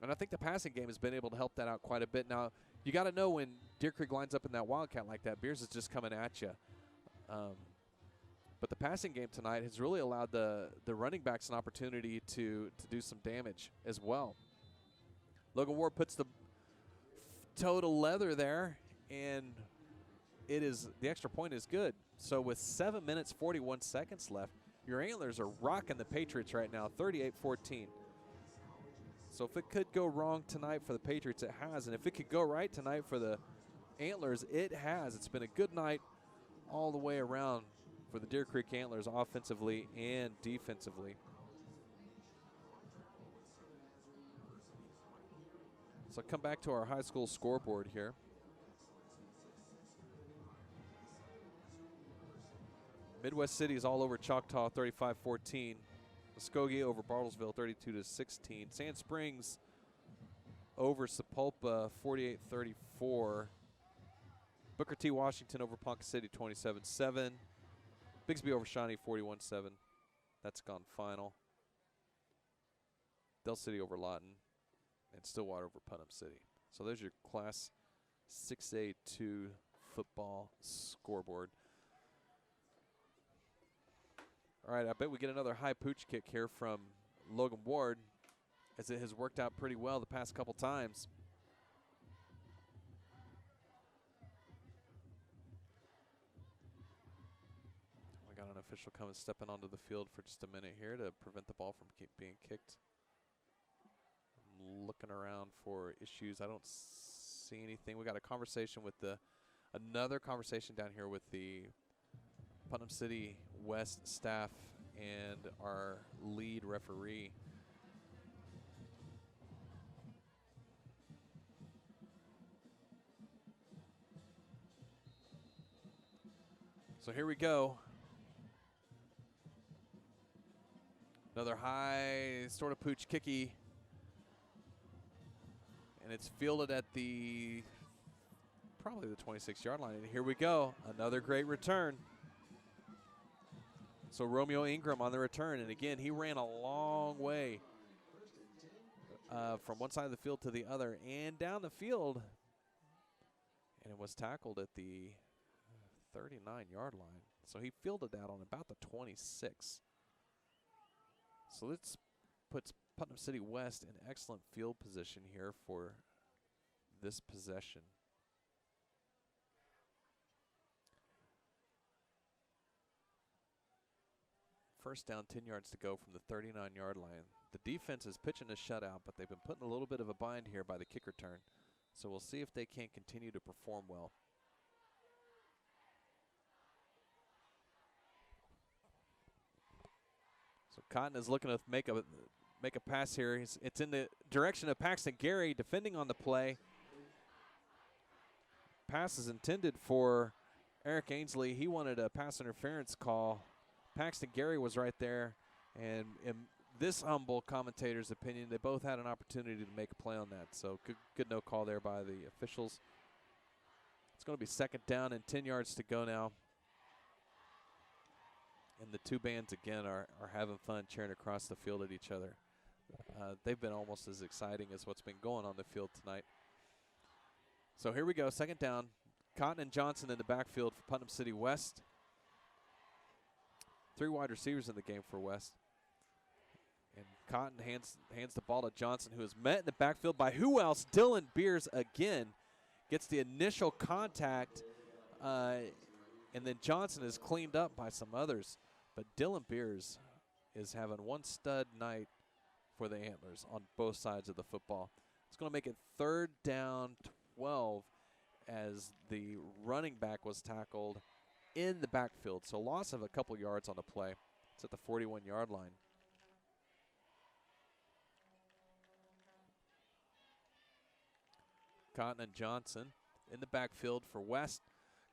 And I think the passing game has been able to help that out quite a bit. Now, you got to know when Deer Creek lines up in that Wildcat like that, Beers is just coming at you. But the passing game tonight has really allowed the running backs an opportunity to do some damage as well. Logan Ward puts the toe to leather there, and the extra point is good. So with 7 minutes, 41 seconds left, your Antlers are rocking the Patriots right now, 38-14. So if it could go wrong tonight for the Patriots, it has. And if it could go right tonight for the Antlers, it has. It's been a good night all the way around for the Deer Creek Antlers offensively and defensively. So come back to our high school scoreboard here. Midwest City is all over Choctaw, 35-14. Muskogee over Bartlesville, 32-16. Sand Springs over Sapulpa, 48-34. Booker T. Washington over Ponca City, 27-7. Bigsby over Shawnee, 41-7. That's gone final. Del City over Lawton, and Stillwater over Putnam City. So there's your Class 6A2 football scoreboard. All right, I bet we get another high pooch kick here from Logan Ward, as it has worked out pretty well the past couple times. We got an official coming, stepping onto the field for just a minute here to prevent the ball from being kicked. I'm looking around for issues. I don't see anything. We got a conversation with another conversation down here with the Putnam City West staff and our lead referee. So here we go. Another high sort of pooch kicky. And it's fielded at probably the 26-yard line. And here we go. Another great return. So Romeo Ingram on the return. And again, he ran a long way from one side of the field to the other and down the field. And it was tackled at the 39-yard line. So he fielded that on about the 26. So this puts Putnam City West in excellent field position here for this possession. First down, 10 yards to go from the 39-yard line. The defense is pitching a shutout, but they've been put in a little bit of a bind here by the kick return. So we'll see if they can't continue to perform well. So Cotton is looking to make a pass here. It's in the direction of Paxton Gary defending on the play. Pass is intended for Eric Ainsley. He wanted a pass interference call. Paxton Gary was right there, and in this humble commentator's opinion, they both had an opportunity to make a play on that. So good no call there by the officials. It's going to be second down and 10 yards to go now. And the two bands again are having fun cheering across the field at each other. They've been almost as exciting as what's been going on the field tonight. So here we go, second down. Cotton and Johnson in the backfield for Putnam City West. 3 wide receivers in the game for West. And Cotton hands the ball to Johnson, who is met in the backfield by who else? Dylan Beers again gets the initial contact, and then Johnson is cleaned up by some others. But Dylan Beers is having one stud night for the Antlers on both sides of the football. It's going to make it third down 12 as the running back was tackled in the backfield. So loss of a couple yards on the play. It's at the 41-yard line. Cotton and Johnson in the backfield for West.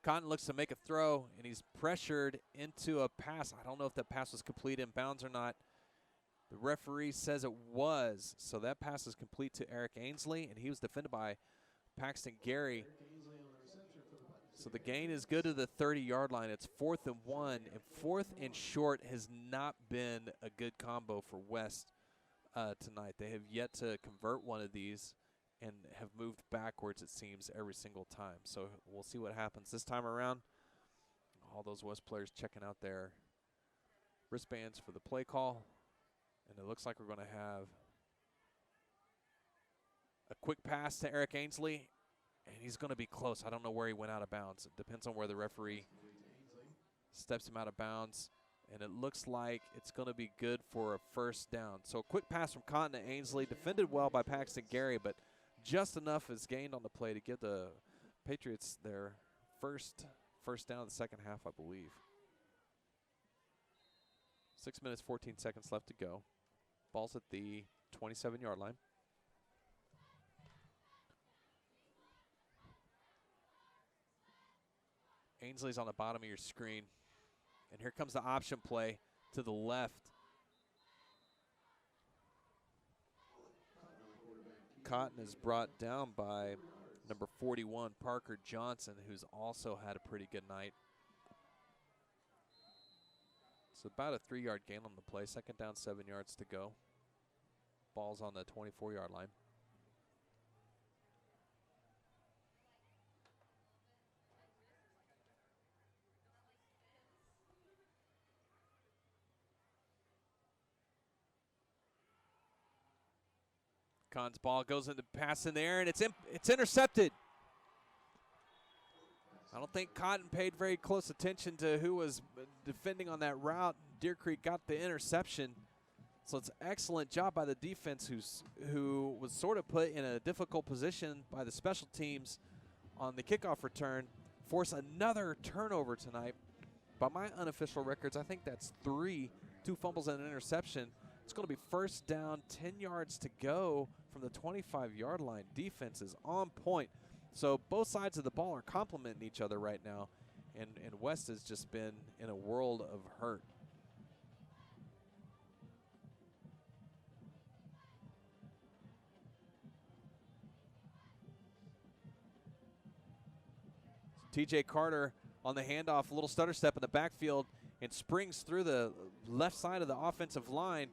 Cotton looks to make a throw, and he's pressured into a pass. I don't know if that pass was complete in bounds or not. The referee says it was, so that pass is complete to Eric Ainsley, and he was defended by Paxton Gary. So the gain is good to the 30-yard line. It's 4th and 1, and 4th and short has not been a good combo for West tonight. They have yet to convert one of these and have moved backwards, it seems, every single time. So we'll see what happens this time around. All those West players checking out their wristbands for the play call. And it looks like we're going to have a quick pass to Eric Ainsley, and he's going to be close. I don't know where he went out of bounds. It depends on where the referee steps him out of bounds. And it looks like it's going to be good for a first down. So a quick pass from Cotton to Ainsley, defended well by Paxton Gary, but just enough is gained on the play to give the Patriots their first down of the second half, I believe. 6 minutes, 14 seconds left to go. Ball's at the 27-yard line. Ainsley's on the bottom of your screen. And here comes the option play to the left. Cotton is brought down by number 41, Parker Johnson, who's also had a pretty good night. So about a 3-yard gain on the play. Second down, 7 yards to go. Ball's on the 24-yard line. Khan's ball goes into pass in the air, and it's intercepted. I don't think Cotton paid very close attention to who was defending on that route. Deer Creek got the interception. So it's an excellent job by the defense who was sort of put in a difficult position by the special teams on the kickoff return. Force another turnover tonight. By my unofficial records, I think that's 2 fumbles and an interception. It's going to be first down, 10 yards to go from the 25-yard line. Defense is on point. So both sides of the ball are complementing each other right now, and West has just been in a world of hurt. TJ Carter on the handoff, a little stutter step in the backfield, and springs through the left side of the offensive line,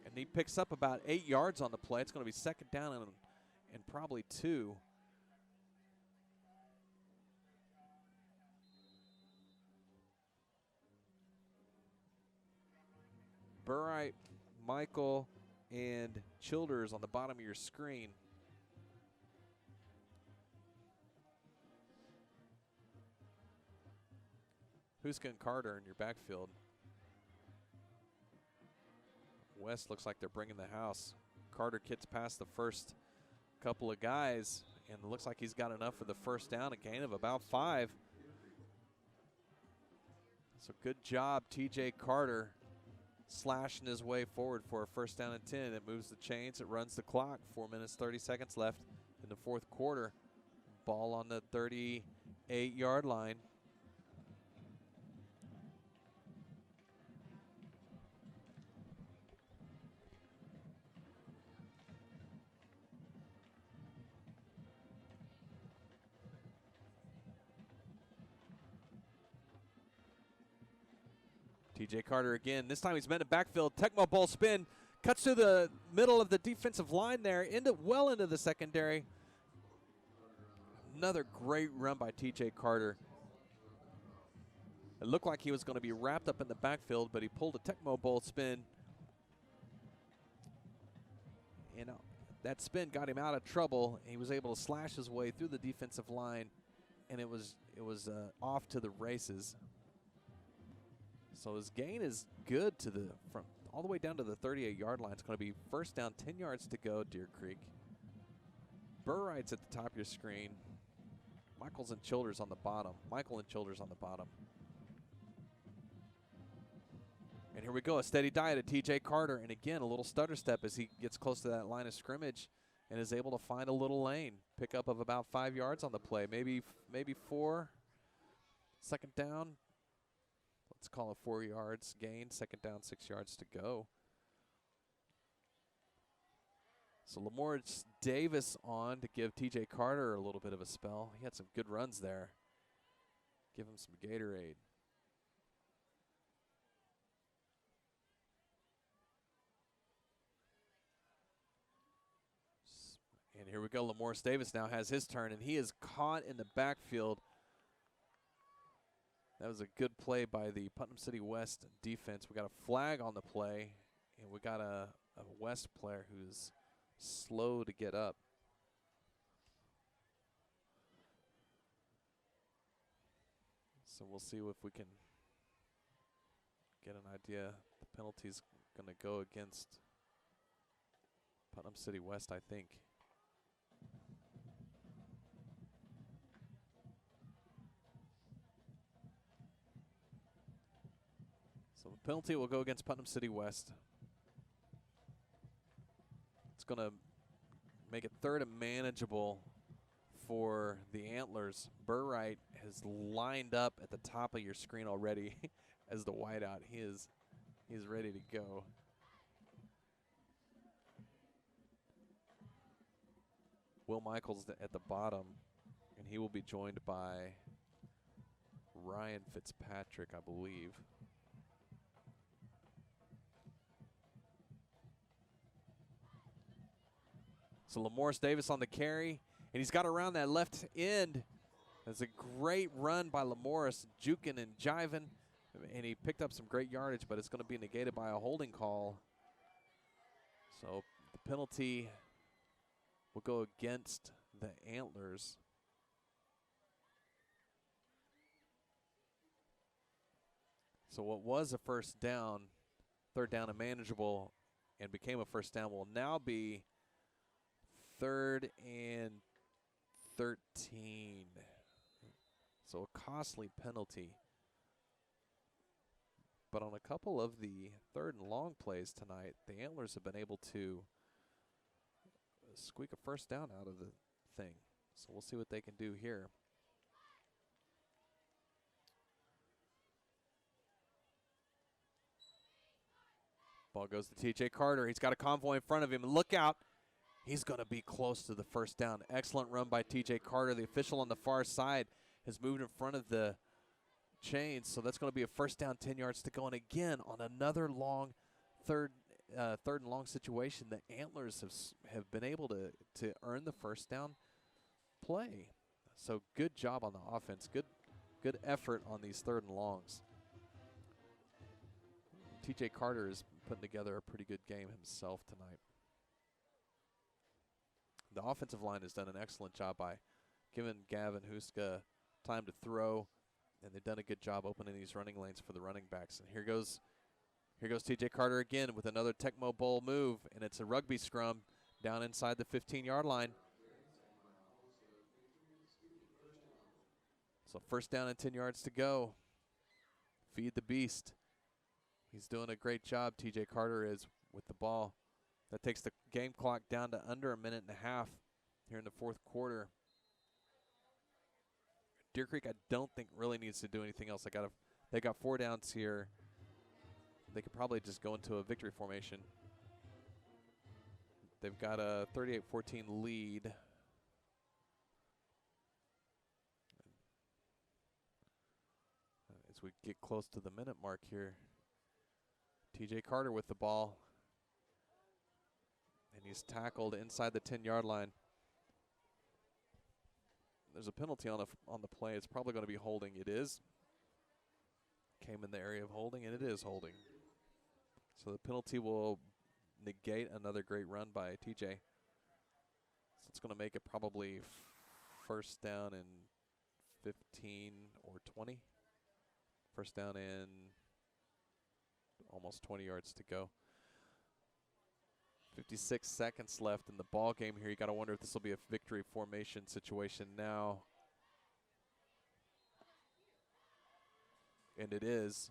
and he picks up about 8 yards on the play. It's going to be second down and probably 2. Burright Michael, and Childers on the bottom of your screen. Huska and Carter in your backfield. West looks like they're bringing the house. Carter gets past the first couple of guys, and it looks like he's got enough for the first down, a gain of about 5. So good job, TJ Carter, slashing his way forward for a first down and 10. It moves the chains, it runs the clock. 4 minutes, 30 seconds left in the fourth quarter. Ball on the 38-yard line. TJ Carter again. This time he's met in backfield. Tecmo Bowl spin. Cuts through the middle of the defensive line there. Well into the secondary. Another great run by TJ Carter. It looked like he was going to be wrapped up in the backfield, but he pulled a Tecmo Bowl spin. And that spin got him out of trouble. He was able to slash his way through the defensive line, and it was off to the races. So his gain is good to the from all the way down to the 38-yard line. It's going to be first down, 10 yards to go, Deer Creek. Burright's at the top of your screen. Michael and Childers on the bottom. And here we go, a steady diet at TJ Carter. And again, a little stutter step as he gets close to that line of scrimmage and is able to find a little lane. Pickup of about 5 yards on the play, maybe 4. Second down. Let's call it 4 yards gain. Second down, 6 yards to go. So Lamorge Davis on to give TJ Carter a little bit of a spell. He had some good runs there. Give him some Gatorade. And here we go. Lamorge Davis now has his turn, and he is caught in the backfield. That was a good play by the Putnam City West defense. We got a flag on the play, and we got a West player who's slow to get up. So we'll see if we can get an idea. The penalty's going to go against Putnam City West, I think. So the penalty will go against Putnam City West. It's going to make it third and manageable for the Antlers. Burright has lined up at the top of your screen already as the wideout. He's ready to go. Will Michaels at the bottom, and he will be joined by Ryan Fitzpatrick, I believe. So Lamorce Davis on the carry, and he's got around that left end. That's a great run by Lamorce, juking and jiving, and he picked up some great yardage, but it's going to be negated by a holding call. So the penalty will go against the Antlers. So what was a first down, third down and manageable, and became a first down will now be 3rd and 13. So a costly penalty. But on a couple of the 3rd and long plays tonight, the Antlers have been able to squeak a first down out of the thing. So we'll see what they can do here. Ball goes to TJ Carter. He's got a convoy in front of him. Look out. He's going to be close to the first down. Excellent run by TJ Carter. The official on the far side has moved in front of the chains, so that's going to be a first down, 10 yards to go. And again, on another long third and long situation, the Antlers have been able to earn the first down play. So good job on the offense. Good effort on these 3rd and longs. TJ Carter is putting together a pretty good game himself tonight. The offensive line has done an excellent job by giving Gavin Huska time to throw, and they've done a good job opening these running lanes for the running backs. And here goes T.J. Carter again with another Tecmo Bowl move, and it's a rugby scrum down inside the 15-yard line. So first down and 10 yards to go. Feed the beast. He's doing a great job, T.J. Carter is, with the ball. That takes the game clock down to under a minute and a half here in the fourth quarter. Deer Creek, I don't think really needs to do anything else. They got 4 downs here. They could probably just go into a victory formation. They've got a 38-14 lead. As we get close to the minute mark here, T.J. Carter with the ball. And he's tackled inside the 10-yard line. There's a penalty on the play. It's probably going to be holding. It is. Came in the area of holding, and it is holding. So the penalty will negate another great run by TJ. So it's going to make it probably first down and 15 or 20. First down and almost 20 yards to go. 56 seconds left in the ball game here. You got to wonder if this will be a victory formation situation now. And it is.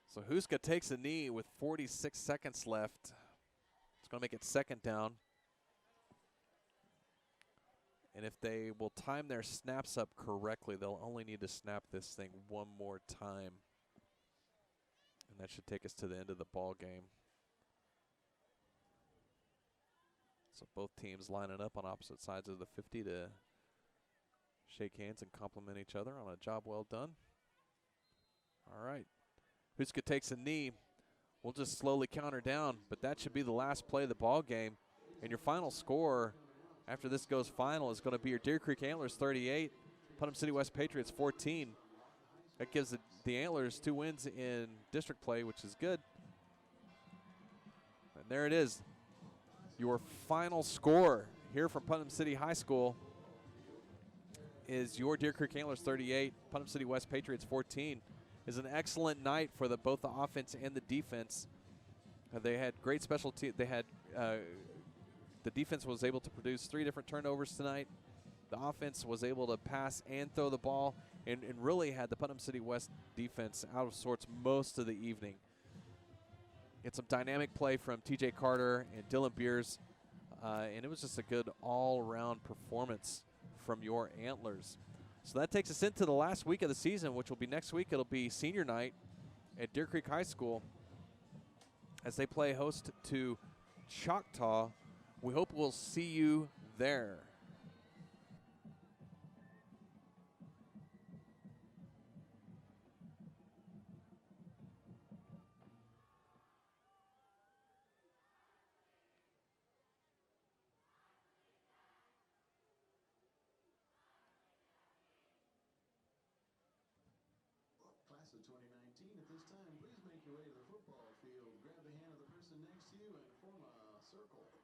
So Huska takes a knee with 46 seconds left. It's going to make it second down. And if they will time their snaps up correctly, they'll only need to snap this thing one more time. And that should take us to the end of the ball game. So both teams lining up on opposite sides of the 50 to shake hands and compliment each other on a job well done. All right. Huska takes a knee. We'll just slowly count her down, but that should be the last play of the ball game. And your final score after this goes final is going to be your Deer Creek Antlers 38, Putnam City West Patriots 14. That gives the Antlers 2 wins in district play, which is good. And there it is. Your final score here from Putnam City High School is your Deer Creek Antlers 38, Putnam City West Patriots 14. Is an excellent night for both the offense and the defense. They had great special team. They had the defense was able to produce 3 different turnovers tonight. The offense was able to pass and throw the ball, and really had the Putnam City West defense out of sorts most of the evening. It's some dynamic play from T.J. Carter and Dylan Beers, and it was just a good all-around performance from your Antlers. So that takes us into the last week of the season, which will be next week. It'll be senior night at Deer Creek High School as they play host to Choctaw. We hope we'll see you there. Class of 2019, at this time, please make your way to the football field. Grab the hand of the person next to you and form a circle.